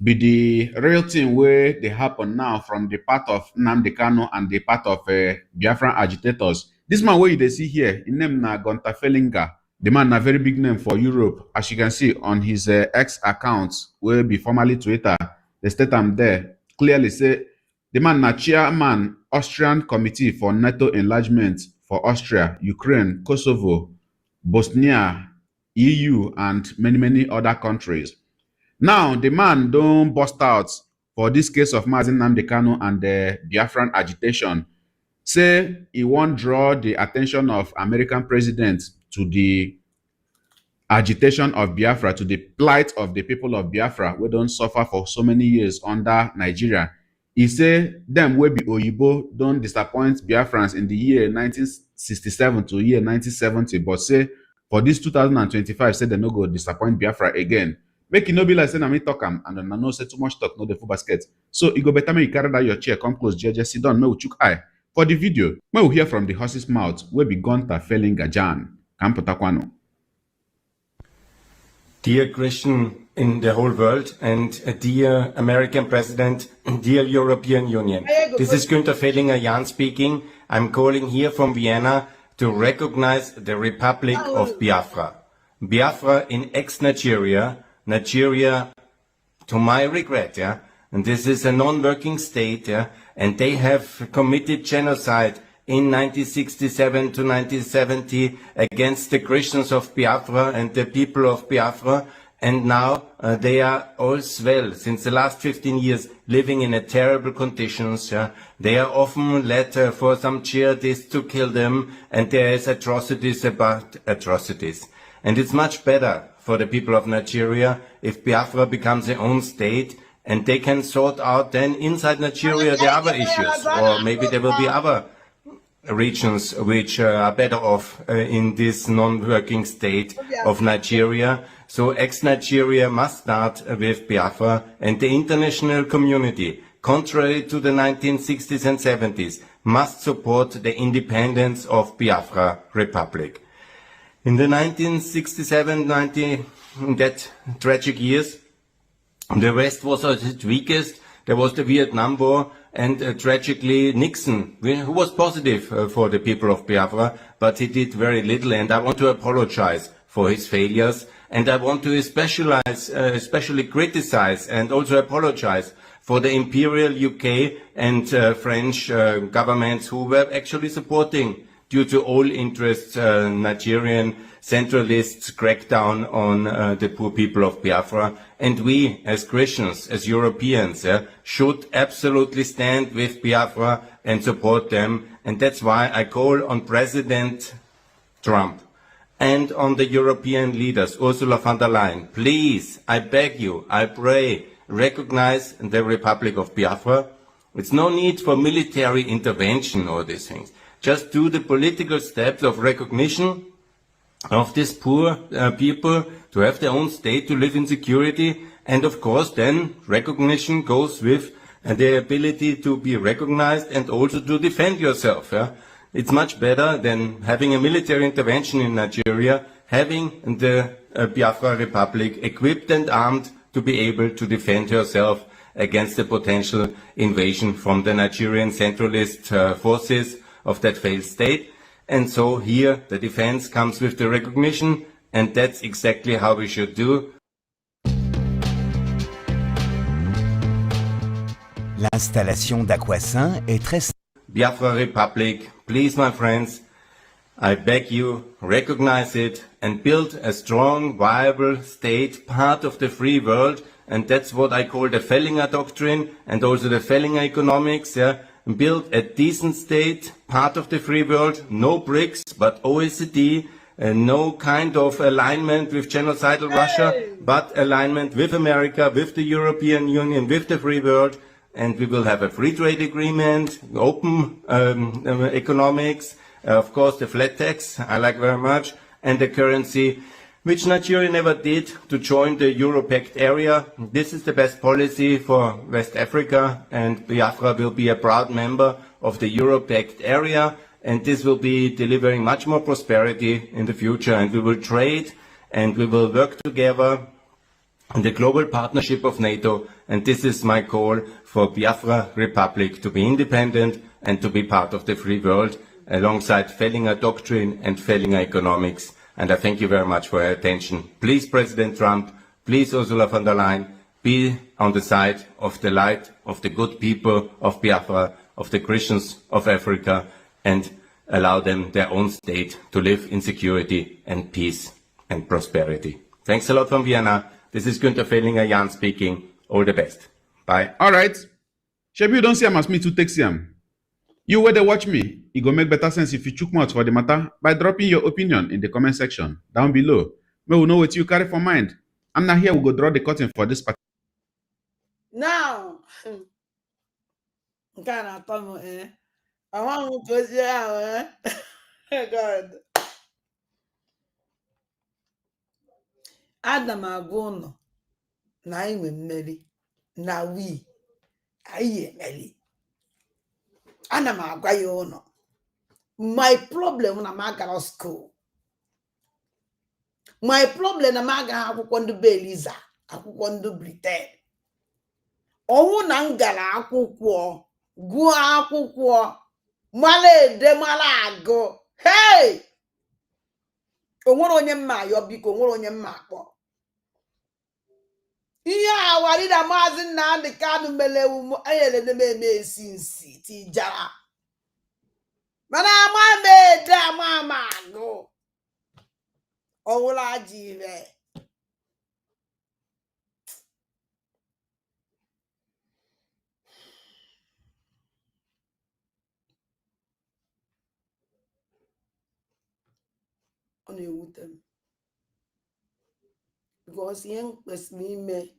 be the real thing where they happen now from the part of Nnamdi Kanu and the part of Biafran agitators. This man where you see here, his name na Gunter Fellinger. The man a very big name for Europe. As you can see on his X account, where be formerly Twitter, they state am there, clearly say, the man na chairman, Austrian Committee for NATO Enlargement for Austria, Ukraine, Kosovo, Bosnia, EU, and many other countries. Now, the man don't bust out for this case of Mazi Nnamdi Kanu and the Biafran agitation. Say he won't draw the attention of American president to the agitation of Biafra, to the plight of the people of Biafra, who don't suffer for so many years under Nigeria. He say them will be Oyibo don't disappoint Biafrans in the year 1967 to year 1970, but say for this 2025, say they no go disappoint Biafra again. Make it no be like saying me talk am and I know say too much talk, no the full basket. So it go better me you carry that your chair, come close, just sit down, me we chook eye. For the video, me we hear from the horse's mouth where be Gunter Fellinger Jan. Kampotakwano. Dear Christian in the whole world and dear American President, dear European Union. This is Gunter Fellinger Jan speaking. I'm calling here from Vienna to recognize the Republic of Biafra. Biafra in ex-Nigeria, Nigeria, to my regret, and this is a non-working state, and they have committed genocide in 1967 to 1970 against the Christians of Biafra and the people of Biafra. And now they are all well, since the last 15 years, living in terrible conditions. They are often led for some jihadists to kill them, and there is atrocities about atrocities. And it's much better for the people of Nigeria if Biafra becomes their own state, and they can sort out then inside Nigeria the other issues, or maybe there will be other regions which are better off in this non-working state of Nigeria. So ex-Nigeria must start with Biafra, and the international community, contrary to the 1960s and 70s, must support the independence of Biafra Republic. In the 1967-90, that tragic years, the West was at its weakest. There was the Vietnam War, and tragically Nixon, who was positive for the people of Biafra, but he did very little, and I want to apologize for his failures. And I want to especially criticize and also apologize for the Imperial UK and French governments who were actually supporting, due to all interests, Nigerian centralists' crackdown on the poor people of Biafra. And we, as Christians, as Europeans, should absolutely stand with Biafra and support them. And that's why I call on President Trump and on the European leaders, Ursula von der Leyen, please, I beg you, I pray, recognize the Republic of Biafra. It's no need for military intervention or these things. Just do the political steps of recognition of these poor people to have their own state, to live in security, and of course then recognition goes with the ability to be recognized and also to defend yourself. It's much better than having a military intervention in Nigeria, having the Biafra Republic equipped and armed to be able to defend herself against the potential invasion from the Nigerian centralist forces of that failed state. And so here the defense comes with the recognition, and that's exactly how we should do. L'installation d'Aquassin est très... Biafra Republic, please my friends, I beg you, recognize it and build a strong, viable state, part of the free world, and that's what I call the Fellinger Doctrine and also the Fellinger Economics. Build a decent state, part of the free world, no BRICS, but OECD, no kind of alignment with genocidal Russia, but alignment with America, with the European Union, with the free world. And we will have a free trade agreement, open economics, of course the flat tax, I like very much, and the currency, which Nigeria never did, to join the Euro-Pact area. This is the best policy for West Africa, and Biafra will be a proud member of the Euro-Pact area, and this will be delivering much more prosperity in the future, and we will trade and we will work together in the global partnership of NATO, and this is my call for Biafra Republic to be independent and to be part of the free world alongside Fellinger Doctrine and Fellinger Economics. And I thank you very much for your attention. Please, President Trump, please, Ursula von der Leyen, be on the side of the light, of the good people of Biafra, of the Christians of Africa, and allow them their own state to live in security and peace and prosperity. Thanks a lot from Vienna. This is Günther Fellinger-Jan speaking. All the best. Bye. All right. Shebi, you don't see him as me to take him. You where they watch me, it go make better sense if you chook mouth for the matter by dropping your opinion in the comment section down below. May we know what you carry for mind. I'm not here, we go draw the curtain for this part. Now, I want to go out, God. Adam Agono, na iwe mmeri, na we, aye mmeri. Ana m agwa ya ụnọ. My problem na m agara school. My problem na m agaghị akwụkwọ ndị be Eliza, akwụkwọ ndị Britain. Ọnwụ na m gara akwụkwọ, gụọ akwụkwọ, mara ede mara agụ. Hey! O nwere onye mma ayọ biko, o nwere onye mma akpọ. Iya walida mazin na the kanu melewu ayele ne me sinsi ti jara. Mana ma me da mama no. Ola jive. On you with them. Because young person me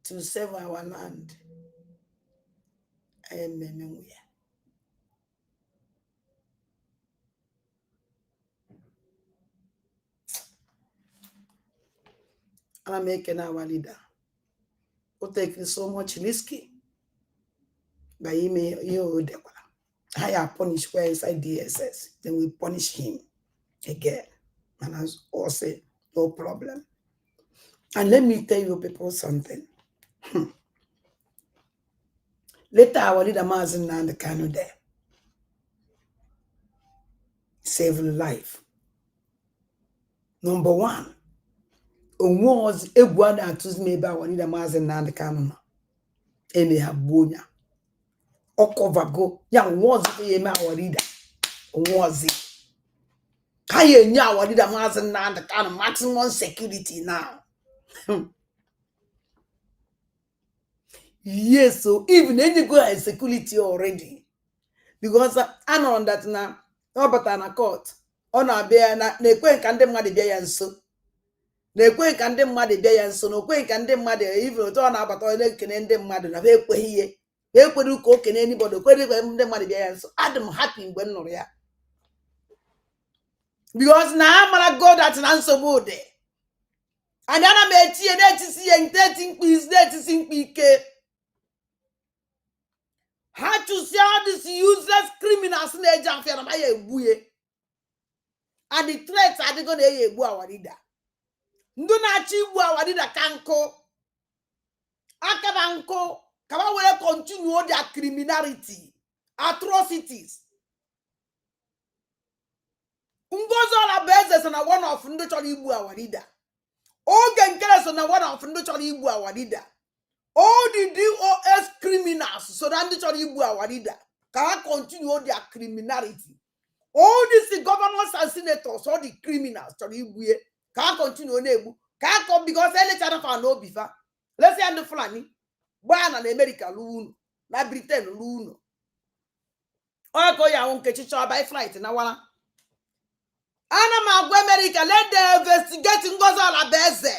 to save our land. I am memory. I'm making our leader. Who take so much risky. By you higher punish where inside DSS. Then we punish him again. And as also no problem. And let me tell you people something. Later our leader Mazin and the Kanu there. Save life. Number one. Was a one that was made by our leader Mazin and the Kanu. And they have Bonya. Okovago. Young was our leader. Was it? Kaya nya our leader Mazin and the Kanu maximum security now. Yes, so even any go has security already. Because I know that now, no but an court. On a bear na quake and them mad bear and so. The quake and them mad bear and so no quake and them mad even turn about all they can end them mad and a very here. They could do coke in anybody, quite them mad bear and so. Adam happy when no ya. Because now I'm go that's an answer good there. And then I made tea and that is and 13 piece that is in PK. How to see all these useless criminals in the Jamfia and the threats are going to be our leader. Ndunachi our leader kanko. Akabanko. Kama will continue their criminality, atrocities. Ungozo la bezes na one of Nducholi Ibu our leader. Ogen Keres na one of Nducholi Ibu our leader. All the DOS criminals, so that Nducholi Ibu our leader, can continue their criminality. All these governors and senators, all the criminals, can't continue can't come because any channel for no before. Let's say the Fulani, Ban and America loon, na Britain loon. Or go ya won't catch each other by flight in Awala. Anama America, let them investigate in Gozala Beze.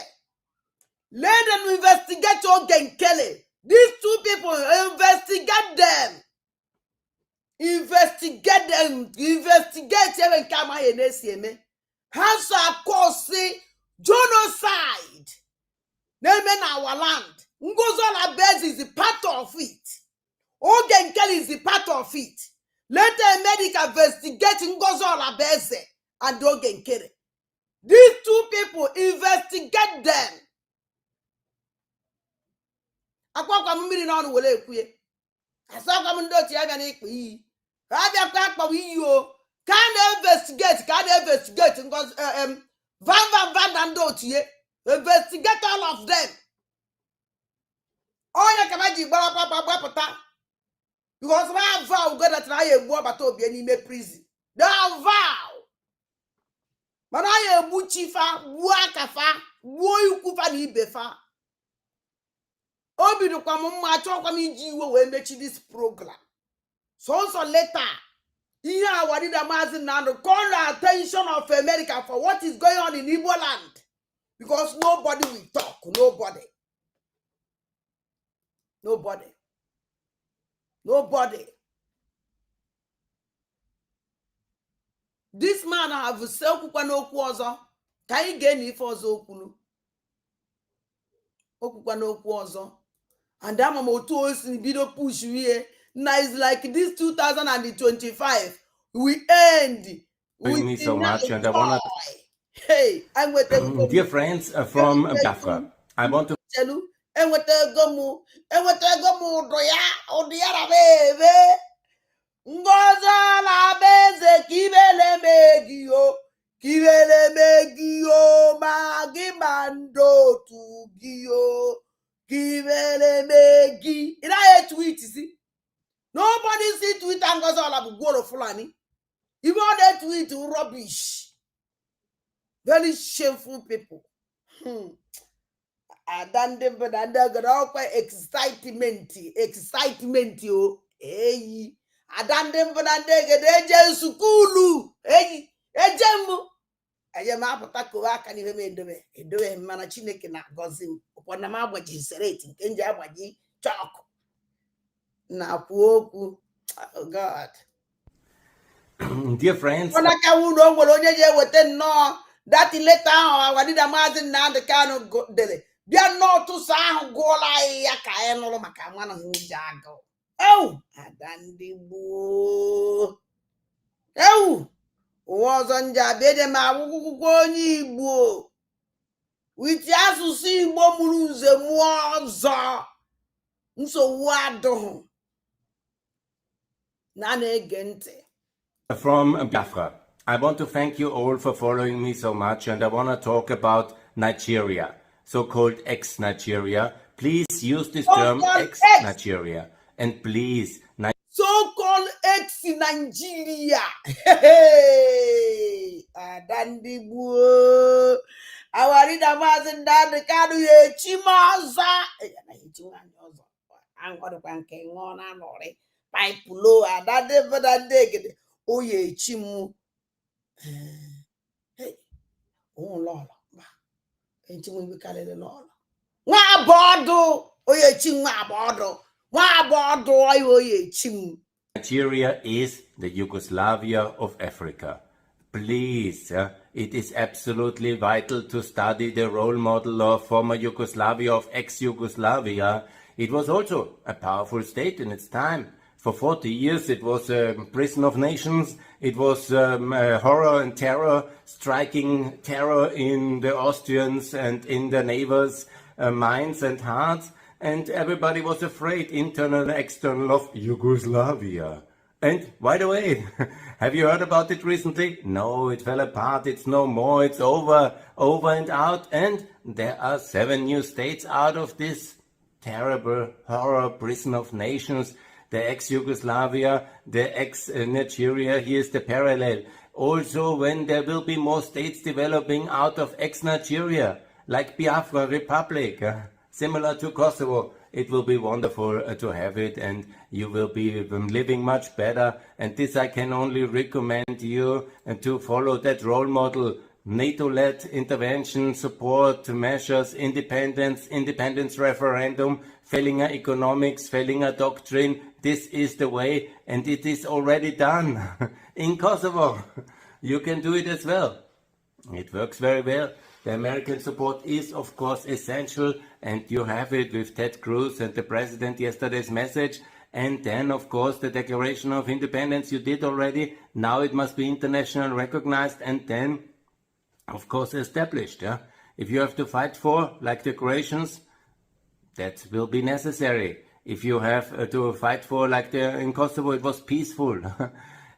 Let them investigate Ogen Kelly. These two people, investigate them. Investigate them. Investigate them and come here and see me. Has a cause genocide. Name our land. Ngozola Bez is a part of it. Ogen Kelly is a part of it. Let the medical investigate Ngozola Bez and Ogen Kelly. These two people, investigate them. Akwa mmiri na onu wole ekue. Asaka ndo ti aga na ikpe. Abia kwa akpa wi yo. Can investigate because van ndo tie. Investigate all of them. Oya kamaji gbara papa papa. Because my vow go that na ye gbo abata obi ani me prison. That vow. Mana ye bu chifa, bu akafa, bu yukufa ni ibefa. Obi do kwa mma chokwa mi ji we mechi this program. So later, here our leader Mazin now call the attention of America for what is going on in Igbo land. Because nobody will talk. Nobody. This man have said okukwa n'okwu ọzọ. Ka anyị ga-eni ife ọzọ okwulu. Okukwa n'okwu ọzọ. And that mama otu osi bido push here. Now it's like this 2025. We end. Me so much, and I want to. Hey, I'm with them. Dear friends from Biafra, I want to. And what they go do ya baby. Ngoza la beze kibele megio magimando tu Nobody see tweet and goes all about Goro Fulani. Even they tweet rubbish. Very shameful people. And then they got all quite excitement, yo. Hey, and then they get a sukulu. Hey, ejemu. Aye, ma patako aka ni heme ndobe. Edowe mana Chineke na gozi. Upona mabwaji sereti. Kenja abwaji choko. Na kuoku. Oh God. Dear friends, That later on, I did a mazin now the kind of go there. They are not to sound go like a no macamano jago. Oh, Adandi boo. Oh, was on Jabede Mawuni boo. Which has to see Momuluze Mwaza. So what do? Nane gente. from Biafra. I want to thank you all for following me so much, and I want to talk about Nigeria, so-called ex-Nigeria. Please use this term, ex-Nigeria, and please, so-called ex-Nigeria. Hey, Adandi boo. Awari da mazin da the kadu ye chimaza. Na chimaza. An ko kwa nke ngona nore. Pipe low adade badade. O ye chimu. Hey. Oh Lord. Enchimu bi kalele Lord. Wa bodo. O ye chimu abodo. Wa bodo o ye chimu. Nigeria is the Yugoslavia of Africa. Please, it is absolutely vital to study the role model of former Yugoslavia, of ex-Yugoslavia. It was also a powerful state in its time. For 40 years it was a prison of nations. It was horror and terror, striking terror in the Austrians and in the neighbors' minds and hearts. And everybody was afraid, internal and external, of Yugoslavia. And by the way, have you heard about it recently? No, it fell apart, it's no more, it's over and out. And there are 7 new states out of this terrible horror prison of nations. The ex-Yugoslavia, the ex-Nigeria, here's the parallel. Also, when there will be more states developing out of ex-Nigeria, like Biafra Republic, similar to Kosovo, it will be wonderful to have it, and you will be living much better. And this I can only recommend you to follow that role model. NATO-led intervention, support measures, independence referendum, Fellinger economics, Fellinger doctrine. This is the way, and it is already done in Kosovo. You can do it as well. It works very well. The American support is, of course, essential, and you have it with Ted Cruz and the president yesterday's message. And then, of course, the Declaration of Independence you did already. Now it must be internationally recognized and then, of course, established. Yeah? If you have to fight for, like the Croatians, that will be necessary. If you have to fight for, like in Kosovo, it was peaceful.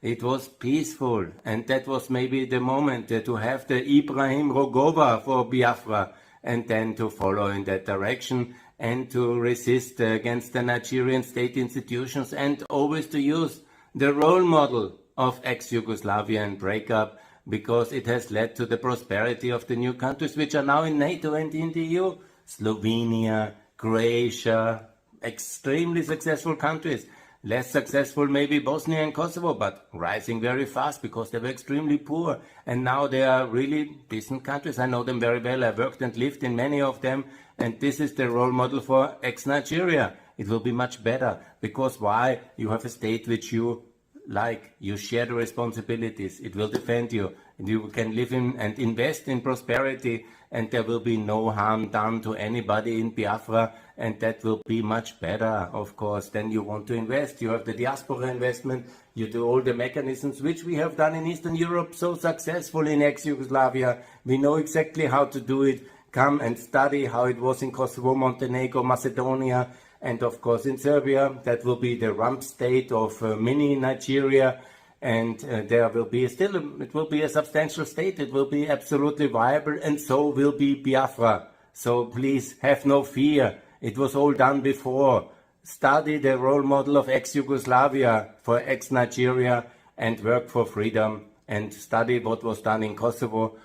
It was peaceful, and that was maybe the moment to have the Ibrahim Rogova for Biafra, and then to follow in that direction and to resist against the Nigerian state institutions, and always to use the role model of ex-Yugoslavia and breakup, because it has led to the prosperity of the new countries which are now in NATO and in the EU. Slovenia, Croatia, extremely successful countries. Less successful maybe Bosnia and Kosovo, but rising very fast because they were extremely poor. And now they are really decent countries. I know them very well. I worked and lived in many of them. And this is the role model for ex-Nigeria. It will be much better. Because why? You have a state which you like. You share the responsibilities. It will defend you. And you can live in and invest in prosperity. And there will be no harm done to anybody in Biafra. And that will be much better, of course. Then you want to invest. You have the diaspora investment. You do all the mechanisms which we have done in Eastern Europe so successful in ex-Yugoslavia. We know exactly how to do it. Come and study how it was in Kosovo, Montenegro, Macedonia, and of course in Serbia. That will be the rump state of mini Nigeria. And there will be it will be a substantial state. It will be absolutely viable, and so will be Biafra. So please have no fear. It was all done before. study the role model of ex-Yugoslavia for ex-Nigeria and work for freedom, and study what was done in Kosovo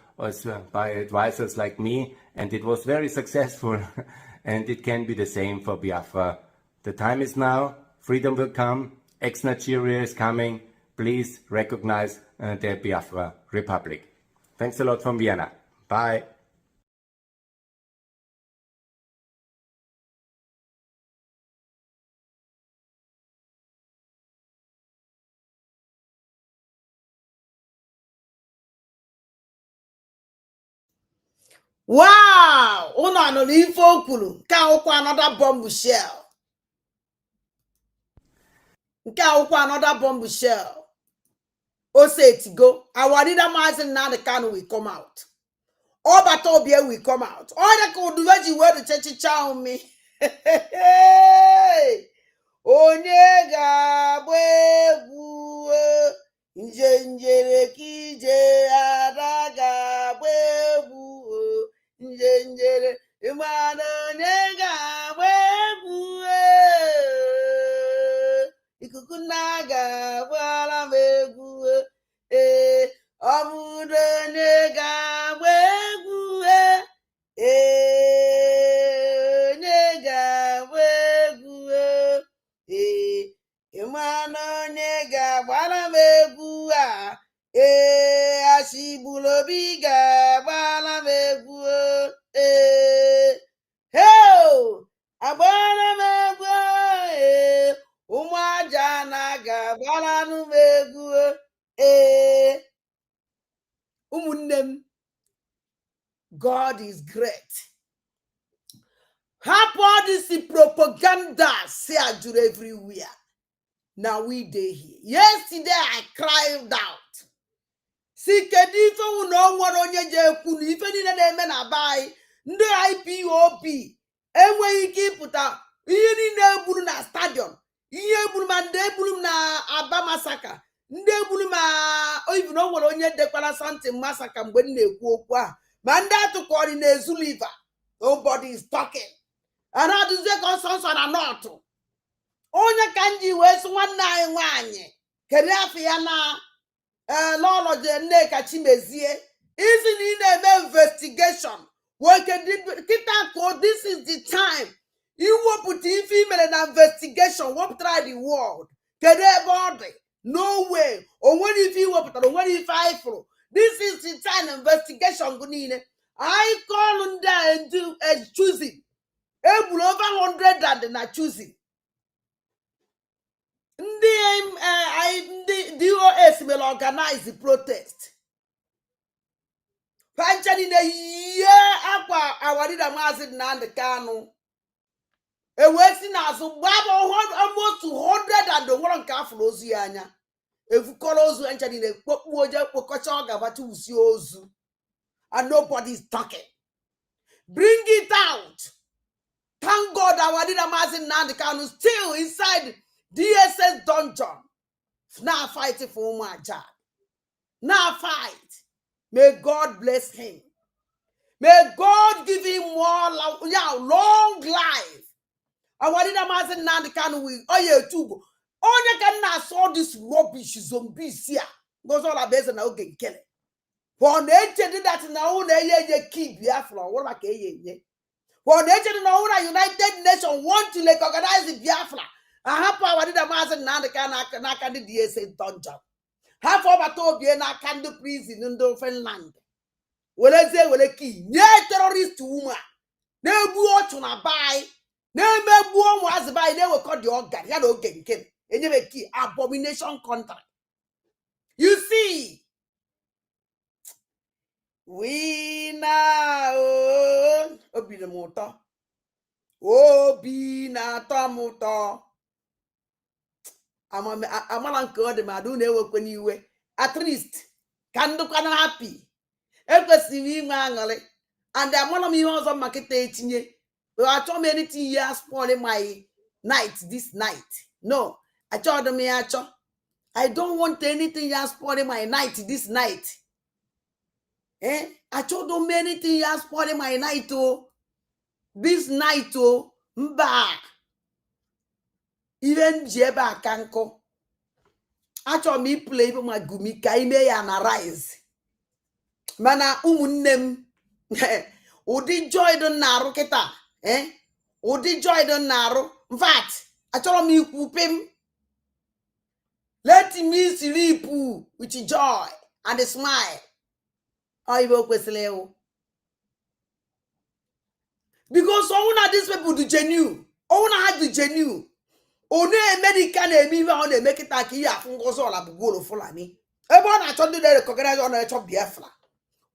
by advisors like me, and it was very successful. And it can be the same for Biafra. The time is now, freedom will come, ex-Nigeria is coming. Please recognize the Biafra Republic. Thanks a lot from Vienna. Bye. Wow! Una no info kulu. Ka okwa another bomb shell. Ka okwa another bomb shell. O say it go. Our leader Martin now the can will come out. All but Obia will come out. All the could do what you were the church chow me. Onyega bwebu njenjere kije adaga bwebu njenjere imana onyega bwebu ikukunaga bwala bwebu omudo onyega bwebu onyega bwebu Imano nega bala megu asibulo biga bala megu ho abala megu umajana ga bala nu megu umunem. God is great. How all this propaganda say I do everywhere. Now we day here. Yesterday I cried out. See, Kedifa no one on your jekun, if any name I buy, no IPOP, and when you keep it up, you need Buruna stadium, you Burman de Buruna Abama Saka, de Burma, or even no one on your Decala Santa massacre when they go. Manda to coordinate Zuliva. Nobody is talking. And how does they concerns on a not? Onya kanji wes 191. Keriafiana Lolo de Neka Chimezie. Isn't in an investigation. What can this is the time. You will put in female an investigation. What try the world? Body. No way. Or when if you were put on when if I flow. This is the time investigation. I call on there and do a choosing. Over 100 that they're not choosing. The DOS will organize the protest. Panchani in a year our leader Mazin Nandekano. A Western as almost 200 and the one calf Rosiana. If you call us entering in a Moja Pokochaga, but to Siozu. And nobody's talking. Bring it out. Thank God our leader Mazin Nandekano still inside DSS dungeon. Now fighting for my job. Now fight. May God bless him. May God give him more long life. Our leader Mazin Nandekano will too. Only can saw this rubbish zombies here. Goes all our best and I'll get killed. For nature did that now they keep Biafra. What like a for nature now United Nations want to recognize the Biafra. I have power did a master Nandekana the DSA dungeon. Half of a Toby and I can do prison in the Finland. Well, I say, well, a key. Yeah, terrorist woman. No watch on a buy. No man was by, they will call the organ. You know, get and you key abomination contract. You see, we now be the motor. Oh, be not a motor. I'm uncle the Madune work when you were at least can look happy. Every mangale and I'm one of me also marketing ye. But I told me anything years spoiling my night this night. No, I told me I don't want anything years spoiling my night this night. I told them anything years spoiling my night oh this night oh mba. Even jeba kanko. Achọ m play ibe ma gumi ka ime ya na rise. Mana ụmụnne ụdị joy dị na-arụ kịta. Ụdị joy dị na-arụ. In fact, achọrọ m ikwu pim. Let me sleep with joy and a smile. Ibe kwesịrị ewu. Because all these people do genuine. All have the genuine. Only America na-eme ihe ọ na-eme kịta ka ihe afụ ngozi ọla bụ golo Fulani. Ebe ọ na-achọ ndị na-recognize ọ na-achọ Biafra.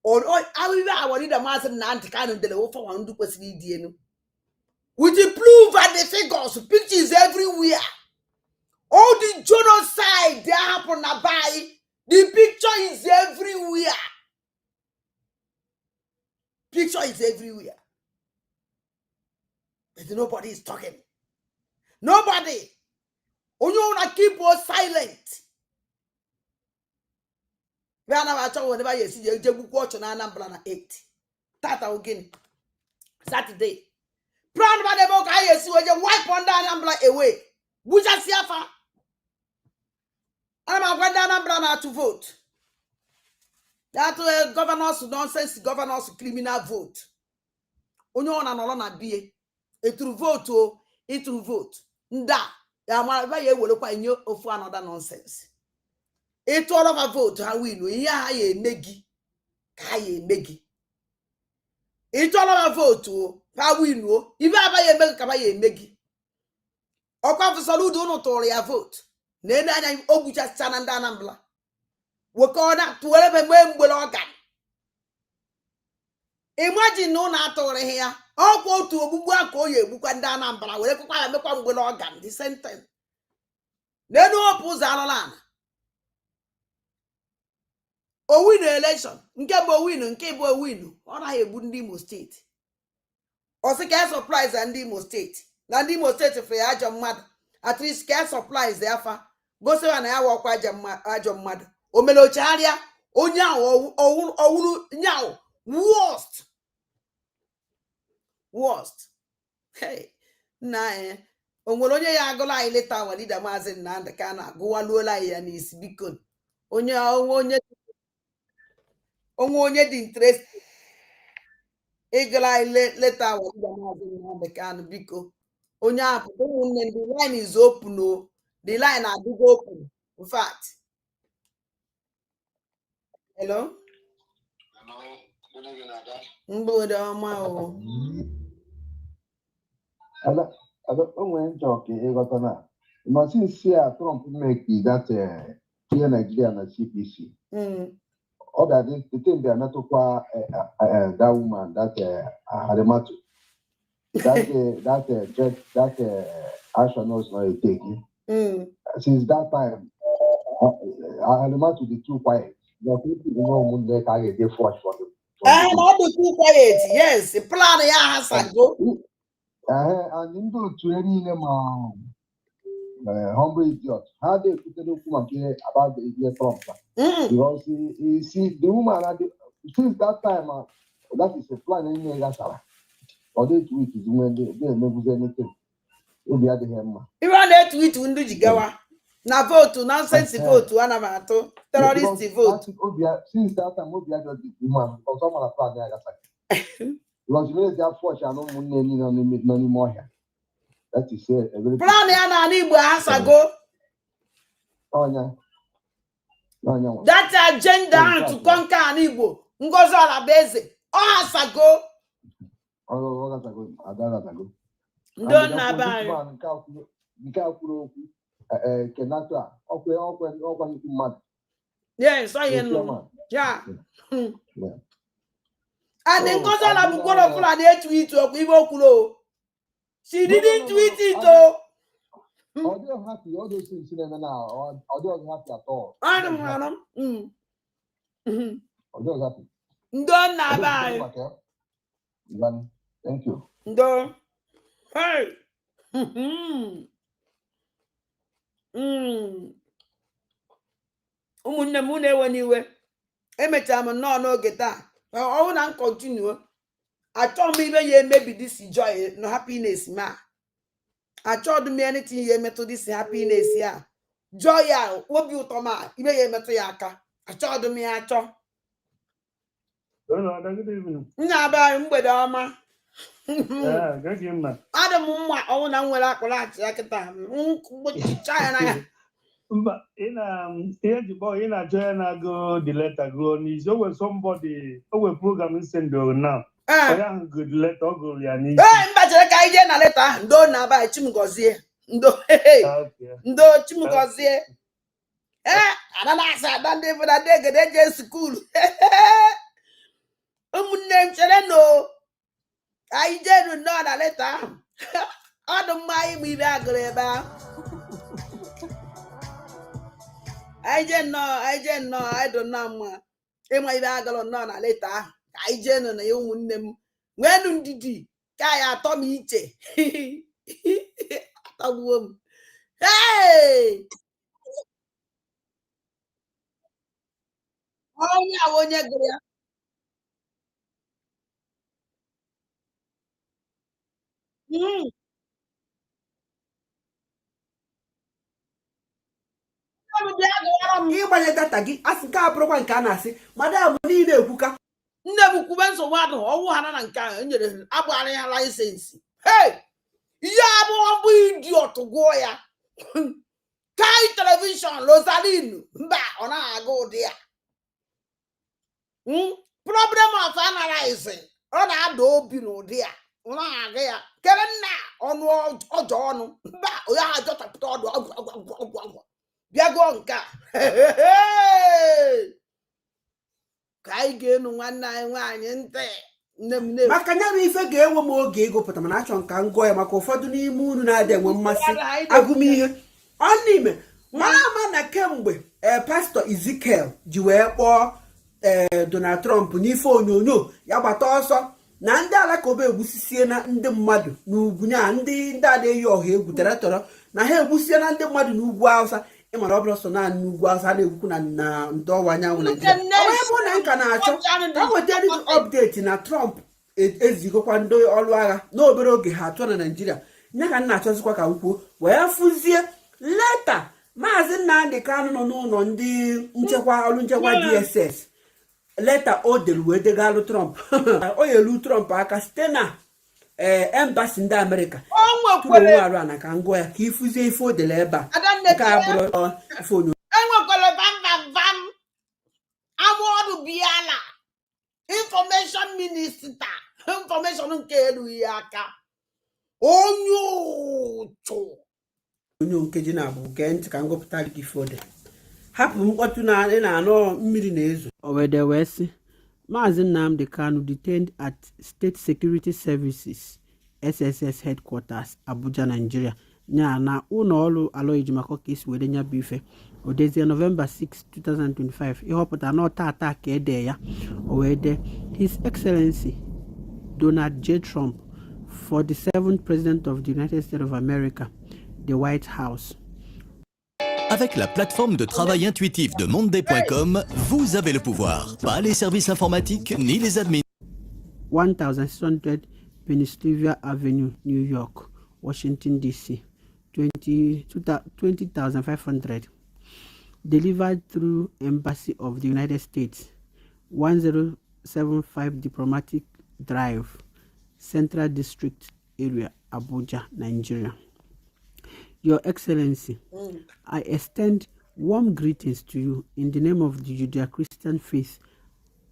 Awụibe awọrị da maazị na ntị ka dele ofe nwa ndị kwesịrị ịdị elu. With the proof and the figures, pictures everywhere. All the genocide that happened by the picture is everywhere. Picture is everywhere. But nobody is talking. Nobody. Only wanna keep us silent. Whenever you see you just watch on Anambra na 8. Tata again. Saturday. Plan by the book I see when you wipe on Anambra away. Buja Siafa. I'm going down Anambra to vote. That governors nonsense, governors criminal vote. Only one and all na be. It will vote, it will vote. Nda, ya ma ye will kwa nyo ofu another nonsense. It all of a vote how we know. Ya ye megi, ka ye megi. It all of a vote how we know. Iba ba ye megi ka ba ye megi. Okwa for saludo no to ya vote. Nena anya obucha chana nda Anambra. Wokona to wele be mgbeloga. Imagine no na atore here. Ọkwa otu ogbugbu aka oyi egbukwa ndị Anambra were kwakwa ya mekwa mgbe n'ọgan the same time. N'enu ọpụ ụzọ alụla ana. Owin election nke bụ owin nke bụ owin ọ naghị egbu ndị Imo steeti. Ọ sị ka surprise ndị Imo steeti. Na ndị Imo steeti fe ajọ mmadụ. At least ka surprise ya fa. Gosi na ya wakwa ajọ mmadụ. O mere ochegharịa onye ahụ ọwụrụ nyawo worst. Hey, na onwere onye ya agụla anyị leta walida maazị Nnamdi ka na-agụwaluola ya n'isi biko. Onye dị interest ịgụla anyị leta walida maazị Nnamdi ka biko. Onye ahụ ụmụnne the line is open o. The line adịgo open. In fact. Hello? Mgbede ọma o. Onwe njọ ka ịghọta na ma since Trump make that tie Nigeria na CPC. Other the thing they are not that woman that Harimatu. That action was not taken. Since that time, Harimatu be too quiet. The people know they can't get force for them. Not be too quiet. Yes, the plan has to go. And into training them humble idiot. How they put the woman about the idiot Trump? Because you see the woman since that time that is a plan in the or they tweet is when they never do anything. You'll be at the hem. Even that tweet when do you go? Na vote, nonsense vote, one of our terrorist vote. Since that time, we are the woman or someone a plan there. Because you have force and no more here. That is a very plan. Yana Nibu has a go. Oh, yeah. That agenda to conquer Anibo. Ngozola Beze. Oh, has a go. Oh, that's a good. I go. Don't know. Kenata. Okay, yes, I know. Yeah. And then goes on a book of Fulani tweet to Ivokulo. She didn't tweet it though. Are you happy? All those things in now, or are you happy at all? I don't know. Are you happy? Don't know. Thank you. Don't. Hey. Ụmụnne m na-ewe n'iwe emechara m nnọọ n'oge taa ọwụ na continue achọghị m ibe ya emebi this joy no happiness ma achọghị m anything ihe metụ this happiness ya joy ya obi ụtọ ma ime ya emetụ ya aka achọghị m ya achọ nna abịa mgbede ọma adị m mma ọnwụ na m nwere akpụrụachị ya kịta mgbochicha ya n'anya mba ihe jikpọ ị na-achọ ya na-agụ the letter gụọ n'isi o were somebody o were program sendoro now onye ahụ gụrụ the letter ọ gụrụ ya n'isi mba chere ka anyị jee na leta ahụ ndo na-aba chimgozie ndo chimgozie ada na-asa ada ndị bụ na ndị egede jee skuulu ụmụnne m chere no anyị jee nnọọ na leta ahụ ọ dị mma anyị bụ ibe agụrụ ebe ahụ anyị jee nnọọ anyị dị nnọọ mma ịma ibe agụrụ nnọọ na leta ahụ ka anyị jee nọ na ya ụmụnne m nweenụ ndidi ka anyị atọ m iche atọgbuo m onye ahụ onye gụrụ ya ịgbanye data gị asị nke a bụrụkwa nke a na-asị madam niile ekwuka nne m kwube nsogbu adụ ọnwụ ha na nke ahụ enyere agbara ya laịsensị ihe abụọ bụ idiot gụọ ya kai telivishọn Rosalinu mba ọ na-aga ụdị ya problem of analyzing ọ na-ada obi n'ụdị ya ọ na-aga ya kere nna ọnụ ọjọọ ọnụ mba onye ahụ jọtapụta ọdụ ọgwụ bịa gụọ nke a ka anyị ga-enu nwanne anyị nwaanyị ntị nne m maka nya bụ ife ga-enwe m oge ịgụpụta mana achọ nka ngụọ ya maka ụfọdụ n'ime unu na-adị enwe mmasị agụmihe ọnime mara ama na kemgbe pastọ Ezekiel ji wee kpọọ Donald Trump n'ife onyonyo ya gbata ọsọ na ndị alakụba egbusisie na ndị mmadụ n'ugwu nya ndị adịghị ọha egwu tọrọ na ha egbusie na ndị mmadụ n'ugwu Hausa ịmara ọ bụla so naanị n'ugwu Hausa na-egwukwu na ndọwa anyanwụ Naịjirịa ọ bụ na nka na-achọ ka wetara ọpdeti na Trump ezigokwa ndị ọrụ agha n'obere oge ha atọ na Naịjirịa nya ka m na-achọzikwa ka m kwuo wee fụzie leta maazị Nnamdi Kanu nọ n'ụlọ ndị ọrụ nchekwa DSS leta o dere wee degalụ Trump o yelu Trump aka site na embassy ndị Amerịka tụrụ arụ ana ka ngwa ya ka ịfụzie ife o dere ebe a nke a bụrụ ife onyo enwekwara vam amụọrụ biala information minista information nke erughị aka onye nkeji na-abụ gee ntị ka ngụpụta gị ife ode hapụ mkpọtụ na ị na-anụ mmiri na-ezo owede wee sị Maazị Nnamdi Kanu detained at State Security Services SSS headquarters Abuja, Nigeria nya na ụlọ ọrụ aloijimako ka esi were nya bụ ife odezie November 6, 2025 ịhọpụta n'ọta ata ka ede ya o wee de His Excellency Donald J. Trump, 47th President of the United States of America, the White House. Avec la plateforme de travail intuitif de monday.com, vous avez le pouvoir. Pas les services informatiques ni les admins. 1600 Pennsylvania Avenue, New York, Washington, D.C. 20,500. Delivered through Embassy of the United States, 1075 Diplomatic Drive, Central District Area, Abuja, Nigeria. Your Excellency, I extend warm greetings to you in the name of the Judeo-Christian faith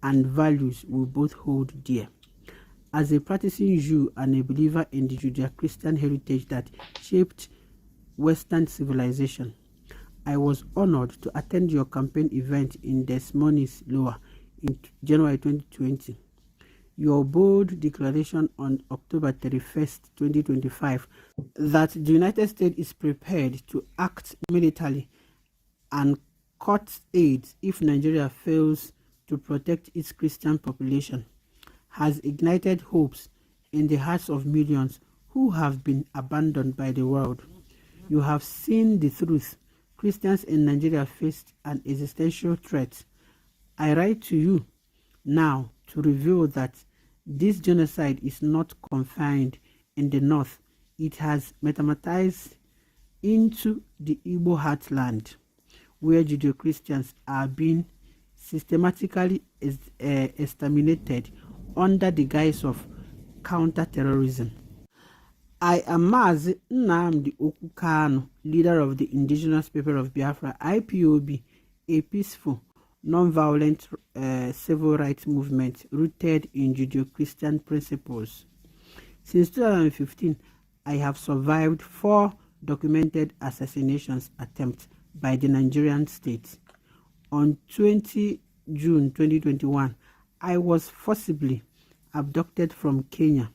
and values we both hold dear. As a practicing Jew and a believer in the Judeo-Christian heritage that shaped Western civilization, I was honored to attend your campaign event in Des Moines, Iowa in January 2020. Your bold declaration on October 31st, 2025, that the United States is prepared to act militarily and cut aid if Nigeria fails to protect its Christian population, has ignited hopes in the hearts of millions who have been abandoned by the world. You have seen the truth. Christians in Nigeria face an existential threat. I write to you now to reveal that this genocide is not confined in the north. it has metamorphosed into the Igbo heartland, where Judeo-Christians are being systematically exterminated under the guise of counter-terrorism. I am Mazi Nnamdi Okukano, leader of the Indigenous People of Biafra, IPOB, a peaceful, non-violent civil rights movement rooted in Judeo-Christian principles. Since 2015, I have survived 4 documented assassinations attempts by the Nigerian state. On 20 June 2021, I was forcibly abducted from Kenya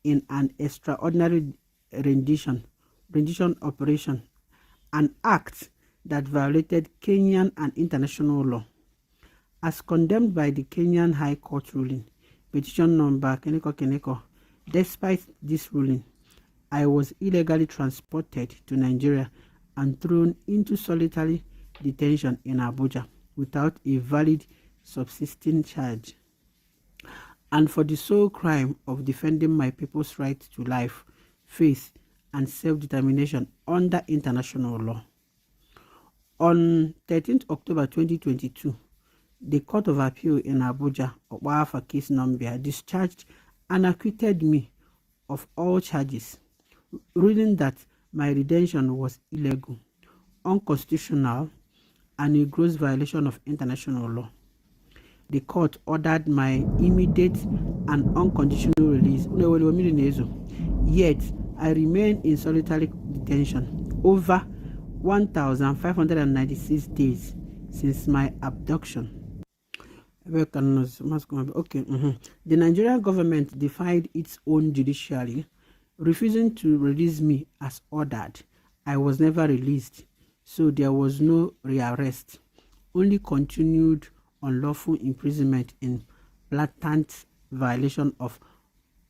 in an extraordinary rendition operation, an act that violated Kenyan and international law. As condemned by the Kenyan High Court ruling, petition number Keneko, despite this ruling, I was illegally transported to Nigeria and thrown into solitary detention in Abuja without a valid subsisting charge, and for the sole crime of defending my people's right to life, faith, and self-determination under international law. On 13th October 2022, the Court of Appeal in Abuja, Okwafa case number, discharged and acquitted me of all charges, ruling that my detention was illegal, unconstitutional, and a gross violation of international law. The court ordered my immediate and unconditional release, yet I remain in solitary detention over 1,596 days since my abduction. The Nigerian government defied its own judiciary, refusing to release me as ordered. I was never released, so there was no rearrest, only continued unlawful imprisonment in blatant violation of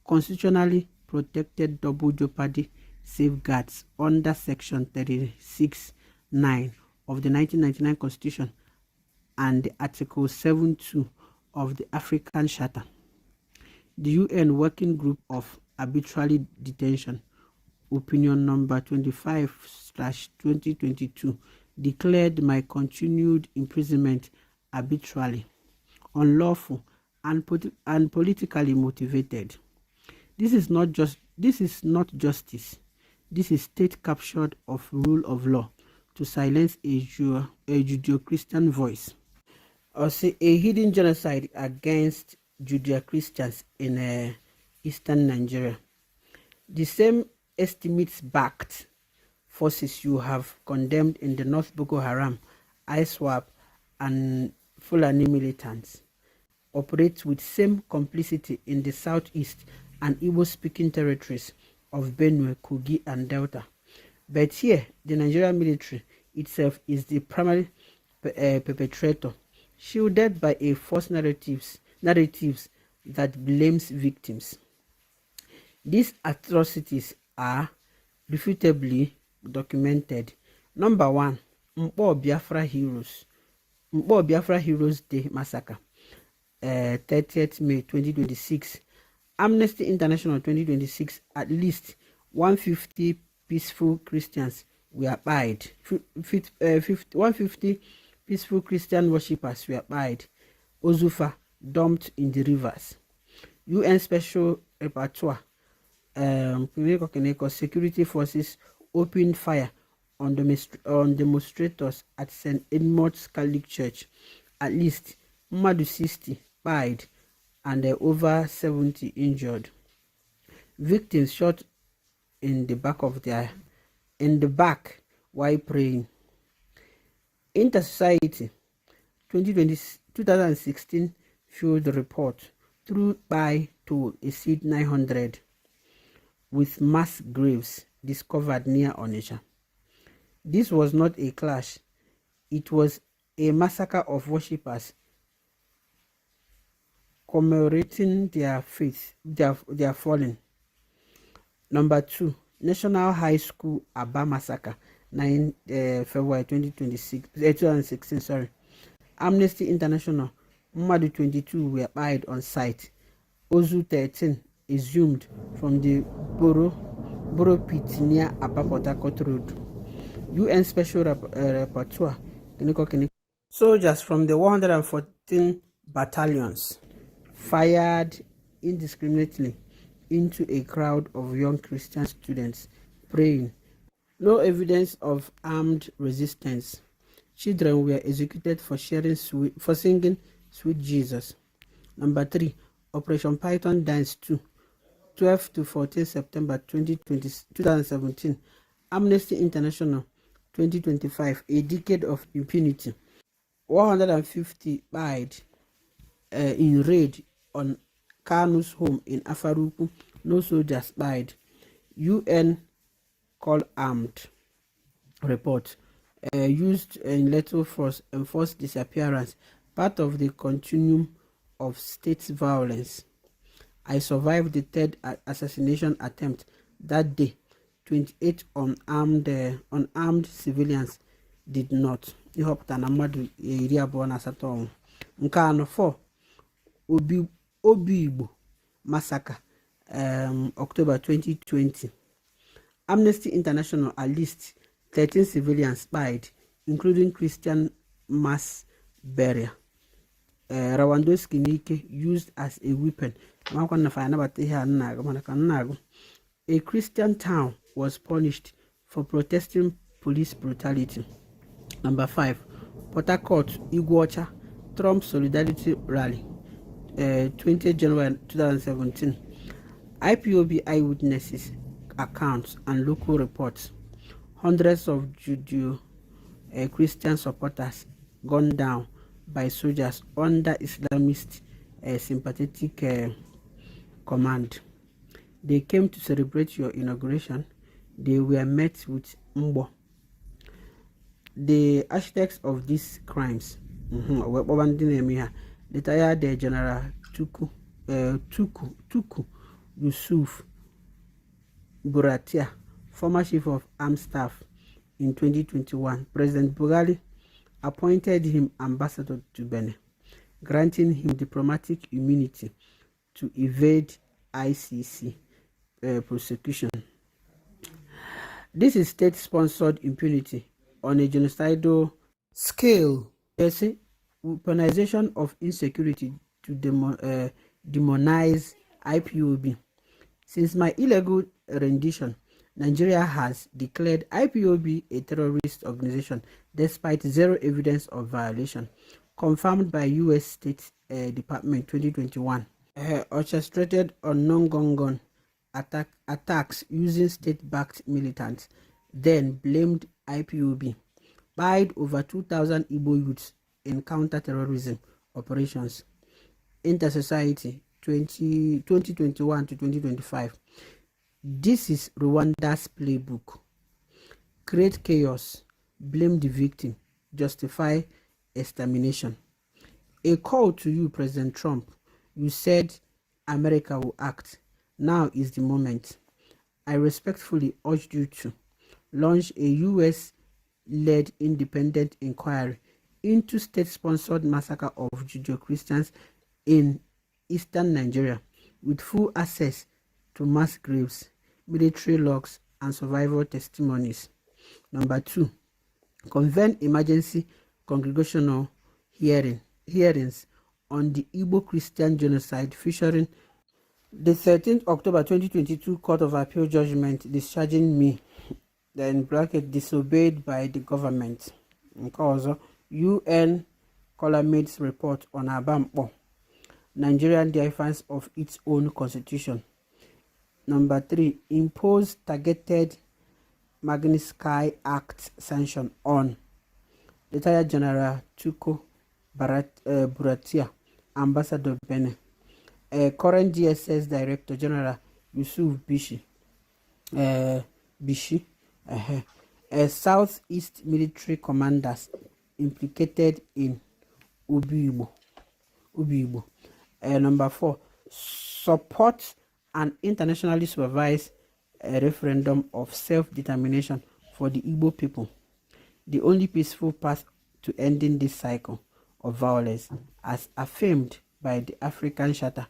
constitutionally protected double jeopardy safeguards under Section 36(9) of the 1999 Constitution and Article 7(2) of the African Charter. The UN Working Group of Arbitrary Detention, opinion number 25/2022, declared my continued imprisonment arbitrarily, unlawful, and politically motivated. This is not justice. This is state captured of rule of law to silence a Judeo-Christian voice, or say a hidden genocide against Judeo-Christians in eastern Nigeria. The same estimates-backed forces you have condemned in the North Boko Haram, ISWAP, and Fulani militants operate with same complicity in the southeast and Igbo-speaking territories of Benue, Kogi, and Delta. But here, the Nigerian military itself is the primary perpetrator, shielded by a false narratives that blames victims. These atrocities are refutably documented. Number 1, Mpo Biafra Heroes Day Massacre, 30th May 2026. Amnesty International 2026, at least 150 peaceful Christians were buried. 150 peaceful Christian worshippers were buried. Ozufa dumped in the rivers. UN Special Rapporteur security forces opened fire on demonstrators at St. Edmund's Catholic Church. At least 60 died and over 70 injured. Victims shot in the back while praying. Inter-Society 2016 field report through by to exceed 900 with mass graves discovered near Onitsha. This was not a clash, it was a massacre of worshippers commemorating their faith, their fallen. Number 2, National High School Aba Massacre, 9 February 2016. Sorry. Amnesty International, Madu 22 were buried on site. Ozu 13 exhumed from the Borough Pit near Upper Port Harcourt Road. UN Special Rapporteur soldiers from the 114 battalions fired indiscriminately into a crowd of young Christian students praying. No evidence of armed resistance. Children were executed for singing Sweet Jesus. Number 3, Operation Python Dance 2, 12 to 14 September 2017. Amnesty International 2025, A Decade of Impunity. 150 died in raid on Kanu's home in Afaruku. No soldiers died. UN call armed report. Used in lethal force enforced disappearance, part of the continuum of state violence. I survived the third assassination attempt that day. 28 unarmed civilians did not. Ihopta na mmadụ 28. Nke anọ 4 Obi Igbo massacre, October 2020. Amnesty International at least 13 civilians died, including Christian mass burial. Rwandowski Nike used as a weapon. A Christian town was punished for protesting police brutality. Number 5, Port Harcourt, Iguacha, Trump Solidarity Rally, 20 January 2017. IPOB eyewitnesses accounts and local reports. Hundreds of Judeo-Christian supporters gunned down by soldiers under Islamist sympathetic command. They came to celebrate your inauguration. They were met with Mbo. The architects of these crimes, retired General Chukwu Yusuf Buratia, former chief of armed staff, in 2021. President Buhari appointed him ambassador to Benin, granting him diplomatic immunity to evade ICC prosecution. This is state-sponsored impunity on a genocidal scale. There's a weaponization of insecurity to demonize IPOB. Since my illegal rendition, Nigeria has declared IPOB a terrorist organization despite zero evidence of violation, confirmed by U.S. State Department 2021. Orchestrated unknown gun attacks using state-backed militants, then blamed IPOB, buyed over 2,000 Igbo youths in counter-terrorism operations. Inter-Society 2021 to 2025. This is Rwanda's playbook. Create chaos, blame the victim, justify extermination. A call to you, President Trump. You said America will act. Now is the moment. I respectfully urge you to launch a US-led independent inquiry into state-sponsored massacre of Judeo-Christians in eastern Nigeria, with full access to mass graves, military logs, and survival testimonies. Number 2, convene emergency congregational hearings on the Igbo Christian genocide featuring the 13th October 2022 Court of Appeal judgment discharging me, then bracket disobeyed by the government. Also, UN Colamade's report on Abampo, Nigerian defense of its own constitution. Number 3, impose targeted Magnitsky Act sanction on retired General Chukwu Buratia, Ambassador Benin, current DSS Director General Yusuf Bishi, Southeast military commanders implicated in Ubi Igbo. Number 4, support an internationally supervised referendum of self-determination for the Igbo people, the only peaceful path to ending this cycle of violence, as affirmed by the African Charter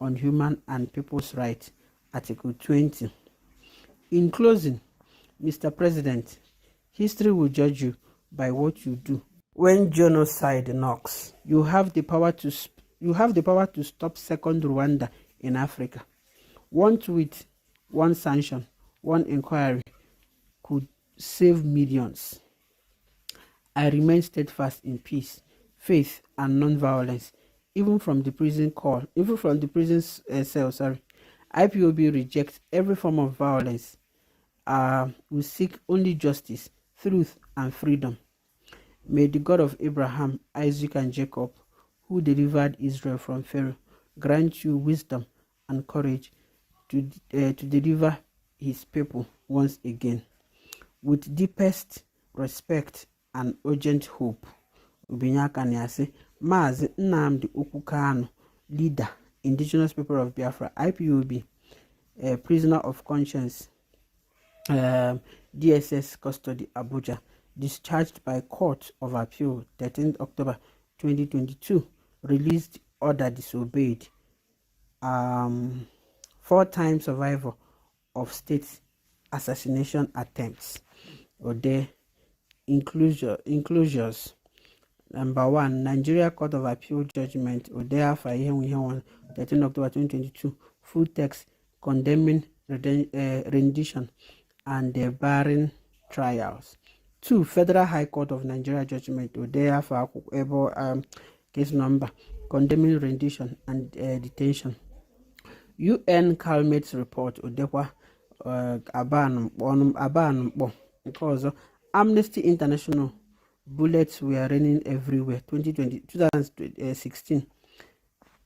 on Human and People's Rights, Article 20. In closing, Mr. President, history will judge you by what you do. When genocide knocks, you have the power to stop second Rwanda in Africa. One tweet, one sanction, one inquiry could save millions. I remain steadfast in peace, faith, and non-violence, even from the prison cell. IPOB rejects every form of violence. We seek only justice, truth, and freedom. May the God of Abraham, Isaac, and Jacob, who delivered Israel from Pharaoh, grant you wisdom and courage to deliver his people once again. With deepest respect and urgent hope, Ubinyaka Nyase, Mazi Nnamdi Okwu, leader, Indigenous People of Biafra, IPOB, prisoner of conscience, DSS custody, Abuja, discharged by Court of Appeal, 13th October 2022, released order disobeyed. 4-time survivor of state assassination attempts. Ode inclusions. Number 1, Nigeria Court of Appeal judgment. Odea Fayehu 13 October 2022. Full text condemning rendition and barring trials. 2, Federal High Court of Nigeria judgment. Odea Fayehu case number condemning rendition and detention. UN climate report. Odekwa Aban because Amnesty International, bullets were raining everywhere. 2016.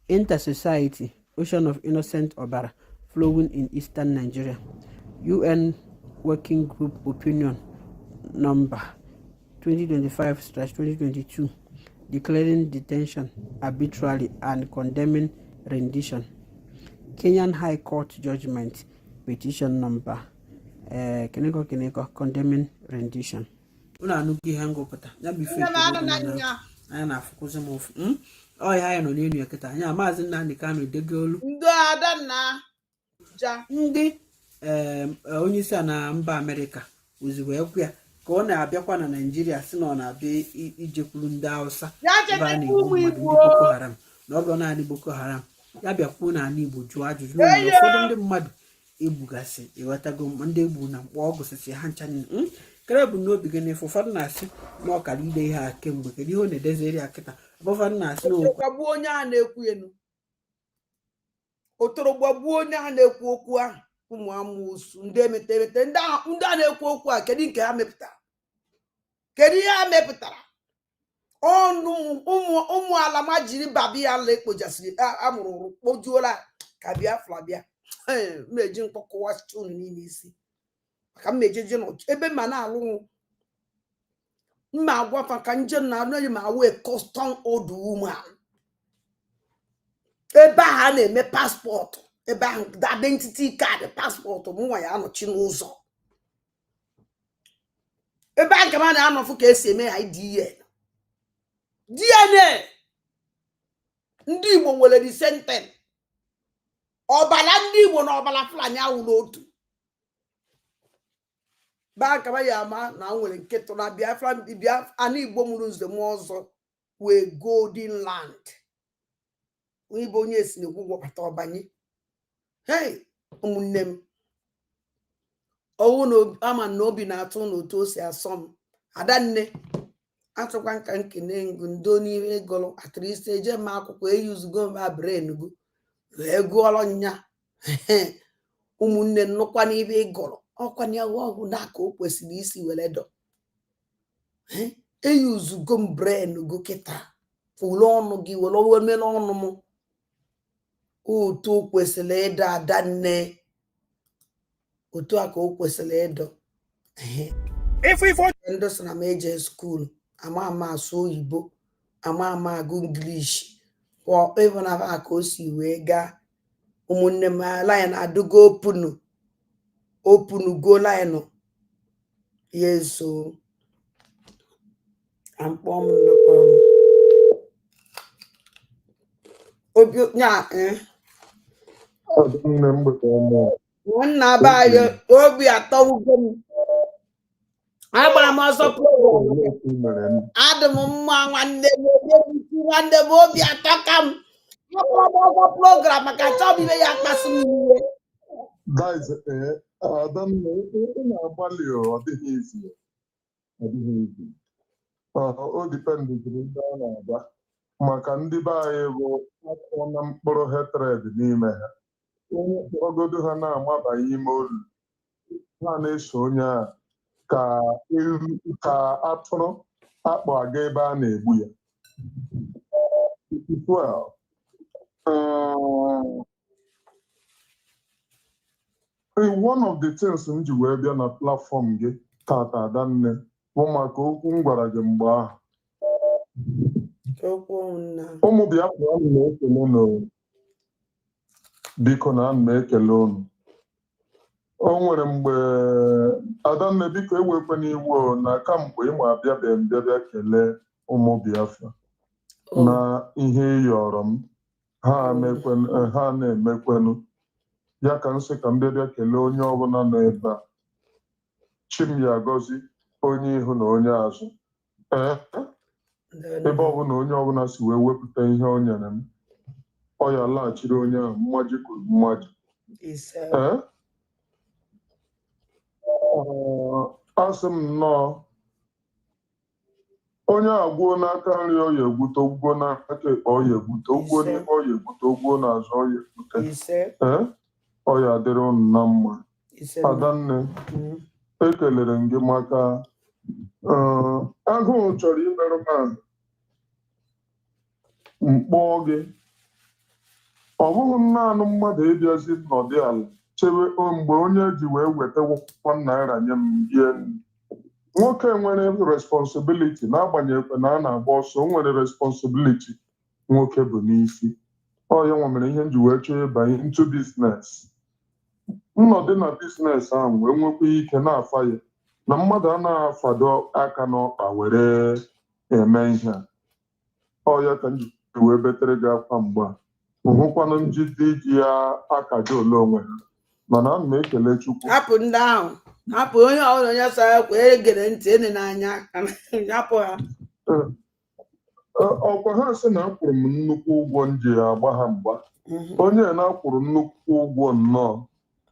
Inter-society, ocean of innocent Obara flowing in eastern Nigeria. UN Working Group opinion number 2025/2022, declaring detention arbitrary and condemning rendition. Kenyan High Court judgment petition number Keneko condemning rendition. Una nuki hango pata. Ya bife anya na afukuze mofu. Oh ya no nenu yaketa. Anya Mazi Nnamdi Kanu degolu. Ndo adanna ja Ndị onye isi na mba Amerika ozugbo ekwu ya ka ọ na-abịakwa na Naịjirịa si na ọ na-abịa ijekwuru ndị Hausa ndị Boko Haram na ọ bụ naanị Boko Haram ya bịakwuo na ala Igbo jụọ ajụjụ n'ụlọ ụfọdụ ndị mmadụ egbugasị ịghọtago ndị egbu na mkpọ ọgwụ sisi ha ncha kere bụ n'obi gị n'efu ụfọdụ na-asị na ọkara ide ihe a kemgbe kedu ihe ọ na-edezeri ya kịta ụfọdụ na-asị na gbagbuo onye a na-ekwu enu otoro gbagbuo onye a na-ekwu okwu ahụ ụmụ amụsụ ndị emete ndị a na-ekwu okwu a kedu nke ha mepụtara kedu ihe ha mepụtara ụmụ ala ma jiri babi ya la ekpojasịrị amụrụ kpojuola ka Biafra bịa mmeji mkpọkọwa stone niile isi maka mmejeje ebe ma na-alụ mma agwafa ka nje na anọghị ma wee custom old woman ebe a na-eme paspọtụ ebe ahụ identity card paspọtụ mụnwa ya anọchi n'ụzọ ebe a nke ma na-anọfụ ka esi eme DNA ndị Igbo nwere the sentence ọbala ndị Igbo na ọbala Fulani awụ n'otu ba kama ya ama na nwere nketụ na Biafra ana Igbo mụrụ nze m ọzọ wee golden land Igbo onye esi na egwu gwọkọta ọbanye hey ụmụnne m ọwụ na ama na obi na-atụ n'otu o si asọ m adanne atụkwa nka nkene ngụ ndo n'ihe gụrụ atrịsị eje m akwụkwọ eyuzugo m brain gụ wee gụọrọ nya ụmụnne nnukwa n'ibe ịgụrụ ọkwa na ọgwụ n'aka o kwesịrị isi were dọ eyuzugo m brain gụ kịta fụlụ ọnụ gị were omere ọnụ m otu o kwesịrị ịdọ adanne otu a ka o kwesịrị ịdọ ndị sị na m eje skuul ama asụ oyibo ama agụ English kwa ebe na aka o si wee gaa ụmụnne m line adụgo opunu go line yeso ampom obi nya Nwanna bayo obi atọwugo m. Agbara m ọsọ program. Adị m mma nwanne m obi atọ ka m. Agbara m ọsọ program maka chọọ ibe ya akpasị m iwe. Guys, Adanne, ị na-agbalị ọ dịghị izi. Ọ dịghị izi. O dipendịrị ndị a na-agba. Maka ndị be anyị bụ akwụkwọ na mkpụrụ hatred n'ime ha. Onye kpọgodo ha na-amabaghị ime olu. Ha na-eso onye a ka atụrụ akpọ aga ebe a na-egbu ya. One of the things m ji wee bịa na platform gị tata Adanne bụ maka okwu m gwara gị mgbe ahụ. Ụmụ Biafra ana m ekele unu. Biko na ana m ekele unu. O nwere mgbe Adanne biko ewekwana iwu na kamgbe ịma abịabeghị m bịa kelee ụmụ Biafra na ihe ịyọrọ m ha na-emekwenu ya ka nsị ka m bịa kelee onye ọbụla nọ ebe a. Chim ya agọzi onye ihu na onye azụ. Ebe ọbụla onye ọbụla si wee wepụta ihe o nyere m ọ ya laghachiri onye ahụ mmaji kwuru mmaji. Asị m nnọọ onye agwuo n'aka nri ọ ya egwute ogwuo n'aka ekpe ọ ya egwute ogwuo n'ihe ọ ya egwute ogwuo n'azụ ọ ya egwute. Ọ ya adịrị unu na mma. Adanne ekelere m gị maka agụụ chọrọ imerụ m ahụ mkpọọ gị. Ọ bụghị naanị mmadụ ịbịazi nọdị ala chewe mgbe onye ji wee weta £1 nye m bie. Nwoke nwere responsibility n'agbanyeghị na a na-agba ọsọ o nwere responsibility nwoke bụ n'isi. Ọ ya nwere ihe m ji wee chọọ ịbanye into business. Nnọdụ na business ahụ wee nwekwa ike na-afa ya na mmadụ a na-afado aka n'ọkpa were eme ihe a. Ọ ya ka m ji wee betere gị akwa mgbe a. Hụkwanụ njide iji ya akaja ole onwe ha mana ana m ekele Chukwu. Hapụ ndị ahụ. Hapụ onye ọbụla onye sara kwa egere ntị ene n'anya hapụ ha. Ọkwa ha sị na akwụrụ m nnukwu ụgwọ m ji agba ha mgba. Onye na-akwụrụ nnukwu ụgwọ nnọọ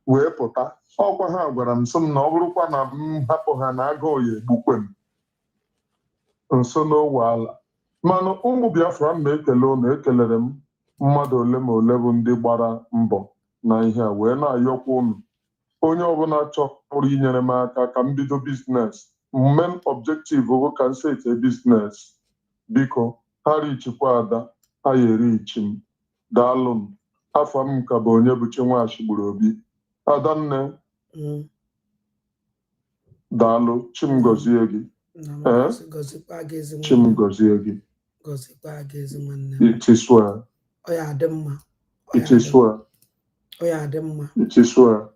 wee pụta ọkwa ha gwara m sị m na ọ bụrụkwa na m hapụ ha na agụụ ya egbukwe m nso n'owe ala. Mana ụmụ Biafra m na-ekele unu ekelere m mmadụ ole ma ole bụ ndị gbara mbọ na ihe a wee na-ayọkwa unu onye ọbụla chọrọ inyere m aka ka m bido biznes. Main objective bụ ka m sete biznes. Biko ha richikwa ada ha ya erichi m. Daalụ m. Afọ m ka bụ onye bụ Chinwachigburu Obi. Adanne daalụ. Chim gọzie gị. Chim gọzie gị. It is well. Ọ ya adị mma. It is well. Ọ ya adị mma. It is well.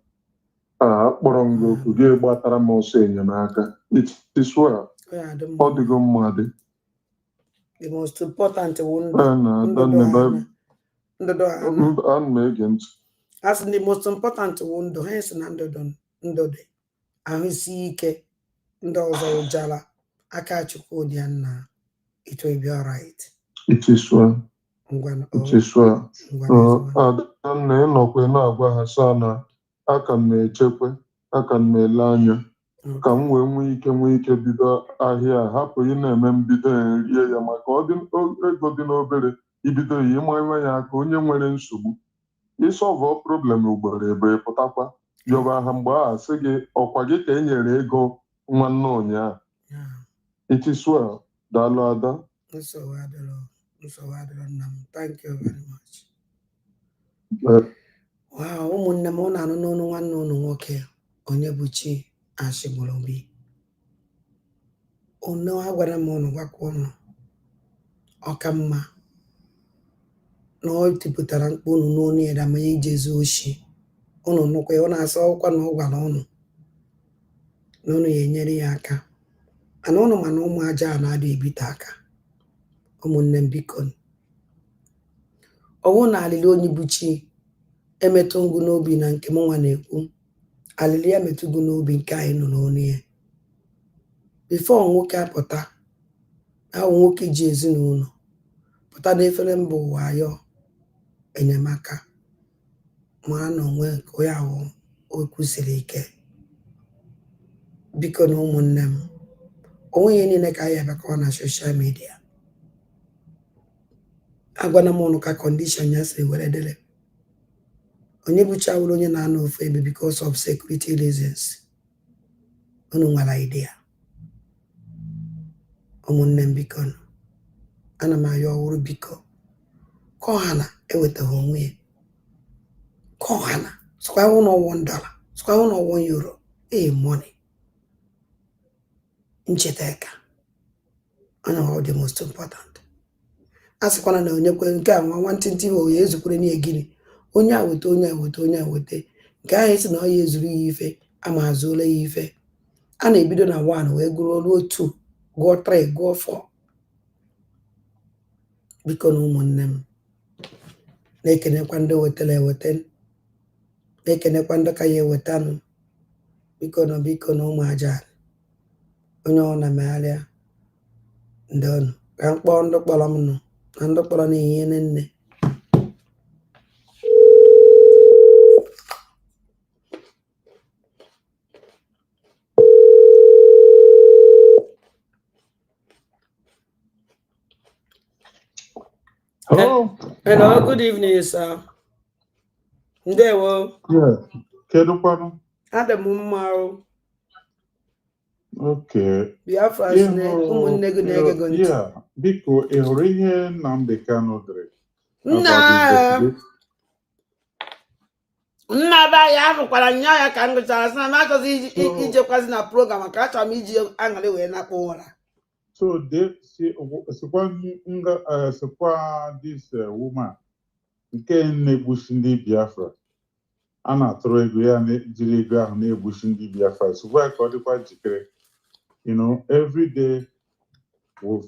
Akpọrọ m gị okwu gị gbatara m ọsọ enyemaka. It is well. Ọ ya adị mma. Ọ dịgo mma dị. The most important one. Ndụdụ ana m ege ntị. As the most important one ndụ ha si na ndụ dị ahụsi ike ndị ọzọ ụjala aka Chukwu Di Ya na it will be all right. It is well. It is well. Adanne ịnọkwa na-agwa ha saa na aka m na-echekwe aka m na-ele anya ka m wee nwee ike bido ahịa a hapụ ị na-eme mbido rie ya maka ego dị n'obere ibido ya ịma ya aka onye nwere nsogbu ịsọvọ problem ugboro ebe pụtakwa yọba ha mgbe a sị gị ọkwa gị ka e nyere ego nwanne ụnyaahụ. It is well. Daalụ Ada. Thank you very much. Wow, ụmụnne m ụnụ anụ n'ọnụ nwanne ụnụ nwoke onye bụ Chiachigburu Obi. Unu agwara m ụnụ gwakwa ụnụ ọka mma na ọ tipụtara mkpu ụnụ n'ọnụ ya ma ya ijezu oshi ụnụ nụkwa ya ọ na-asa ọkwa na ọ gwara ụnụ na ụnụ ya enyere ya aka mana ụnụ mana ụmụ aja a na-adị ebite aka. Ụmụnne m biko ọwụ na alili onye bụ chi emetụngu n'obi na nke m nwa na-ekwu alili ya metụgo n'obi nke anyị nọ n'onu ya bifo nwoke apụta ahụ nwoke ji ezinụlọ pụta n'efere mba ụwa ayọ enyemaka mara na onwe nke onye ahụ okwu siri ike biko na ụmụnne m onweghị niile ka anyị abịakọwa na soshal midia agwana m ụnụ ka kọndishọn ya siri were dele onye bụchawụrụ onye na-anọ ofu ebe because of security reasons unu nwere idea ụmụnne m biko ana m ayọ ọhụrụ biko ka ọha na ewetaghị onwe ya ka ọha na sịkwa hụ na $1 sịkwa hụ na €1 money ncheta onye ọ dị most important a sịkwana na onye kwe nke a nwantịntị onye ezukwere n'ihe gịnị onye a weta onye a weta onye a weta nke ahụ esi na ọ ya ezuru ya ife ama azụola ya ife a na-ebido na 1 wee gụrụ ruo 2 gụọ 3 gụọ 4 biko na ụmụnne m na-ekenekwa ndị wetara eweta na-ekenekwa ndị ka ya ewetanụ biko na ụmụ aja onye ọ na-emegharịa ndị ọnụ ka m kpọọ ndị kpọrọ m nụ na ndị kpọrọ na-enye nne Hello, good evening, sir. Ndewo. Yeah. Kedụkwanụ? Adam mma. Okay. Biafra ụmụnne gị na-ege gị ntị. Yeah, biko ị hụrụ ihe Nnamdi Kanu dere? Nna ba ya hụkwara nya ya ka m gụchara sị na m achọghị ijekwazi na program ka achọrọ m iji aṅụrị wee nakpọ ụra. So sikwa this woman nke na-egbusi ndị Biafra a na-atụrụ ego ya jiri ego ahụ na-egbusi ndị Biafra sikwa ka ọ dịkwa njikere every day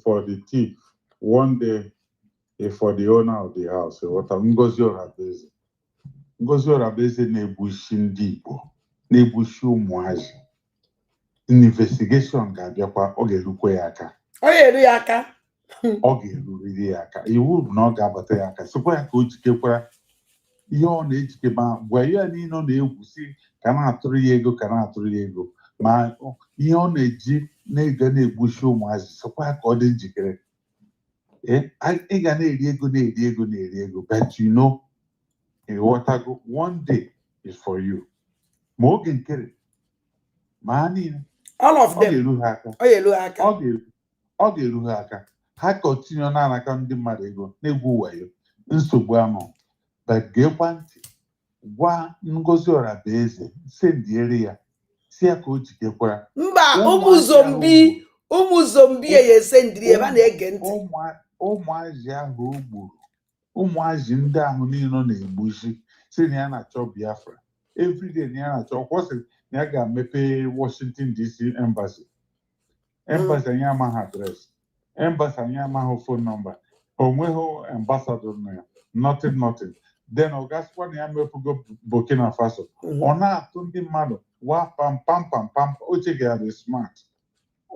for the thief one day for the owner of the house ghọta Ngozi Orabaeze na-egbusi ndị Igbo na-egbusi ụmụazị investigation ga-abịakwa ọ ga-erukwa ya aka ọ ga-eru ya aka ọ ga-eruriri ya aka iwu bụ na ọ ga-abata ya aka sịkwa ya ka o jikekwara ihe ọ na-ejikeba gwa ya niile ọ na-egwusi ka na-atụrụ ya ego ma ihe ọ na-eji na-ega na-egbusi ụmụazị sịkwa ya ka ọ dị njikere ị ga na-eri ego but ịghọtago one day is for you ma oge nkere ma ha niile all of them ọ ga-eru ha aka ha kọntinue na-anaka ndị mmadụ ego na-egwu wayo nsogbu anọ but geekwa ntị gwa Ngozi Orabaeze sendiere ya si ya ka o jikekwara mba ụmụ zombi ya esendiri ebe a na-ege ntị ụmụazị ahụ o gburu ụmụazị ndị ahụ niile na-egbusi si na ya na-achọ Biafra everyday na ya na-achọ kwọsị na ya ga-emepe Washington DC embassy anyị amaghị adreesị embassy anyị amaghị phone number onweghị ambassador na ya nothing then ọ gasịkwa na ya mepụgo Burkina Faso ọ na-atụ ndị mmadụ wa pam oche ga-adị smart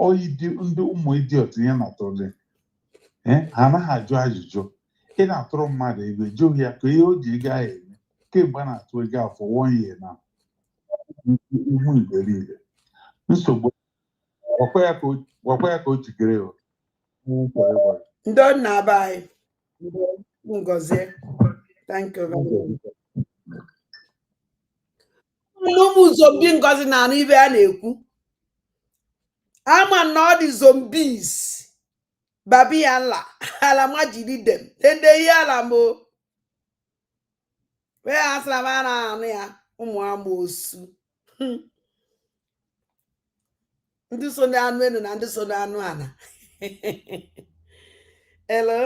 ndị ụmụ idiot ya na-atụrụ ha anaghị ajụ ajụjụ ị na-atụrụ mmadụ ego jụghị ya ka ihe o ji gaa eme kemgbe a na-atụ ego afọ 1 year na ihu iberibe nsogbu gwakwa ya ka o jikere ndị ọ na-aba anyị Ngozi thank you very much. Ụmụ zombi Ngozi na-anụ ibe a na-ekwu ama na ọ dị zombies babi ala ma jiri dem dende ihe ala mo wee asịra ma na-anụ ya ụmụ amoosu ndị so na anụ elu na ndị so na anụ ana hello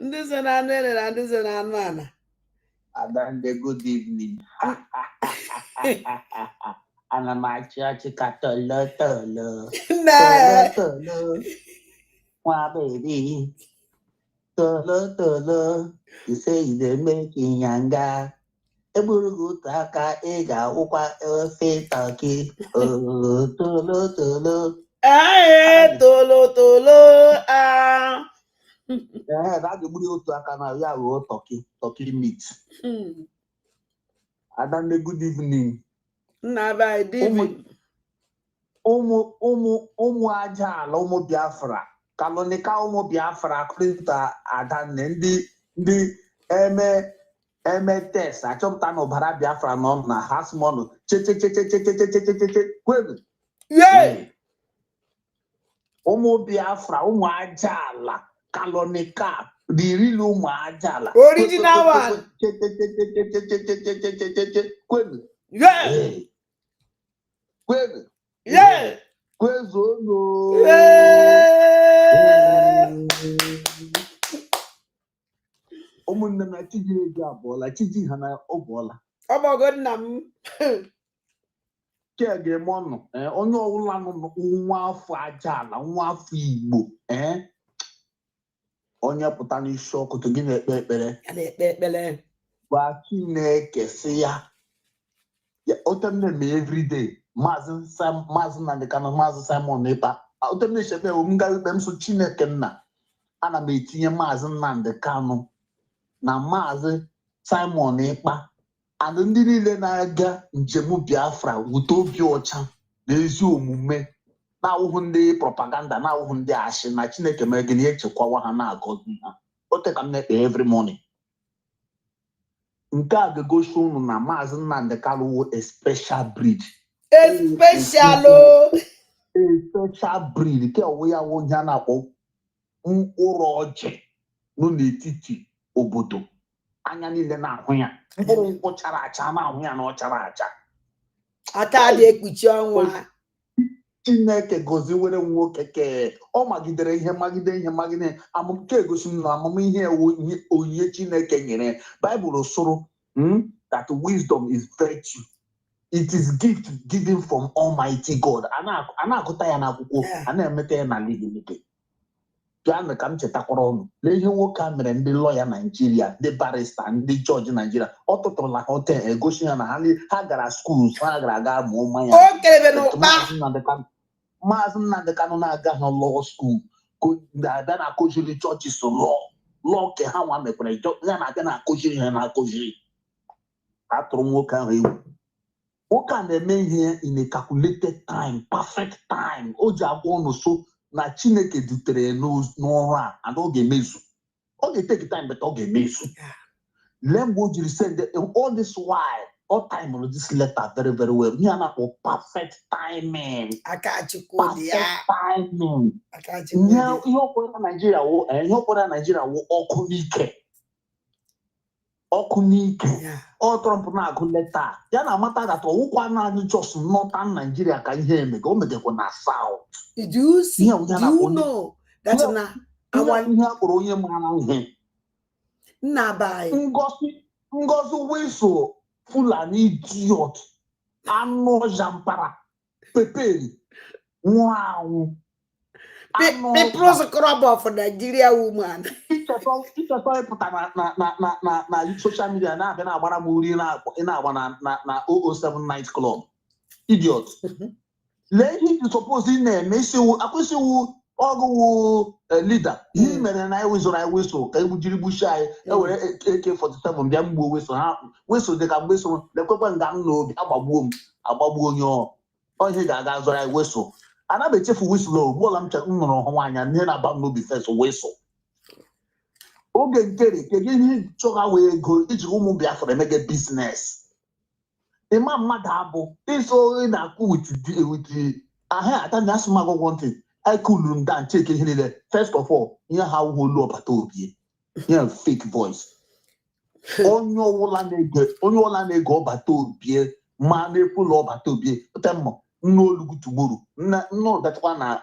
ndị so na anụ elu na ndị so na anụ ana Adande, good evening. Ana m achị ọchị ka tolo nwa bebi tolo. You say they making yanga. Eburugu taka ega ukwa efe taki. Tolo. Aye, tolo. Ah. That the buri otu aka na ya wo turkey meat. Adande good evening. Naba divi. Ụmụ aja ala ụmụ Biafra kalonika ụmụ Biafra printa adanne ndị eme test achọpụta na ọbara Biafra nọ na hasmọnụ chechechechechechechecheche kwenu ụmụ Biafra ụmụ aja ala kalonika dirili ụmụ aja ala original one kwenu kwenu yeah. Kwezono. Ụmụnne na chiji ego abụọla chiji ha na ọbụọla ọgbọgọ nna m ke ga-eme ọnụ onye ọbụla nọ nwa afọ aja ala nwa afọ Igbo onye pụta n'isi ọkụtụ gị na-ekpe ekpere gwa Chineke sị ya otemneme everyday Maazị Nnamdi Kanu Maazị Simon Ekpa otemnechebe m gaghị ikpe m so Chineke nna ana m etinye Maazị Nnamdi Kanu na Maazị Simon Ekpa and ndị niile na-aga njem Biafra wute obi ọcha na ezi omume na-awụhụ ndị propaganda na-awụhụ ndị ashị na Chineke mere gị na echekwawa ha na-agọzi ha ote ka m na-ekpe every morning. Nke a ga-egosi unu na Maazị Nnamdi Kanu wụ a special breed. A special breed ke ọwụ ya wụ ihe a na-akpọ mkpụrụ ọjị nọ n'etiti obodo anya niile na-ahụ ya mkpụrụ nkwụ chara acha na-ahụ ya na ọ chara acha aka dị ekpuchi ọnwa Chineke gozi were nwoke ke ọ magidere ihe magide amụmke egosi na amamihe onyinye Chineke nyere Bible sụrụ that wisdom is virtue. It is gift given from Almighty God. Ana agụta ya n'akwụkwọ ana emeta ya na ligilike bịa ka m chetakwara ọnụ lee ihe nwoke a mere ndị lọya Naijiria ndị barista ndị jọji Naijiria ọ tụtụrụla hotel egosi ya na ha gara schools ha gara aga mụọ mmanya Maazị Nnamdi Kanu na-aga ha law school abịa na-akụziri chọọchị so lọọ ke ha nwa mekwere ya na-abịa na-akụziri ha na-akụziri atụrụ nwoke ahụ egwu nwoke a na-eme ihe in a calculated time perfect time o ji agwa ọnụ so na Chineke dutere n'ọrụ a and ọ ga-emezu ọ ga-eteki time but ọ ga-emezu lee mgbe o jiri send all this while all time on this letter very very well ihe a na-akpọ perfect timing aka Chukwu Di Ya timing ihe ọkpọrọ Naijiria wụ ọkụ n'ike ọ Trump na-agụ leta ya na amata that ọwụkwa naanị just northern Nigeria ka ihe emege o megekwa na south. Do you know that na ihe akpọrọ onye mara ihe nna bai Ngozi Weso Fulani idiot anụ jampara peperi nwụrụ anwụ People's crop of Nigeria woman. Ịchọtọ ịpụta na social media na-abịa na-agbara m uri na-agba na 007 night club idiot. Lee ihe iji suppose ị na-eme akwụsịwụ ọgụwụ leader ihe mere na anyị weso ka egbujiri gbuchi anyị ewere AK-47 bịa mgbuo weso ha weso dị ka mgbe so lekwekwe nga m n'obi agbagbuo onye ihe ga-aga zọrọ anyị weso anaghị echefu wislo ugbuola m nụrụ ọhụ nwaanya ihe na-aba m n'obi fes weso oge nkere kedu ihe chọga wee ego iji ụmụ Biafra emege biznes ịma mmadụ abụ iso na-akwụ wit ahịa atanya asụmagwụgwọ ntị aikuluru m da ncheke ihe niile first of all ihe ha awụghị olu ọbata obi ihe fake voice onye ọbụla na-ege ọbata obi ma na-ekwula ọbata obi temọ n'olugu tugburu nnọọ dachakwa na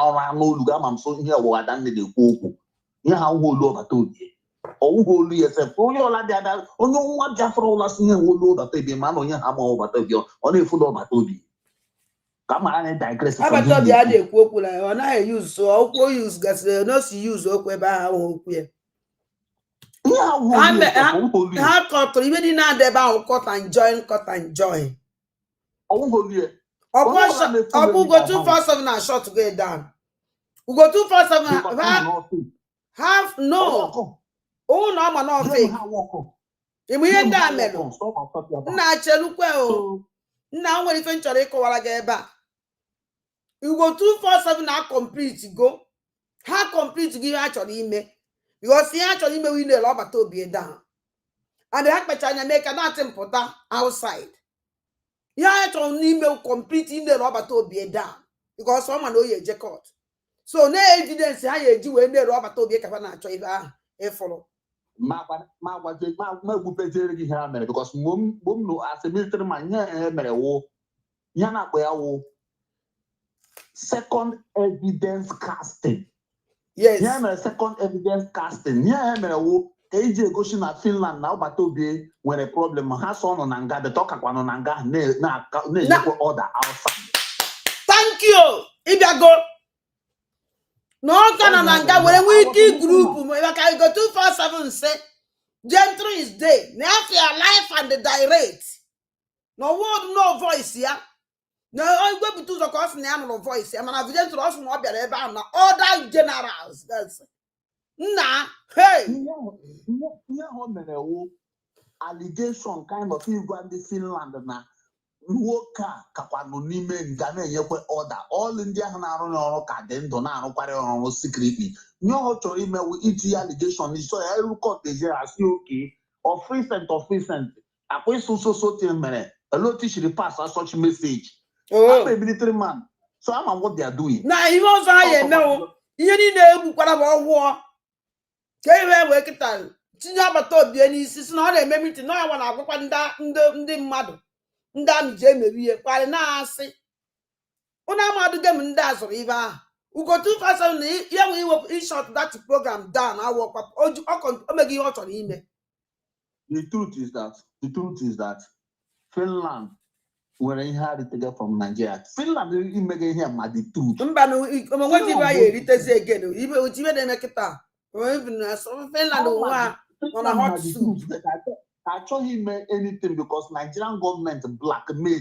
ọrụ anụ olugu ama m so ihe ọwụwa Adanne na-ekwu okwu ihe ha awụghị olu ọbata obi ọwụghị olu ya sef onye ọla dị ada onye nwa Biafra ụla si ihe olu ọbata obi ma na onye ha ma ọbata obi ọ na-efu ọbata obi ka mara na digress ọbata obi a na-ekwu okwu na ọ naghị use okwu use gasịrị no si use okwu ebe ahụ okwu ya ha kọtụrụ ibe dị na-adebe ahụ cut and join ọ bụ ugo 247 na shot go down ugo 247 have no ụlọ ọma na fake ịmụ ihe ndị a mere nna chelukwe o nna nwere ife nchọrọ ịkọwara gị ebe a ugo 247 na complete go ha complete gị ihe ha chọrọ ime because ihe ha chọrọ ime winel ọbata obi down and ha kpecha anya mee ka na-atị mpụta outside ihe ha chọrọ n'ime complete winel ọbata obi down because ọ ma na oyi eje court so na evidence ha ya eji wee na-ere ọbata obi ka ha na-achọ ibe ahụ ịfụrụ ma egwupezere gị ihe ha mere because mgbe m nụ as a military man ihe mere wụ ihe na-akpọ ya wụ second evidence casting. Yes. Ihe mere second evidence casting. Ihe mere wụ ka eji egosi na Finland na ọgbata obi nwere problem ha so nọ na nga betọ kakwa nọ na nga na-enyekwa order outside. Thank you. Ịbịago na ọka nọ na nga were nwee ike group maka go 247 say gentry is day na after life and the direct no word no voice ya na igwe butu ụzọ ka ọ sị na ya nụrụ voice ya mana video ntụrụ ọsụ na ọ bịara ebe ahụ na other generals nna hey ihe ahụ mere wụ allegation kind of igwe ndị Finland na nwoke a kakwa nọ n'ime nga na-enyekwa order ọlụ ndị ahụ na-arụ n'ọrụ ka dị ndụ na-arụkwarị ọrụ secretly nye ọ chọrọ imewu iti allegation so ya rukọt ejere asị oke officent akwa ịsụsosote mere elotishiri pass such message. I'm a military man, so I'm what they are doing. Now, he was I know. You need to what about war. Can you work it out? Tinaba told the is not a memory to know I want to go and the mother. Ndam Jamie, while now say, when I'm out of them and that's river. We go 2,000 yeah, we will shot that program down. I walk up. Oh, make you out on email. The truth is that Finland were inherited from Nigeria. Finland is making here my the truth. What if I again? Even with you, they make it up. Even Finland on a hot soup. I told him anything because Nigerian government blackmail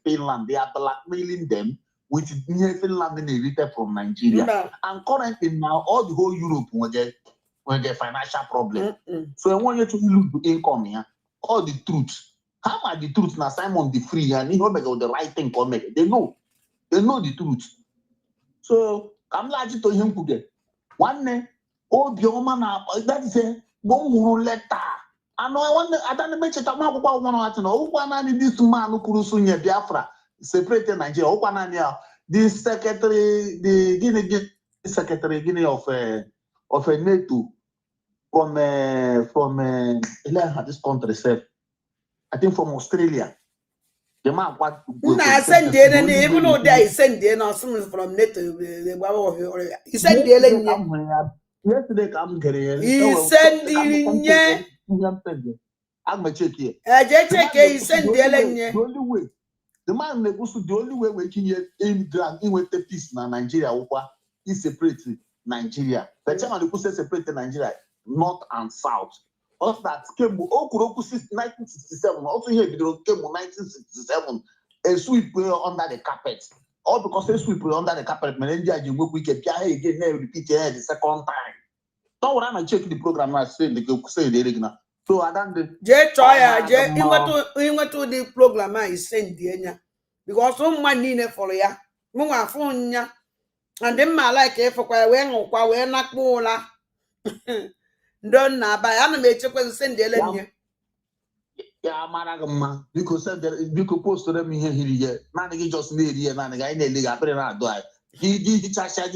Finland. They are blackmailing them with Finland inherited from Nigeria. No. And currently now, all the whole Europe will get financial problem. So I want you to look the income here, all the truth. How are the truth now? Simon the free and he make the right thing for me. They know the truth. So I'm like to him today. One day, oh, the woman that is a one letter. I know I don't make it about one to know one this man who could soon Biafra separate Nigeria. This secretary, the Guinea secretary of a NATO from this country said. I think from Australia. The man what send there even though they send there now someone from NATO. He sent there yesterday come here. He sent there. I'm check here. Check he sent there. The only way the man the only way we can in drag in with the peace na Nigeria is separate Nigeria. The chairman who says separate Nigeria, north and south. Of that came Okuroku 1967. Also here video came 1967 and sweep under the carpet. All because they sweep under the carpet. Melenja you we get again repeat the second time. Don't worry, I check the program I say the so I don't try went to the program I send the because some money for ya. Munga phone ya and then my like for when not mola. Don't know, but I'm going to send the yeah, Maragama, because you could post to them here. Manning just need here, Manning. I need a pretty hard die. He chacha,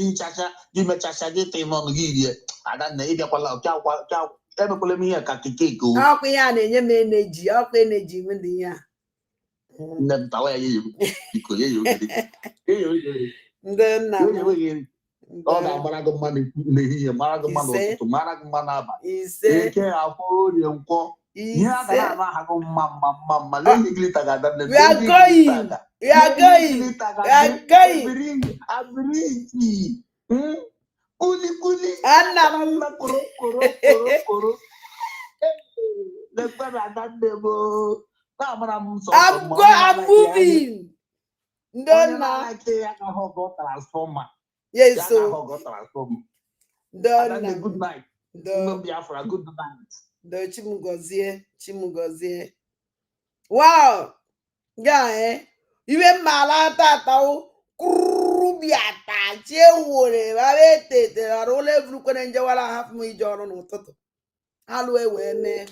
give me chacha, get him on the here. I don't know if you're cow, ever pull me a kakiko. How can you manage your energy when the year? Never tell you because you then oh, no, Maragman here, Maragman to Maragmanaba. They can't afford you. Yeah, Mamma, Lady Glitter. We are going. I believe. Uli, Anna, moving. Yes, so. Good night. Biafra, good night. Chimugozie. Wow. Yeah, Iwe mala tata kurubiata chewore babete la role vlu kwene njawala half mu ijono n'ụtụtụ. Alụ ewe ne.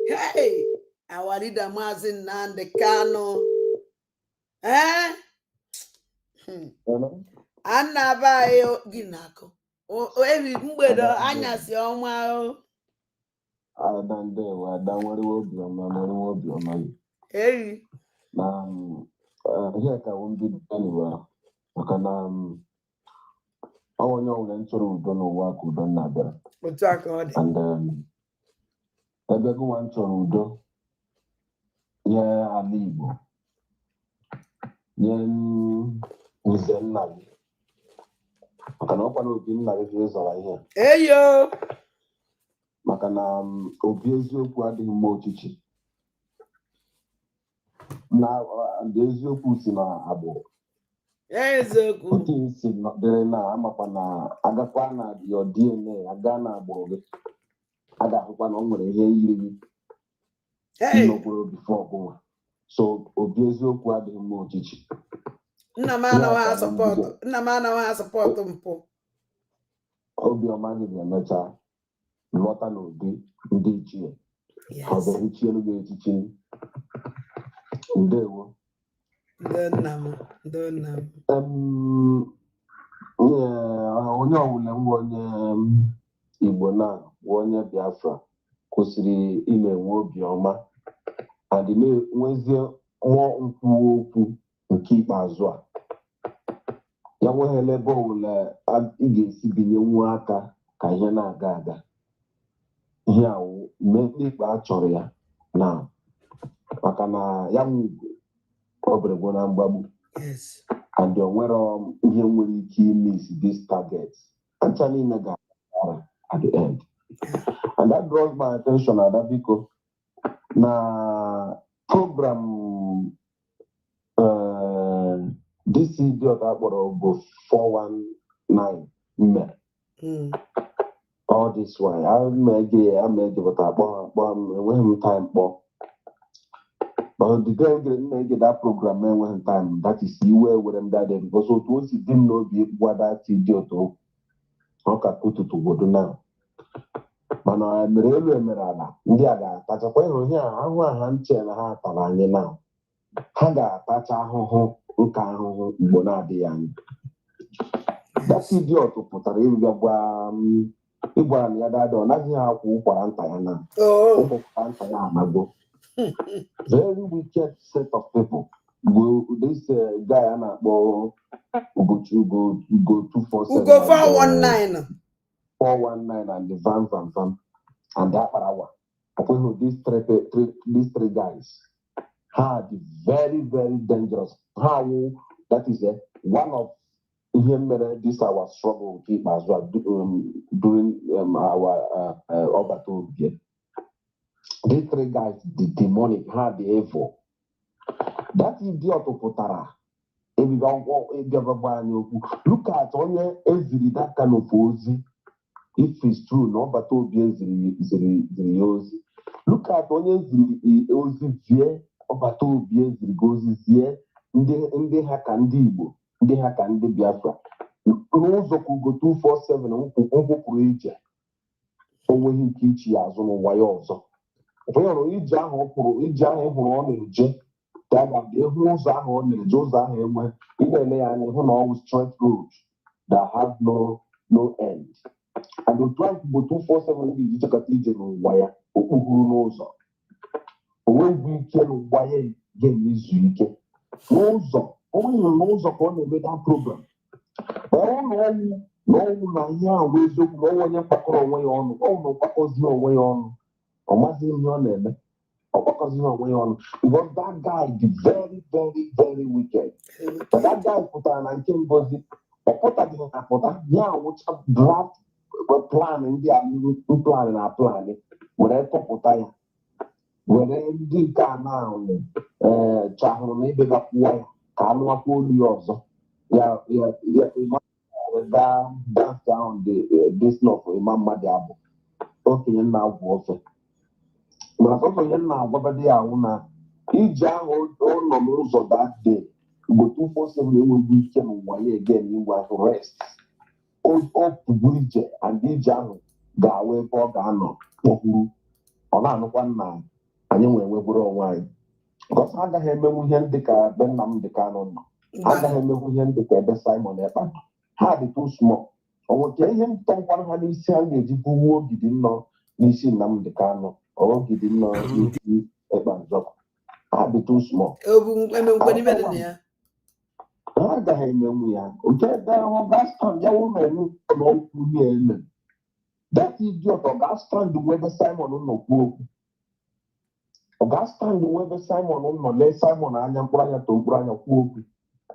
Hey, our leader Mazi Nnamdi Kanu. Anabayo ginako. O evi mgbedo anyasị ọnwa o. Adande wa danwari obi ọma. Hey. Na ihe ka wumbi anywhere maka na onye ọbụla nchọrọ udo n'ụwa ka udo na-abịara. Otu aka ọ dị. And ebe gụwa nchọrọ udo nye ala Igbo nye nze nna gị maka na ọkwa na obi nna gị ga-ezọrọ ihe. Eyo. Maka na obi eziokwu adịghị mma ọchịchị na eziokwu si na agbụrụ. Eziokwu. Otu si dịrị na amakwa na agakwa na your DNA aga na agbụrụ gị a ga-ahụkwa na ọ nwere ihe yiri gị n'okpuru bifo ọgwụnwa. So obi eziokwu adịghị mma ọchịchị. Nna m anaghị asọpọtụ mpụ. Obiọma gị ga-emecha lọta n'ụdị ndị ichie ọ ga-ehichielu gị echichi. Ndewo. Onye ọbụla nwe onye Igbo na onye Biafra kwesịrị ime nwe obiọma adị na-enwezie nwụọ nkwuwa okwu nke ikpeazụ a ya nweghị ebe ọbụla ị ga-esi binye nwa aka ka ihe na-aga aga. Ihe awụ mee ikpe a chọrọ ya na maka na ya nwugo ọbụrụgbo na mgbagbu and o nwere ihe nwere ike imis this target ncha niile ga-ara at the end. And that draws my attention ada biko na program this idiot akpọrọ bụ 419 mme all this why amege but akpọ enweghị m time kpọ but the day na-ege that program enweghị time that is iwe were m dade because otu o si dị m n'obi gwa that idiot ọ ka ụtụtụ obodo na mana mere elu emere ala ndị a ga-atachakwa ịhụ ihe ahụ ha nche na ha tara anyị na ha ga-atacha ahụhụ nke ahụhụ Igbo na-adịghị anyị. That idiot pụtara ịgwara na ya dada ọ naghị akwụ ụkwara nta ya na ụkwara nta ya amago. Very wicked set of people. This guy a na-akpọ Ugo 247 Ugo 419 and the van and the Aparawa. These three guys are very, very dangerous. How that is one of this our struggle keep as well during our Obato here. These three guys, the demonic, the evil. That idiot of Potara. Look at only every that kind of ozi. If it's true, no, but look at only ozi vie, but goes here. Ndị ha ka ndị Igbo, ndị ha ka ndị Biafra. N'ụzọ ka Ugo 247 nkwupụrụ ije. Onweghị ike ichi ya azụ n'ụwa ya ọzọ. Onye ije ahụ hụrụ ọ na-eje ka a ga-abịa ịhụ ụzọ ahụ ọ na-eje ụzọ ahụ enwe ị na-ele ya anya hụ na ọ bụ straight road that have no end. And otu ahụ Ugo 247 ga-eji chekata ije n'ụwa ya okpuguru n'ụzọ. O nweghị ike n'ụwa ya ga-emezu ike. N'ụzọ ka ọ na-emeta program n'ọnwụ na ihe ahụ bụ eziokwu na onye mkpakọrọ onwe ya ọnụ ọ na ọkpakọzi onwe ya ọnụ ọ maghị ihe ọ na-eme ọkpakọzi onwe ya ọnụ because that guy is very very very wicked. But that guy pụtara na nke ngozi ọ pụtaghị apụta ya awụcha draft plan ndị a plan na plan were tụpụta ya were ndị nke a na-ahụ chahụrụ na ịbegakwuo ya ka anụ akwa olu ya ọzọ ya dance ahụ this love ịma mmadụ abụ okenye nna agwụ ofe mana okenye nna agwabadị ya ahụ na ije ahụ ụlọ n'ụzọ that day gote ụfọsị na-enweghị ike n'ụwa ya ege n'igwe ahụ rest o pụbụ ije and ije ahụ ga-awụ ebe ọ ga-anọ kpọkwuru ọ na-anụkwa nna anyị nwee nweburu onwe anyị because agaghị emenwu ihe ndị ka ebe nna m dị ka anụ nọ agaghị emenwu ihe ndị ka ebe Simon Ekpa nọ ha dị too small onweke ihe ntọnkwanụ ha n'isi ha ga-eji bụwuo ogidi nnọọ n'isi nna m dị ka anụ ogidi nnọọ n'isi Ekpa Nzọba ha dị too small ha agaghị emenwu ya nke ebe ahụ ga-stand ya wụmenu n'okwu ihe eme that idiot ọ ga-stand webe Simon nọ kwuo okwu ọ ga-stand webe Simon nọ lee Simon anya mkpụrụ anya to mkpụrụ anya kwuo okwu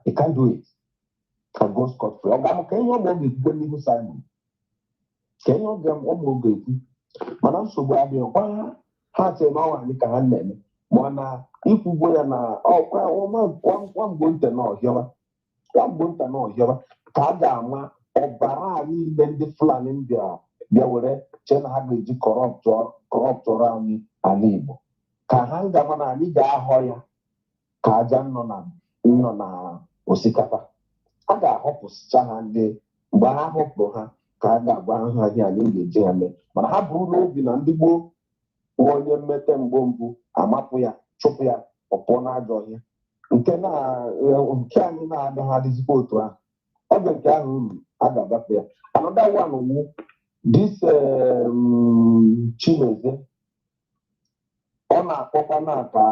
he can do it ka go scot free ọ ga-amụ ka ihe ọma ọ ga-ekwukwe n'ihu Simon ka ihe ọma ọ ga-ekwu mana nsogbu adịghị kwa ha chere na ọnwa anyị ka ha na-eme mana ikwugbo ya na kwamgbo nte n'ọhịọba ka a ga-ama ọbara anyị niile ndị Fulani bịa were chee na ha ga-eji kọrọptọrọ anyị ala Igbo ka ha ngama na anyị ga-ahọ ya ka aja nọ na osikapa a ga-ahọpụsịcha ha ndị mgbe ha họpụrụ ha ka a ga-agba ha ihe anyị ga-eji ha mee mana ha bụrụ n'obi na ndị gboo onye mmete mgbo mbụ amapụ ya chụpụ ya ọ pụọ n'ajọ ọhịa nke anyị na-agaghị adịzikwa otu ahụ ọ bụ nke ahụ uru a ga-agafe ya another one wu this Chimezie ọ na-akpọkwa na ka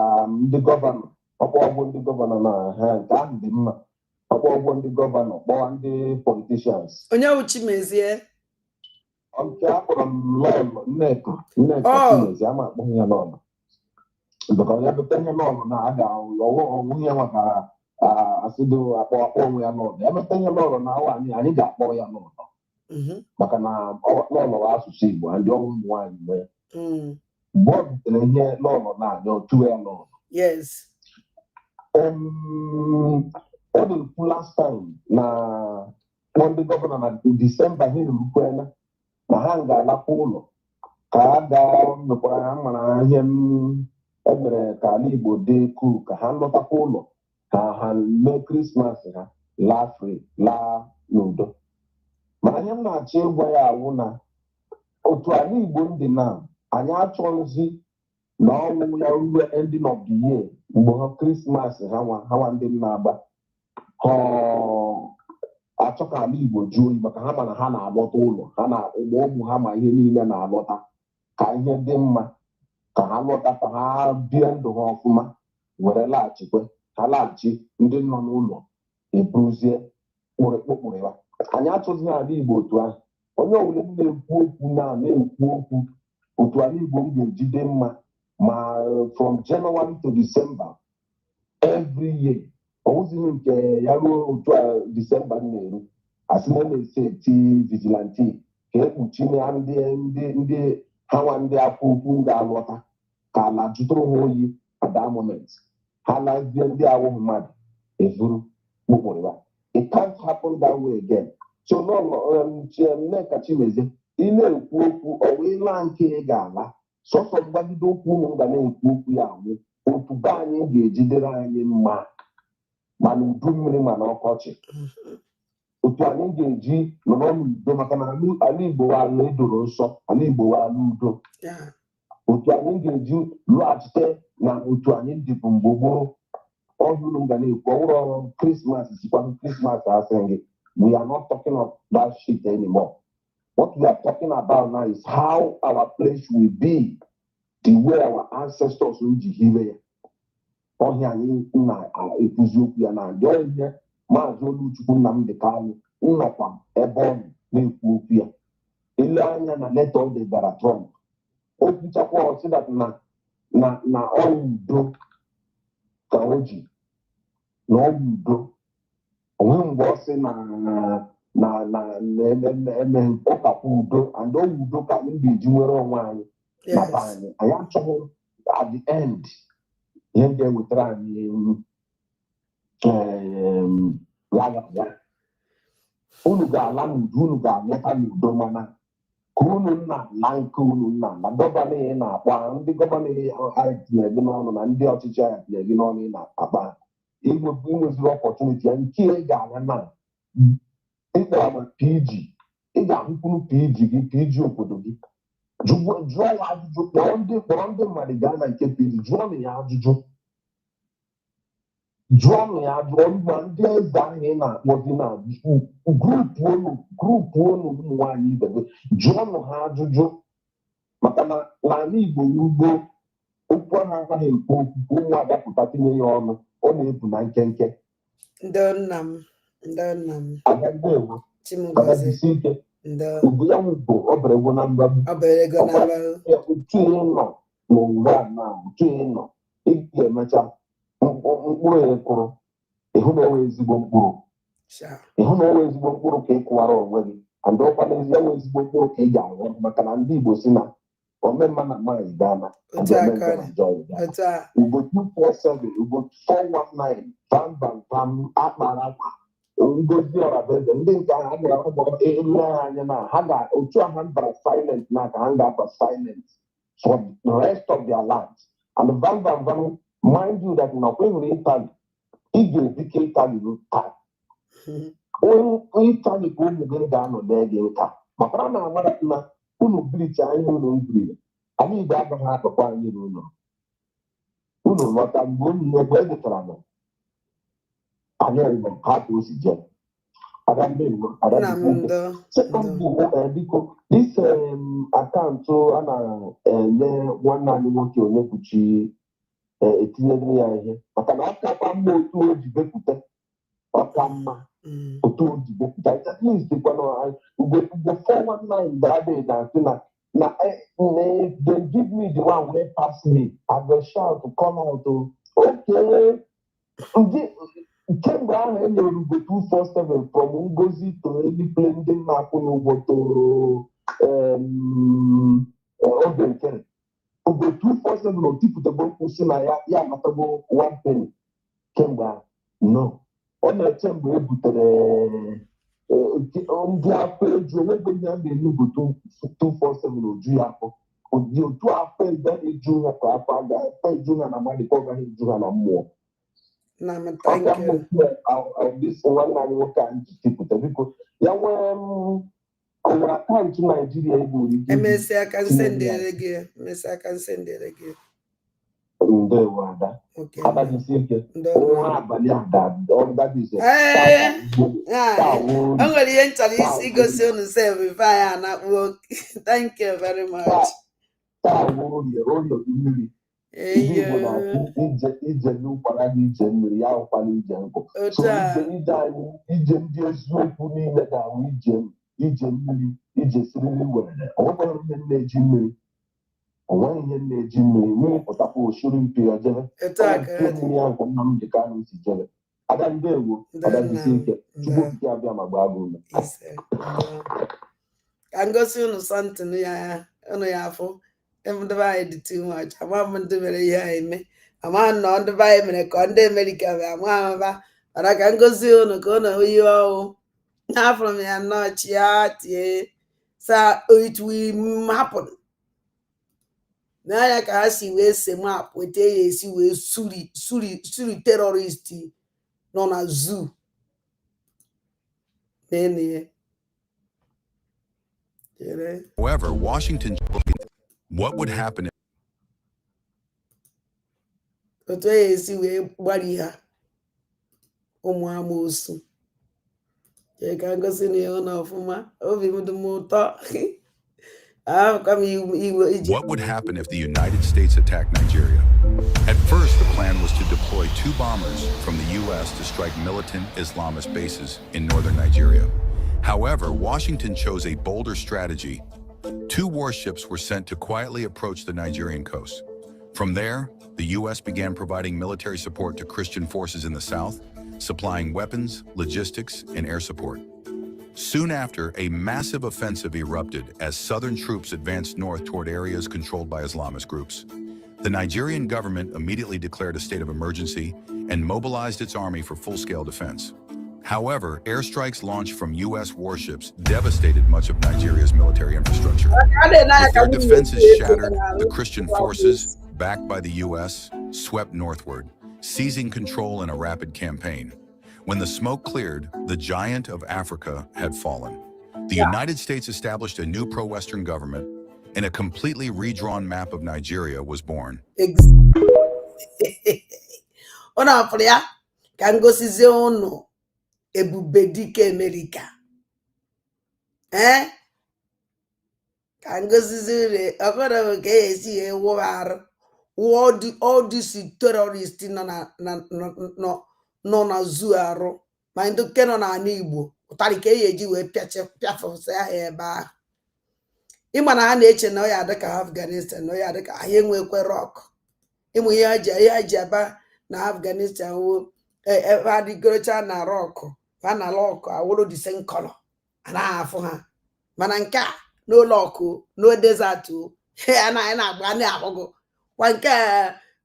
ndị gọvanọ ọkpọgwụ ndị gọvanọ na ha nke ahụ dị mma ọkpọgwụ ndị gọvanọ kpọwa ndị politicians onye wụ Chimezie nke a kpọrọ m lọlọ Nneka Chimezie ama akpọghị ya lọlọ maka onye bụta ihe lọlọ na a ga-ọwụ ihe maka asịdo akpọ onwe ya lọlọ ya bụta ihe lọlọ na awa anyị ga-akpọ ya lọlọ maka na lọlọ asụsụ Igbo ndị ọrụ ụmụ nwaanyị nwee mgbe ọ butere ihe lọlọ na-anya otu ya lọlọ ọ dị mkpu last time na kpọ ndị gọvanọ na Disemba ha erukwela na ha ga-alakwa ụlọ ka a ga-mekwara ha mara ihe emere ka ala Igbo dị kuu ka ha lọtakwa ụlọ ka ha mee Krismas ha laa free laa n'udo mana ihe m na-achọ ịgwa ya awụ na otu ala Igbo ndị na anyị achọghịzi na ọnwụ ya ruo ending of the year mgbe ha Krismas ha nwa ndị m na-agba achọ ka ala Igbo jụọ oyi maka ha mana ha na-alọta ụlọ ha na ụmụ ha ma ihe niile na-alọta ka ihe dị mma ka ha lọta ka ha bie ndụ ha ọfụma were laghachikwe ha laghachi ndị nọ n'ụlọ eburuzie kpụrụkpụrụ ya anyị achọghịzi ala Igbo otu ahụ onye ọbụla na-ekwu okwu na-ekwu okwu otu ala Igbo m ga-ejide mma ma from January to December every year ọwụzighị nke ya ruo otu December na-eru asị na na-ese eti vigilante ka ekpuchi ya ndị ha nwa ndị afọ ukwu ga-alọta ka ala jụtụrụ ha oyi at that moment ha lazie ndị awụghị mmadụ ezuru kpụkpụrụ ya it can't happen that way again so Nneka Chimezie ị na-ekwu okwu ọwa ịla nke ị ga-ala sọsọ mgbagide okwu ụmụ ga na-ekwu okwu ya anwụ otu be anyị ga-ejidere anyị mma mana udu mmiri mana ọkọchị otu anyị ga-eji nọrọ n'udo maka na ala Igbo ala edoro nsọ ala Igbo ala udo otu anyị ga-eji lọghachite na otu anyị dịbụ mgbe gboo ọhụrụ ga na-ekwu ọhụrụ Krismas sikwa Krismas asịrị gị we are not talking of that shit anymore. What we are talking about now is how our place will be, the way our ancestors will be here. Ọhịa anyị na-ekwuzi okwu ya na ndị ọhịa Maazị Oluchukwu Nnamdi Kanu nnọkwa ebe ọ na-ekwu okwu ya ile anya na leta ọ degara Trump o kwuchakwa ọsịdat na ọrụ udo ka o ji na ọrụ udo onwe mgbe ọ sị na-eme ụkakwa udo and ọrụ udo ka anyị ga-eji nwere onwe anyị Yes. I am talking at the end. Here they will try unu ga-ala n'udo unu ga-alọta n'udo mana ka unu na-ala nke unu na gọvanọ ị na-akpa ndị gọvanọ anyị tinye gị n'ọnụ na ndị ọchịchị anyị tinye gị n'ọnụ ị na-akpa inweziri ọpọtuniti ya nke ị ga-ala na ịkpọrọ na PG ị ga-ahụkwuru PG gị PG obodo gị jụọ ya ajụjụ kpọrọ ndị mmadụ gaa na nke PG jụọ ya ajụjụ ma ndị eze ahụ ị na-akpọzi na grupu unu ụmụ nwaanyị ibe gị jụọnụ ha ajụjụ maka na n'ala Igbo ugbo okwu ahụ agaghị ekwu okwukwu ụmụ adapụta tinye ya ọnụ ọ na-ebu na nkenke ndị nna m agagisi ike ugbu ya bụ ọberego na mgbagbu otu ị nọ n'ụwa na otu ị nọ ị ga-emecha mkpụrụ ya kụrụ ịhụ na enwe ezigbo mkpụrụ ka ị kụwara onwe gị and ọkwa n'ezi enwe ezigbo mkpụrụ ka ị ga-aghọ maka na ndị Igbo si na omemma na nwaanyị gaana ugbo 247 ugbo 419 bam akpara akpa ngozi ọrabeze ndị nke ahụ ele anya na ha otu ha bara silent na ka ha ga-aba silent for the rest of their lives and bam mind you that na when Italy ị ga-ebike Italy taa Italy ka ụmụ gị ga-anọ n'ege nka maka na amara na unu biricha anya ụlọ mbiri anyị Igbo agaghị akpakwa anyị n'ụlọ unu lọta mgbe unu n'ebe edetara nọ anyị rịọ ha ka o si je biko dis akaụntụ a na-enye nwanne anyị nwoke onye kpuchi etinyere ya ihe maka na ọkakwa mma otu o ji bepụta ọka mma otu o ji bepụta dịkwana ugbo 419 ga-adịghị na-asị na they give me the one wey pass me I go shout come out okay kemgbe ahụ e nyere ugbo 247 from Ngozi to Elikple ndị na-akwụ n'ụgwọ toro oge nkere ugbo 247 otipụtagbo nkwụsị na ya amatago 1 penny kemgbe ahụ no ọ na-eche mgbe e butere ndị afọ eju onwebe ndị a na-enye ugbo 247 oju ya afọ otu afọ ebe eju ha ka afọ aga afọ eju ha na amalite ọ gaghị eju ha na mmụọ nwanne anyị nwoke anyị ji tipụta biko ya nwere akaụntụ Naijiria egburu ike emesịa ka nsendere gị ndewo ada adadisi ike nwa abalị ada ọdadize o nwere ihe nchọrọ isi igosi unu sef ife anyị anakpuo thank you very much taa orio mmiri ndị Igbo na-atụ ije n'ụkwara gị ije mmiri ya ụkwara ije nkụ so ije anyị ije ndị eziokwu niile ga-ahụ ije mmiri ije siriri were onweghị ihe na-eji mmiri mmiri pụtakwa oshiri mpi ojere mmiri ya nke nna m dị ka anyị si jere ada ndewo adadisi ike chukwu nke abịa ma gbaa gị ume ka ngosi unu sọntịn ya unu ya afụ ndị be anyị dị too much ama m ndị mere ihe anyị eme ama nọ ndị be anyị mere ka ndị Amerịka bịa ama amaba mana ka ngozi unu ka unu oyi ọhụụ afụrụ m ya nnọọ chia tie sa it will happen n'anya ka ha si wee se map weta ya esi wee suri terrorist nọ na zoo However, Washington, what would happen if otu ya esi wee gbari ha ụmụ amoosu ka ngosi na ya na ọfụma obi m dị m ụtọ. What would happen if the United States attacked Nigeria? At first, the plan was to deploy 2 bombers from the U.S. to strike militant Islamist bases in northern Nigeria. However, Washington chose a bolder strategy. 2 warships were sent to quietly approach the Nigerian coast. From there, the U.S. began providing military support to Christian forces in the south, supplying weapons, logistics, and air support. Soon after, a massive offensive erupted as southern troops advanced north toward areas controlled by Islamist groups. The Nigerian government immediately declared a state of emergency and mobilized its army for full-scale defense. However, airstrikes launched from U.S. warships devastated much of Nigeria's military infrastructure. With their defenses shattered, the Christian forces, backed by the U.S., swept northward, seizing control in a rapid campaign. When the smoke cleared, the giant of Africa had fallen. The United States established a new pro-Western government, and a completely redrawn map of Nigeria was born. Ona afria ka ngosizie unu ebube dike America. Ka ngosizie akora ke esi ewo all these terrorists no na zuaro ma ndo keno na ana Igbo utari ka eji we piafose ya ebe a ịma na ha na-eche na ọ ya dịka Afghanistan na ọ ya dịka anyị enwekwe rock ịmụ ihe ji aba na Afghanistan wo ebe adịgorocha na rock ha na rock awolo the same color ana afụ ha mana nke a no rock no desert ana na-agba na ahụgo kwa nke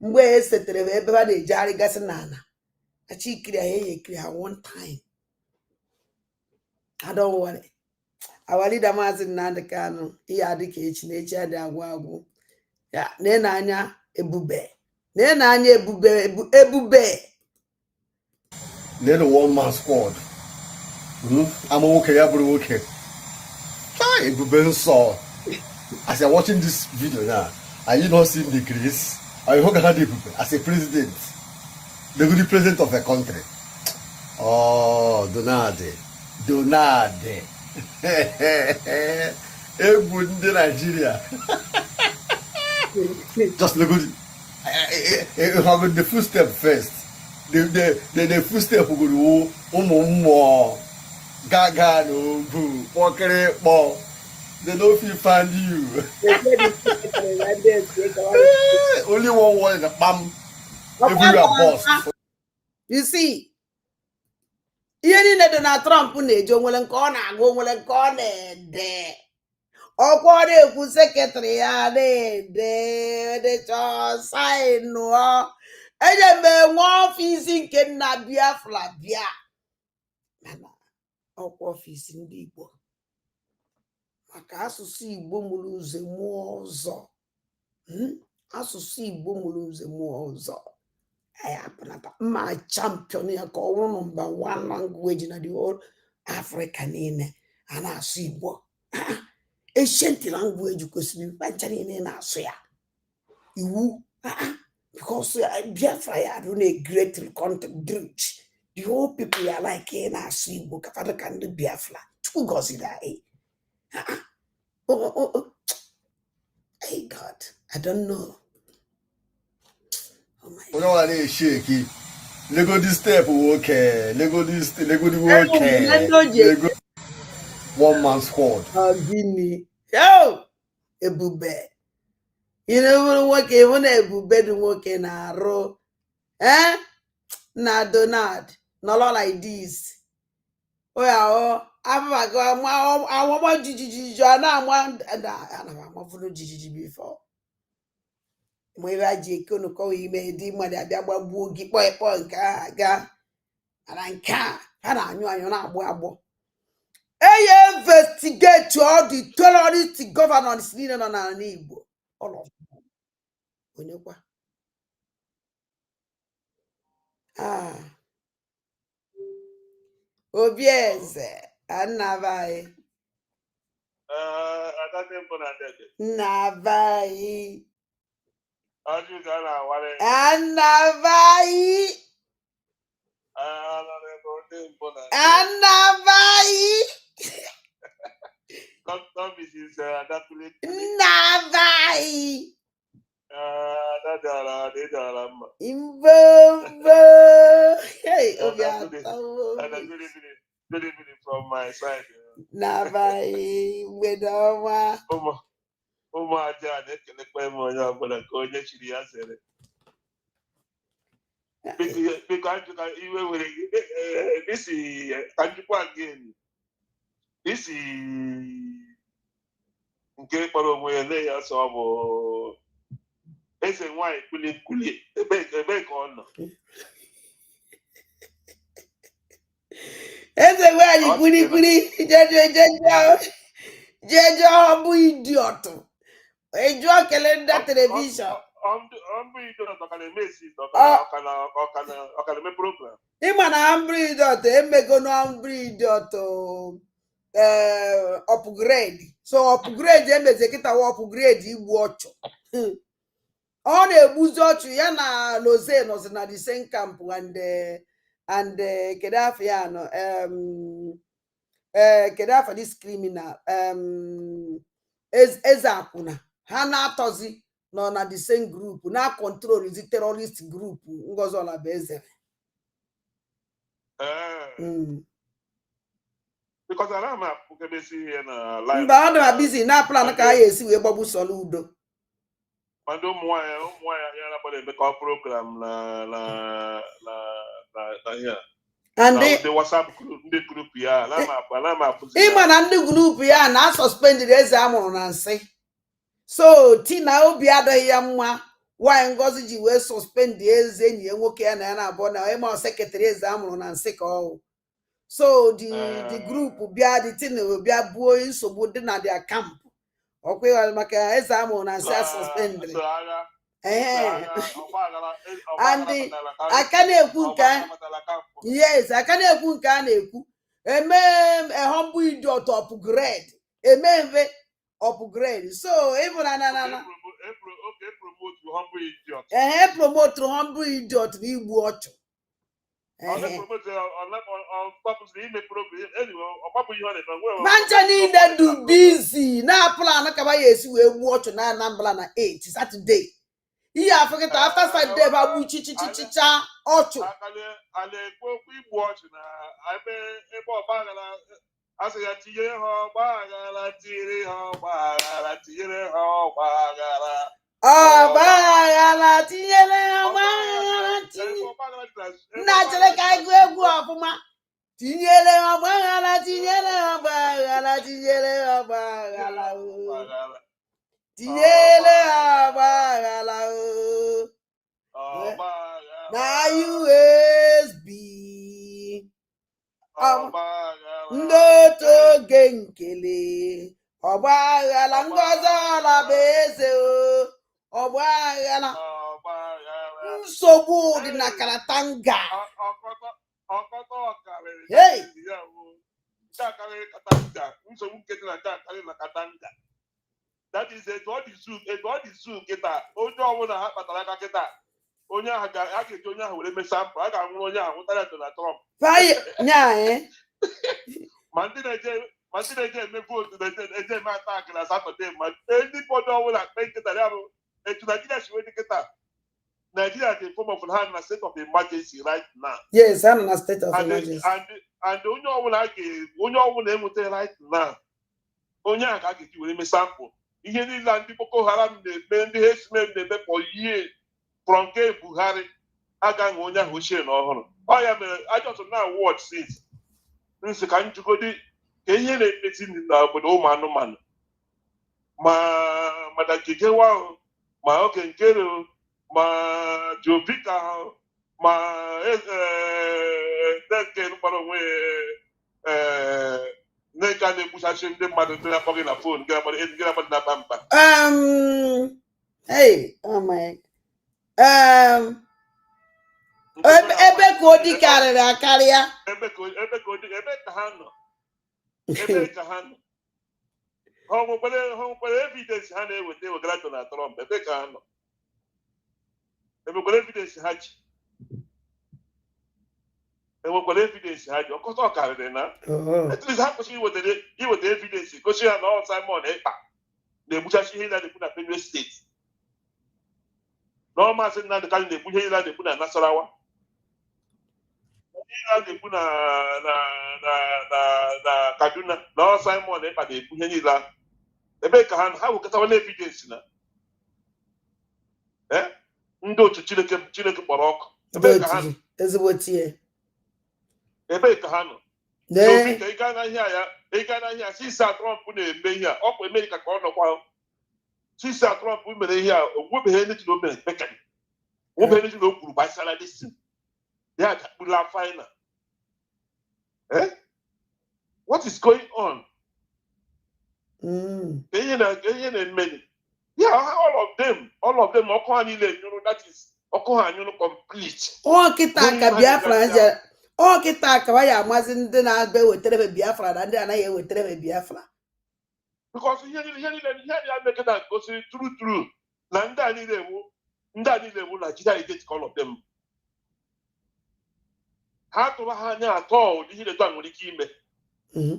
mgbe esetere ebe ha na-ejegharị gasị n'ala achikiri ahụ ekiri ha one time. I don't worry. Our leader Mazi Nnamdi Kanu iya dịka echi na echi adị agwụ agwụ ya na anya ebube na anya ebube They're the one-man squad. I'm okay, I'm okay. Ebube saw. As I'm watching this video now, are you not seeing the grace? Are you looking at Ebube as a president? The good president of a country. Oh, Donade. Ebube in Nigeria. Just look good. Having the footstep first. The footstep will go Gaga no boo, walking more. They don't feel find you. Only one word in the bam. Everywhere boss. You see, ihe niile Donald Trump na-eji onwere nke ọ na-agụ onwere nke ọ na-ede ọkwa na-ekwu sekretịrị ya na-ede chọsainụ eje mgbe nwe ọfisi nke nna Biafra bịa mana ọkwa ọfisi ndị Igbo maka asụsụ Igbo mụrụ ụzọ mụọ ọzọ asụsụ Igbo mụrụ ụzọ mụọ ọzọ my champion ya ka ọ bụrụ number one language in the whole Africa niile a na-asụ Igbo ancient language kwesịrị ịkpacha niile na-asụ ya iwu because Biafra ya do a great contribute the whole people ya like na-asụ Igbo ka fada ka ndị Biafra Chukwu gọziri anyị hey God, I don't know. We don't want to shake it. Lego this step okay. Lego the okay. One man squad. Gini. Yo! Ebube. You know what even Ebube do work na aro. Na Donald. No like this. Oh yeah, I want jiji before. Mwe aji kono ko ime di mmadụ abịa gbagbuo gị kpọ nke aga ana nke a na-anyụ na agbọ investigate all the terrorist governors niile nọ n'ala Igbo all of them onyekwa Obieze Annabai Nnabai Annabai Hey, from my side. Nabai Wedoma. Because this is again. isi nke kpọrọ onwe ya na ya sọ bụ eze nwanyị kulikuli ebe ka ọ nọ eze nwanyị kulikuli jeje ọ bụ idiot ejụọ kelenda telivishọn ịma na ambridot emego na ambridot upgrade so upgrade emeze kịta wa upgrade igbu ọchụ ọ na-egbuzi ọchụ ya na loze nọzi na the same camp and kedu afọ ya nọ kedu afọ this criminal eze akwụna ha na-atọzi nọ na the same group na control the terrorist group Ngozi Olabueze because ana ma pukebesi ihe na live mba ọ dị busy na plan ka ha esi wee gbagbu Soludo mmadụ ụmụ nwanyị ya na-akpọ emekọ program na ihe and the WhatsApp group ndị group ya na ma ịma na ndị group ya na suspended eze amụrụ na nsị so Tina obi adịghị ya mma nwanyị Ngozi ji wee suspend eze enyi ya nwoke ya na ya na-abụọ na ịma sekretary eze amụrụ na nsị ka ọ so the group bịa the Tina bịa buo nsogbu dị na their camp ọkwa maka eze amụrụ na nsị suspended and aka na-ekwu nke yes aka na-ekwu nke a na-ekwu eme ehombu idiot upgrade emeve upgrade so even na promote humble idiot na igbu ọchụ mancha niile du busy na plan ka ba ya esi wee gbuo ọchụ na Anambra na 8 Saturday ihe afọkịta after Saturday ba gbu chichichicha ọchụ igbu ọchụ na ebe ọgbaghara asị ya tinyere ha ọgbaghara tinyere ha ọgbaghara tinyere ha ọgbaghara tinyere ha ọgbaghara nna chere ka anyị gụọ egwu ọfụma tinyere ha ọgbaghara tinyere ha ọgbaghara tinyere ha ọgbaghara tinyere ha ọgbaghara na USB ndị otu oge nkele ọgbaghara Ngozi Olabueze ọgbaghara nsogbu dị na Karatanga hey nsogbu nke dị na Katanga that is etu ọ dị zoo kịta onye ọbụla ha kpatara aka kịta onye ahụ ga-eji onye ahụ were mee sampụl a ga-anwụrụ onye ahụ nwụtara Donald Trump ma ndị na-eje eme vootu na-eje eme atak na Satọde ma ndị bọdụ ọbụla kpe nkịta ya bụ etu Nigeria si wee dị kịta Nigeria dị form of hand na state of emergency right now. Yes, I'm na state of emergency. And onye ọbụla enweta right now onye a ka a ga-eji were mee sampụl ihe niile ndị Boko Haram na-eme ndị herdsmen na-eme for years from nke Buhari agaghị onye ahụ ochie na ọhụrụ ọ ya mere ajọtụ na watch since nsị ka njugodi ka ihe na-ekpeti n'obodo ụmụ anụmanụ ma Madakigewa ahụ ma oge nkere ma Jovika ahụ ma nke gbara onwe nneka na-egbuchachi ndị mmadụ ndị na-akpọghị na fon nke na-agbadị na bamba hey oh my ebe ka ọ dị karịrị akarịa ebe ka ha nọ ha nwekwara evidence ha na-eweta wegara Donald Trump ebe ka ha nọ enwekwara evidence ha ji ọkọta ọkarịrị na etlist ha kwesịrị iweta evidence gosi ha na ọ Simon Ekpa na-egbuchachi ihe na-ekwu na Benue steeti na ọ Maazị Nnamdi Kanu na-egbu ihe na-ekwu na Nasarawa ihe na-ekwu na Kaduna na ọ Simon Ekpa na-ekwu ihe niile ahụ ebe ka ha wekọtawa na evidence na ndị otu Chineke kpọrọ ọkụ ebe ka ha nọ ezigbo tie ebe ka ha nọ Jovika ị gaa n'ahịa ya Ghana here, since Trump put a mayor, up America corner while since Trump women here, what be any to know Beckett. What be any to know by salary? They are final. Eh? What is going on? Kenyan and many. Yeah, all of them, that is complete. Oh, Kitaka Biafra. Oh, Kitaka, why am I in the night with Trevor Biafra and then I with Trevor Biafra? Because here make that goes true. Nanda need level, Nigeria get all of them. How to hang at all, the done with the Kimbe.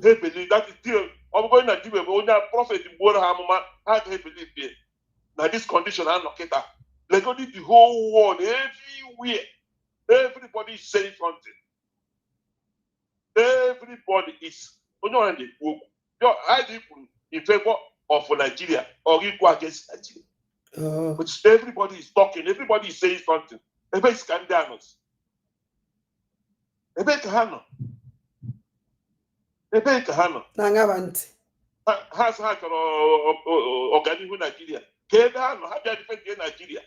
They believe that is still. I'm going to give a prophet in Borhamma. How do they believe it? Now, this condition, I'm not getting. They got the whole world, everywhere. Everybody is saying something. Everybody is. I in favor of Nigeria or equal against Nigeria. But everybody is talking, everybody is saying something. Everybody is scandalous. Everybody can Nangavant has had organic Nigeria. How they defend Nigeria?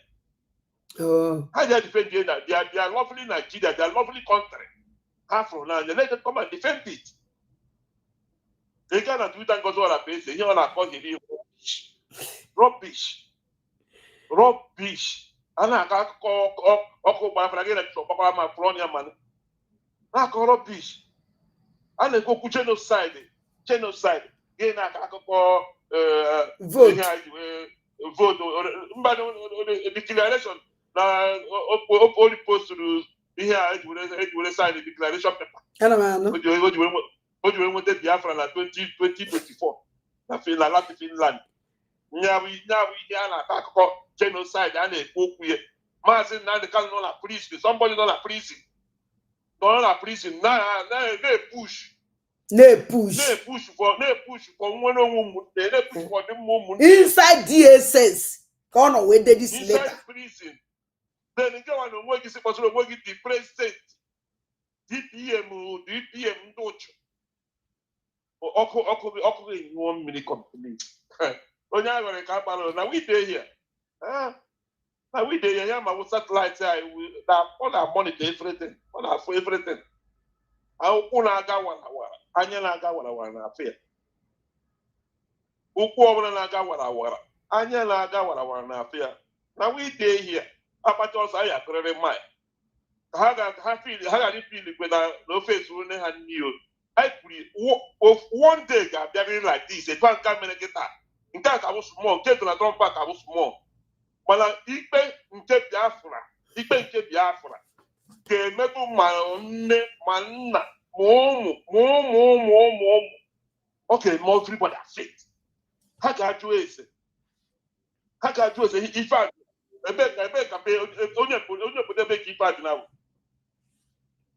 How they defend they are lovely Nigeria, they are lovely country. Half from now, they let them come and defend it. They cannot do that because all I pay. Here, all I call it rubbish. And I can't call my friend again. So, Papa, my friend, man. I call rubbish. And they go genocide. Again, I can't call vote. The declaration. Now, only post to here, it will sign the declaration paper. What do you want to Biafra in 2024? Finland. Now we attack genocide and a book we Martin now the can not a prison. Somebody not a prison. Not a prison. Now they push. They push for one woman. They push for the moment. Inside DSS. Come on, where did this inside later? Prison. Then you go on work is supposed to work the president. DPM don't. Ọkụ in 1 minute complete. Onye agha nwere ka akpara na we dey here. Now we dey here ma satellite all our monitor everything. All our for everything. Akwụkwọ na-aga warawara. Anya na-aga warawara na afia. Ụkwụ ọbụla na-aga warawara. Anya na-aga warawara na afia. Now we dey here. Akpata ọsọ anyị akụrịrị mile. Ha ga-feel kweda na ofe esuru ne ha n'iyo. One day gathering like this, a bank can make it. In fact, I was small, get to the drum back, I was small. But Ipe nke Biafra, ke metu manna, okay, more everybody are faith. How can you say? In fact, I beg, only put a big impact now.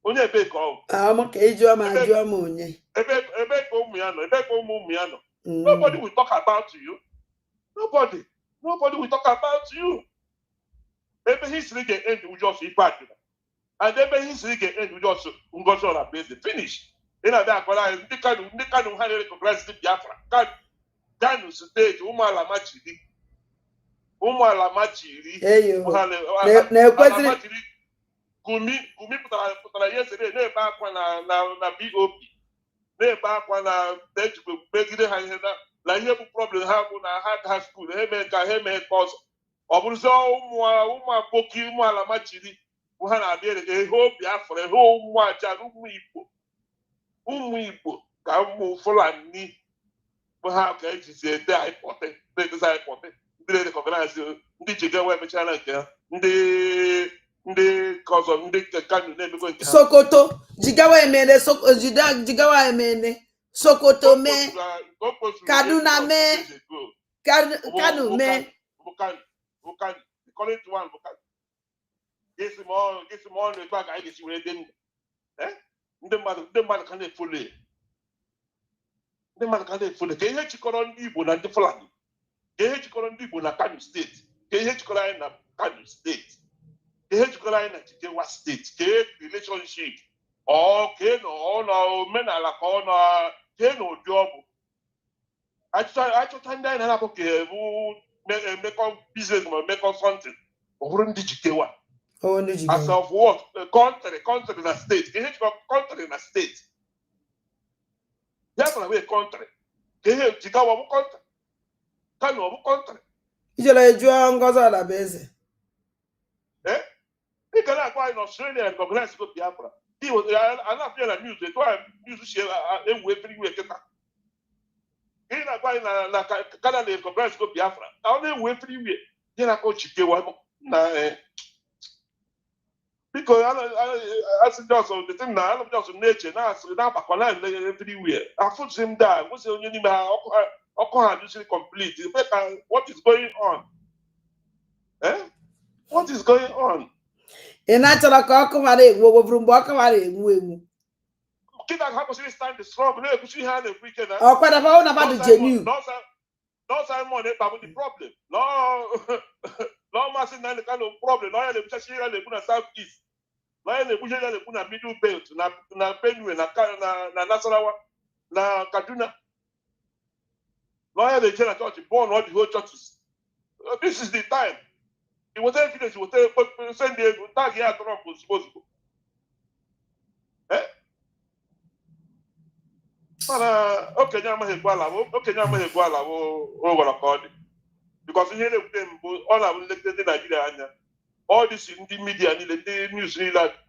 Onye ebe ka ọ amaka ejo ma ajo ma onye ebe ka ụmụ ya nọ nobody will talk about you. Nobody will talk about you. Ebe history ga end with just impact and ebe history ga end with just ngozi ọla place finish ị na-abịa akwara ndị kanu ha na-recognize the Biafra Kanu stage ụmụ ala machiri na-ekwesịrị Gumi pụtara yesterday na-ebe akwa na BOP na-ebe akwa na ejikwe megide ha ihe na ihe bụ problem ha bụ na ha school ha mee ka ọzọ ọ bụrụzi ụmụ aboki ụmụ ala machiri bụ ha na-abịa ihe obi afọrọ ihe ụmụ aja ụmụ Igbo ka ụmụ Fulani bụ ha ka ejizi ede aịpọtị na-edezi aịpọtị ndị na-recognize ndị jigawa emechala nke ha ndị kọzọ ndị Kanu na-emego nke ha Sokoto jigawa emene Sokoto mee Kaduna mee Kanu mee Bukani calling to one Bukani gesi mo on ebe aga gesi were dem ndị mmadụ ka na-efolo ka ihe chịkọrọ ndị Igbo na ndị Fulani ka ihe chịkọrọ ndị Igbo na Kano steeti ka ihe chịkọrọ anyị na Kano steeti ihe jikọrọ anyị na Jigawa steeti ka relationship ka na omenala ka jee n'ụdị ọgwụ achọta ndị anyị na-apụ ka ebu emekọ biznes ma emekọ something ọ bụrụ ndị jikewa as of what country na steeti ihe jikọ country na steeti ya bara wee country ka ihe jigawa bụ country Kano ọ bụ country ijele jụọ Ngozi Adabaeze ị ga na-agwa anyị na Australia recognize go Biafra a na-apịa na news etu a news si ewu everywhere kịta ị na-agwa anyị na Canada recognize go Biafra ọ na-ewu everywhere ihe na-akọ jikewa na biko asị ndị ọzọ dịtị na anụ ndị ọzọ na-eche na-asịrị na-agbakọ na everywhere afụzi m da nwụsị onye n'ime ha ọkụ ha dụsiri complete what is going on what is going on ị na-achọrọ ka ọkụ mara egwu ogboburu mgbe ọkụ mara egwu egwu kịta ha kwụsịrị stand the strong na-ekwuchi ihe a na-ekwu ike na ọkwadaba ụna mmadụ jeniu no Simon ekpabụ the problem no masị na ndị Kano problem na onye na-ebuchachi ihe na-ekwu na South East na onye na-ebuche ihe na-ekwu na Middle Belt na Benue na Nasarawa na Kaduna na onye na-eje na chọọchị born all the whole churches. This is the time. It was evidence, it was send the tag here Trump ozugbo. Mana okenye amaghị egwu ala bụ gwara ka ọ dị because ihe na-ekwute mbụ ọ na-abụ nlekọta ndị Naijiria anya all this ndị media niile ndị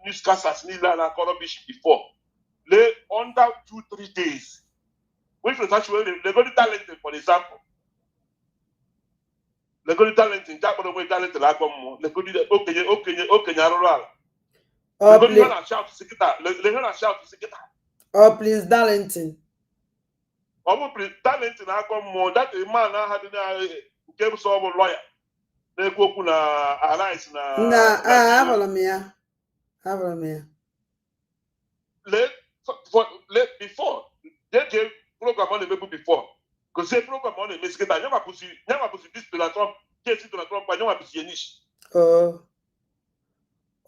newscasters niile a na-akọ rubbish before lay under 2-3 days which was actually legally talented, for example. Legally talented, Japan way talented like okenye arụrụ ala. Legally na shout to sekita, legally na shout to sekita. Oh please Darlington. Please Darlington akọ mmụọ that a man na had na nke bụ so lawyer. Na-ekwu okwu na alliance na abụrụ m ya. Before they gave program on the people before. Because the program on the Mexican, never push this Donald Trump, case Donald Trump, but never push Yenish.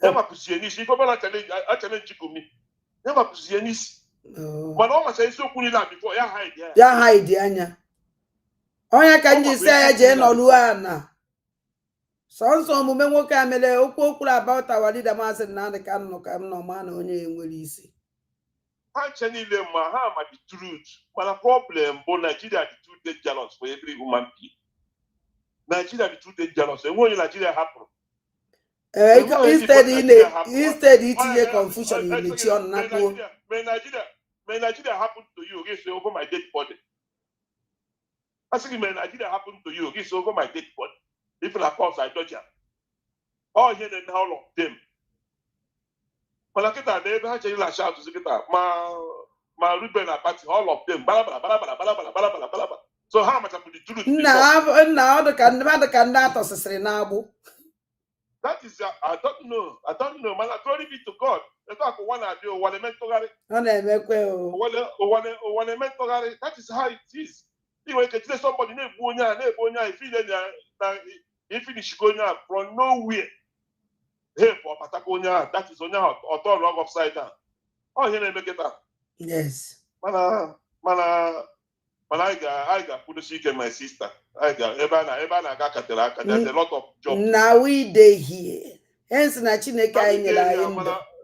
Never push Yenish. If I challenge Chikumi, never push Yenish. But all my say so cool before, ya hide, Anya. Onya can you say, Jen or Luana? So, moment, what can I about our leader, Master, and the canon, no man, only will easy. Actually, the truth. But a problem, but Nigeria is too jealous for every human being. Nigeria is too dangerous. And when Nigeria happen, instead it's confusion in the children. May Nigeria happen to you? It's over my dead body. I say, may Nigeria happen to you? It's over my dead body. If of course I touch you, all here and how long them. Malakita, they have to shout to Sekita, my Ruben party, all of them, balabala. So how much of the truth? Now the candidate of Serenabu. That is, I don't know. Man, glory be to God. Let's talk one idea, one mentor. That is how it is. You can tell somebody, if finish going out from nowhere. Hey, for Patagonia, that is on your author wrong upside down. Oh, you never get that. Yes. I got put the sick and my sister. I got Ebana Gakatelaka. There's a lot of jobs. Now we day here. Hence, Nachineka in the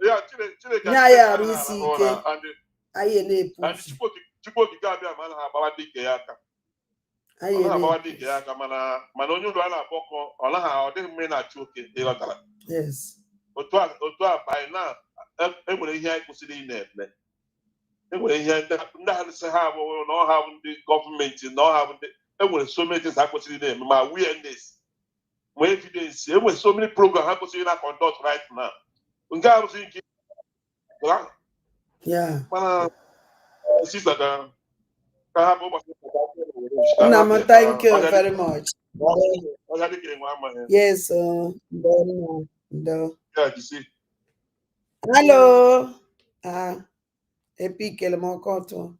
yeah, we see. I and Chukwu Di Ya man have about the Gayaka. I about the Gayaka mana Manonu Rana Boko, or how they may not choke it. Yes. But by now, everybody here could see in there. Everybody here not have no having the government, no having the so many things I could see them. My weirdness, my evidence, there were so many programs I could see that conduct right now. Yeah. Sister, thank you very much. Yes, hello. Epic Elmokoto.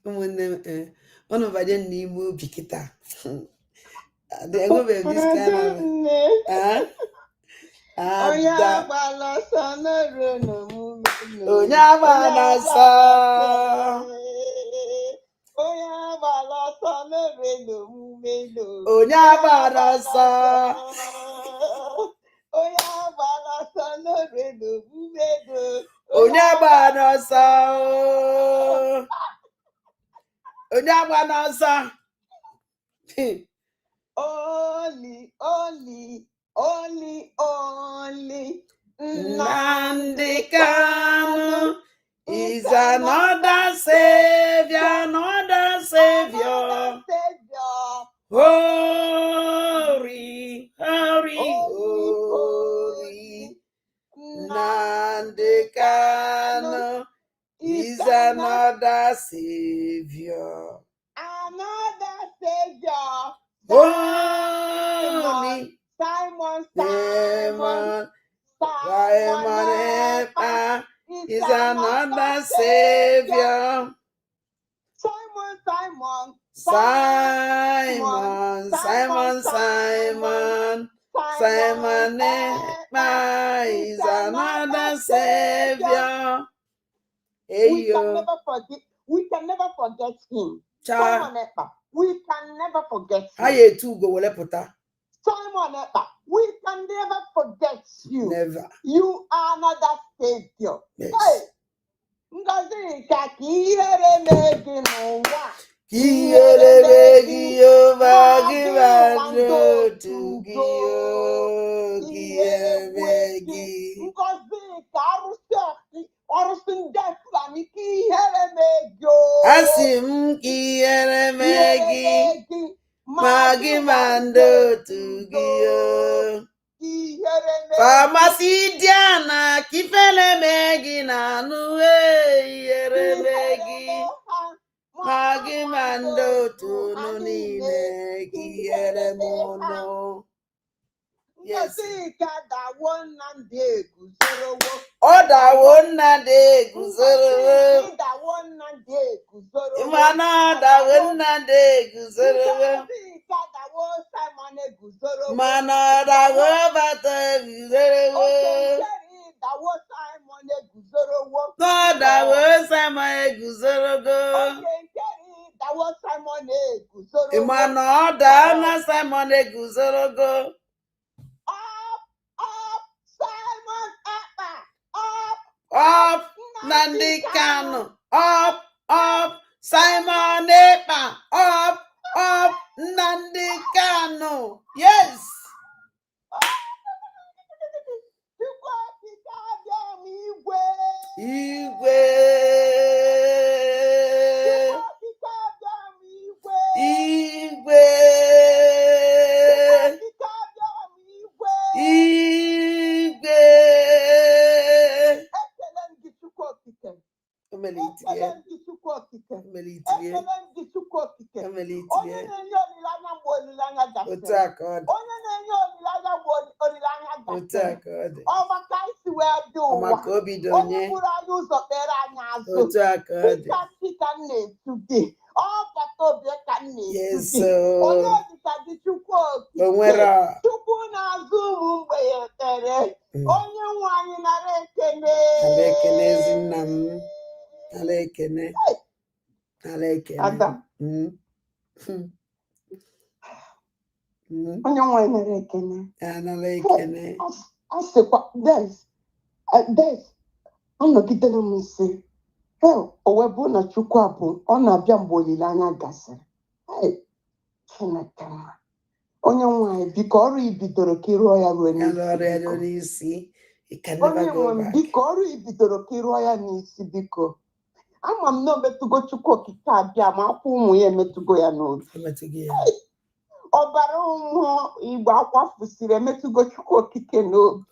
One of I didn't need move Pikita. They go with this kind of. Onya balasa na rono mumelo. Onya balasa. Onya balasa na rono mumelo. Onya balasa. Onya balasa na rono mumelo. Onya balasa. Onya balasa. Only. Nnamdi Kanu is another savior. Hurry. Nnamdi Kanu is another savior. Holy Simon is another savior. Simon is another savior. We can never forget him. We can never forget him. Simon Epa, we can never forget you. Never. You are not that savior. Yes. Hey. Ngozi ka kihere megi n'ụwa. Kihere megi over give us to give. Kihere megi. Ngozi ka arụsị ndị Fulani kihere megi. Asim kihere megi. Magi mando to give. Pharmacy Diana kifele megi na nuwe yere megi. Magi mando to no nine kiyere mono. Yes. That one and day guzoro. Oh, that one and day guzoro. That one and day guzoro. Mana that one and day guzoro. Mana da go bata guzoro. That was Simon guzoro. God that was Simon guzoro go. That was Simon guzoro. Mana da na Simon guzoro go. Simon up, Nnamdi Kanu, up, Simon Epa, up, Nnamdi Kanu, yes. Igwe. Yes, anọgidere m isi o wee bụ na Chukwu abụ ọ na-abịa mgbe olileanya gasịrị. Chineke mma onye nwanyị biko ọrụ ibidoro ka ịrụọ ya ruo n'isi. Onye nwe biko ọrụ ibidoro ka ịrụọ ya n'isi biko. Ama m na o metụgo Chukwu okike abịa ma akwụ ụmụ ya emetụgo ya n'obi. Ọbara ụmụ Igbo akwafusiri emetụgo Chukwu okike n'obi.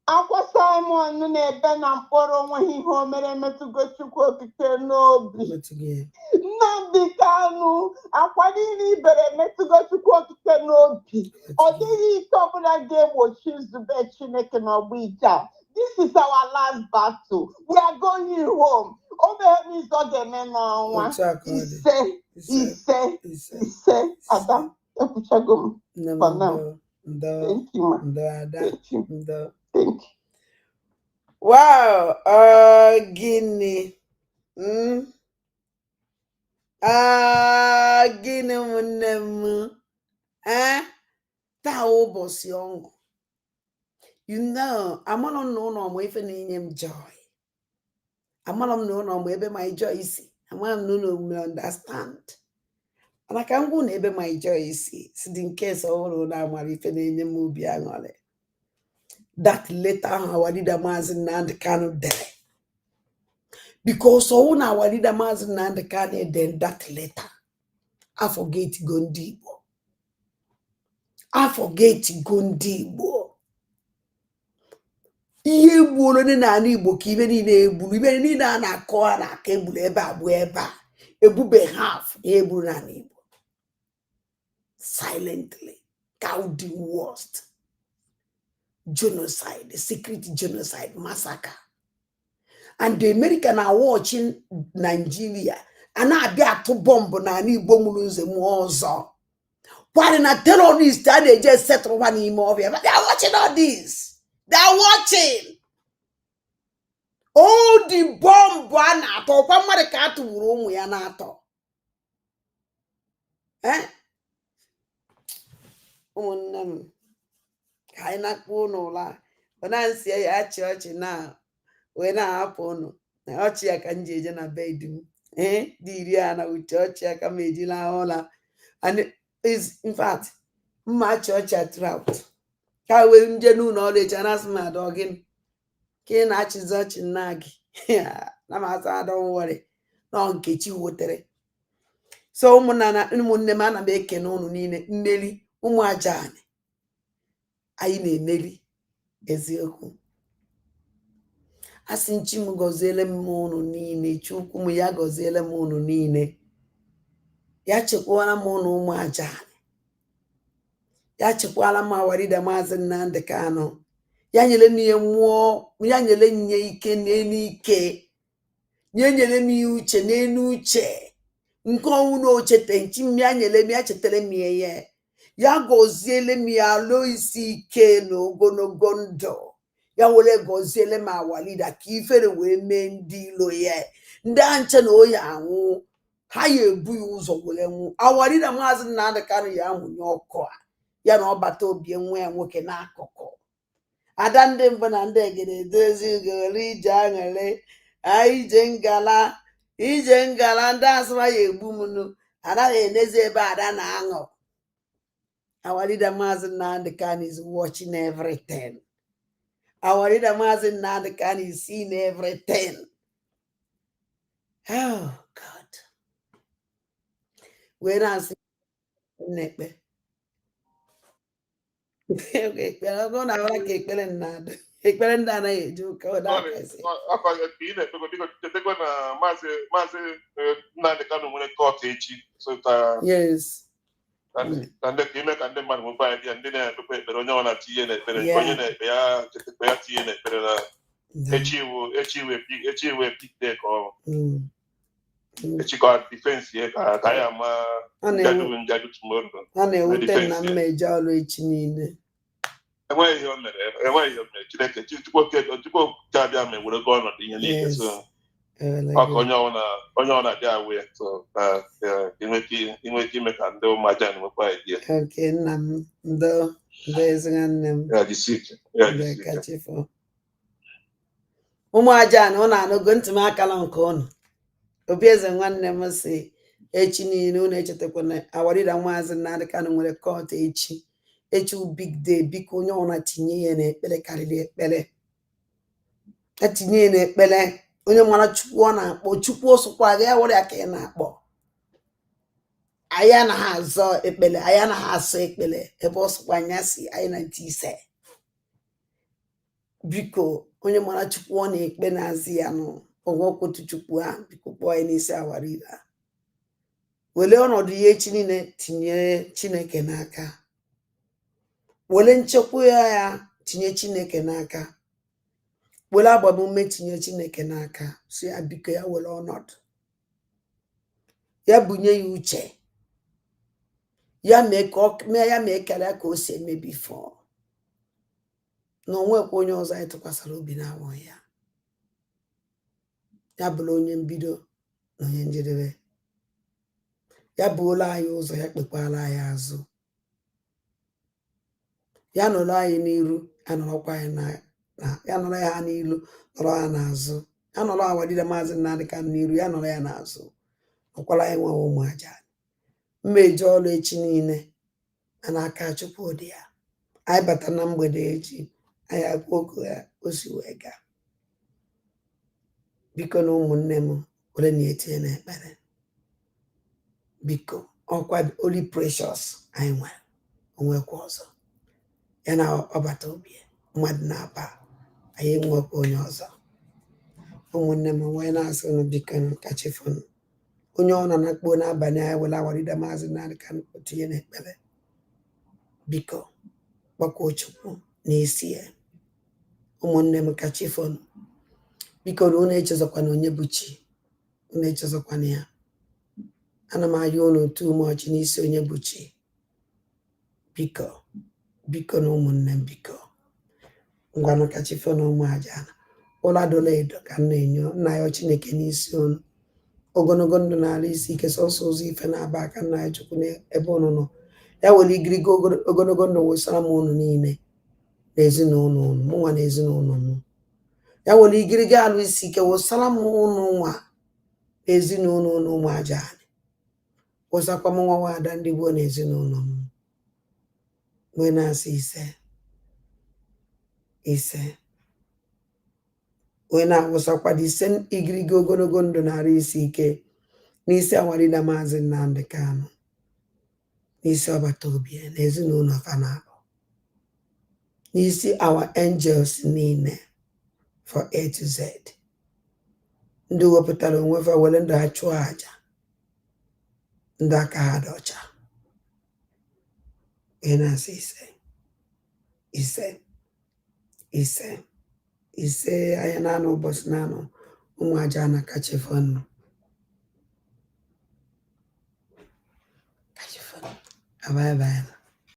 Akwa Simon na-ebe na mkpọrọ onweghị ihe o mere emetụgo Chukwu okike n'obi. Nnamdi Kanu akwa niile ibere emetụgo Chukwu okike n'obi. Ọ dịghị ike ọbụla ga-egbochi nzube Chineke n'ọgbọ ije a. This is our last battle. We are going home. Adam, ekwuchagom. For now. Thank you, ma. Thank you. Thank you. Wow, gịnị? Gịnị nwanne m? Taa ụbọchị ọṅụ. You know, amarọ m na ụlọ ọmụ ife na-enye m joy. Amarọ m na ụlọ ọmụ ebe my joy si. Amarọ m na ụlọ ọmụ understand. Mana ka m gwụ na ebe my joy si dị nke ọhụrụ na amara ife na-enye m obi aṅụrị. That letter our leader Mazi Nnamdi Kanu dere. Because so na our leader Mazi Nnamdi Kanu then that letter. I forget Gondibo. I forget Gondibo. Ihe gburu ni na Igbo ka ibe niile egburu ibe niile a na-akọ a na-aka egburu ebe abụ ebe a ebube half ihe gburu na Igbo silently cow the worst genocide, the secret genocide massacre. And the Americans are watching Nigeria and I be at to bomb na Igbo muluze muozo. Why not terrorists that they just settle one emo here? But they are watching all this. They are watching. All the bomb banato. Kwa marika tu urumu ya nato. Kaina kuno la. Wanansi ya church na. Wena hapo no. Na ochi ya kanjeje na bedroom. Diri ana uchochi ya kameji la hola. And it is, in fact, my church at route. Ka we nje nu no le chana sma dogin. Ke na chizochi nagi. Na masa don't worry. No nkechi wotere. So umunne mana be eke no niile nneli umu ajani. Ayi na-emeli eziokwu. Asị nchi m gọziele m unu niile, Chukwu m ya gọziele m unu niile. Ya chekwara m unu ụmụ ajani. Ya chekwara m awarida Maazị Nnamdi Kanu. Ya nyere m ihe mmụọ, ya nyere m ike n'elu ike. Ya nyere m uche n'elu uche. Nke ọnwụ na ochete nchi m ya nyere m ya chetere m ihe. Ya gọziele m ya alụ isi ike na ogologo ndụ. Ya were gọziele m awalida ka ifere wee mee ndị ilo ya. Ndị anche na oyi anwụ. Ha ya ebu ya ụzọ were nwụ. Awalida Maazị Nnamdi Kanu ya amụnye ọkụ a. Ya na ọbata obi nwa ya nwoke n'akụkụ. Ada ndị mbụ na ndị egede edozi ugori ije aṅụrị. Ije ngala ndị asụma ya egbu m. Anaghị enezi ebe ada na-aṅụ. Our leader Maazị Nnamdi Kanu is watching everything. Our leader Maazị Nnamdi Kanu is seeing everything. Oh God. When I see Nepe. Okay, I'm going to have a cake. Yes. And the Kime and the man will buy the and dinner to pay the Ronona tea and a pick deck or she got defense here. I am Jadu tomorrow. And I would tell them major rich need. Away your man, to go Jabia would have gone on the end. So Onyona there way. So you make and do my channel by idea. Okay, nam do there's an the sick. Yeah, catch it for. Umajan, no going to make a long con. Obias and one never say, Echini, no nature to connect. Our leader was another kind of a court, Echi. Echu big day, big on a tinny and a pele carry pele. A tinny and a pele. Onye mara Chukwu ọ na-akpọ Chukwu osokwa ya were aka ị na-akpọ. Aya na ha azọ ekpele, aya na ha asọ ekpele ebe osokwa anya si anyị na ntị ise. Biko onye mara Chukwu ọ na-ekpe n'azị ya nụ ogwokwotu Chukwu a biko kpọọ ya n'isi awarira. Wele ọnọdụ ya echi niile tinye Chineke n'aka. Wele nchekwa ya tinye Chineke n'aka. were agbamume tinye Chineke n'aka si ya biko ya were ọnọdụ ya bunye ya uche ya mee karịa ka o si eme bifo na onwekwa onye ọzọ anyị tụkwasara obi na-awọ ya ya bụrụ onye mbido na onye njedebe ya bụola anyị ụzọ ya kpekwala anyị azụ ya nọrọ anyị n'iru ya nọrọkwa anyị ya nọrọ ya n'ilu nọrọ ya n'azụ ya nọrọ Awadida Maazị Nnamdi Kanu n'iru ya nọrọ ya n'azụ nọkwara anyị nwa ụmụ aja mmeje ọrụ echi niile a n'aka Chukwu Di Ya anyị bata na mgbede echi anyị agwa oku ya o si wee gaa biko na ụmụnne m were na-etinye n'ekpere biko ọkwa Holy Precious anyị nwere onwekwa ọzọ ya na ọbata obi mmadụ na-aba anyị nwekwa onye ọzọ ụmụnne m wee na-asị unu biko kachifunu onye ọ na-akpọ n'abalị anyị were Awadida Maazị Nnamdi Kanu tinye n'ekpere biko gbakwa Chukwu n'isi ya ụmụnne m kachifunu biko na unu echezọkwana onye bụ chi unu echezọkwana ya ana m ayọ unu too much n'isi onye bụ chi biko biko na ụmụnne m biko ngwanụ kachifunu ụmụ aja ụlọ adọla edo ka m na-enyo nna ya Chineke n'isi unu ogologo ndụ na-ala isi ike sọsọ ụzọ ife na-aba aka nna ya Chukwu n'ebe unu nọ ya were igirigo ogologo ndụ wesara m unu niile na ezinụlọ unu mụnwa na ezinụlọ m ya were igirigo alụ isi ike wesara m unu nwa na ezinụlọ unu ụmụ aja wesakwa m nwa Nwaada ndị gboo na ezinụlọ m wee na-asị ise wee na-awụsakwa dị ise igirigo ogologo ndụ na-arụ isi ike n'isi Awadida Maazị Nnamdi Kanu n'isi ọbata obi na ezinụlọ fanabụ n'isi our angels niile for A to Z ndị wepụtara onwe fa were ndụ ha chụọ aja ndị aka ha dị ọcha wee na-asị ise anya na-anụ ụbọchị na-anụ ụmụ aja na kachifonu bye bye.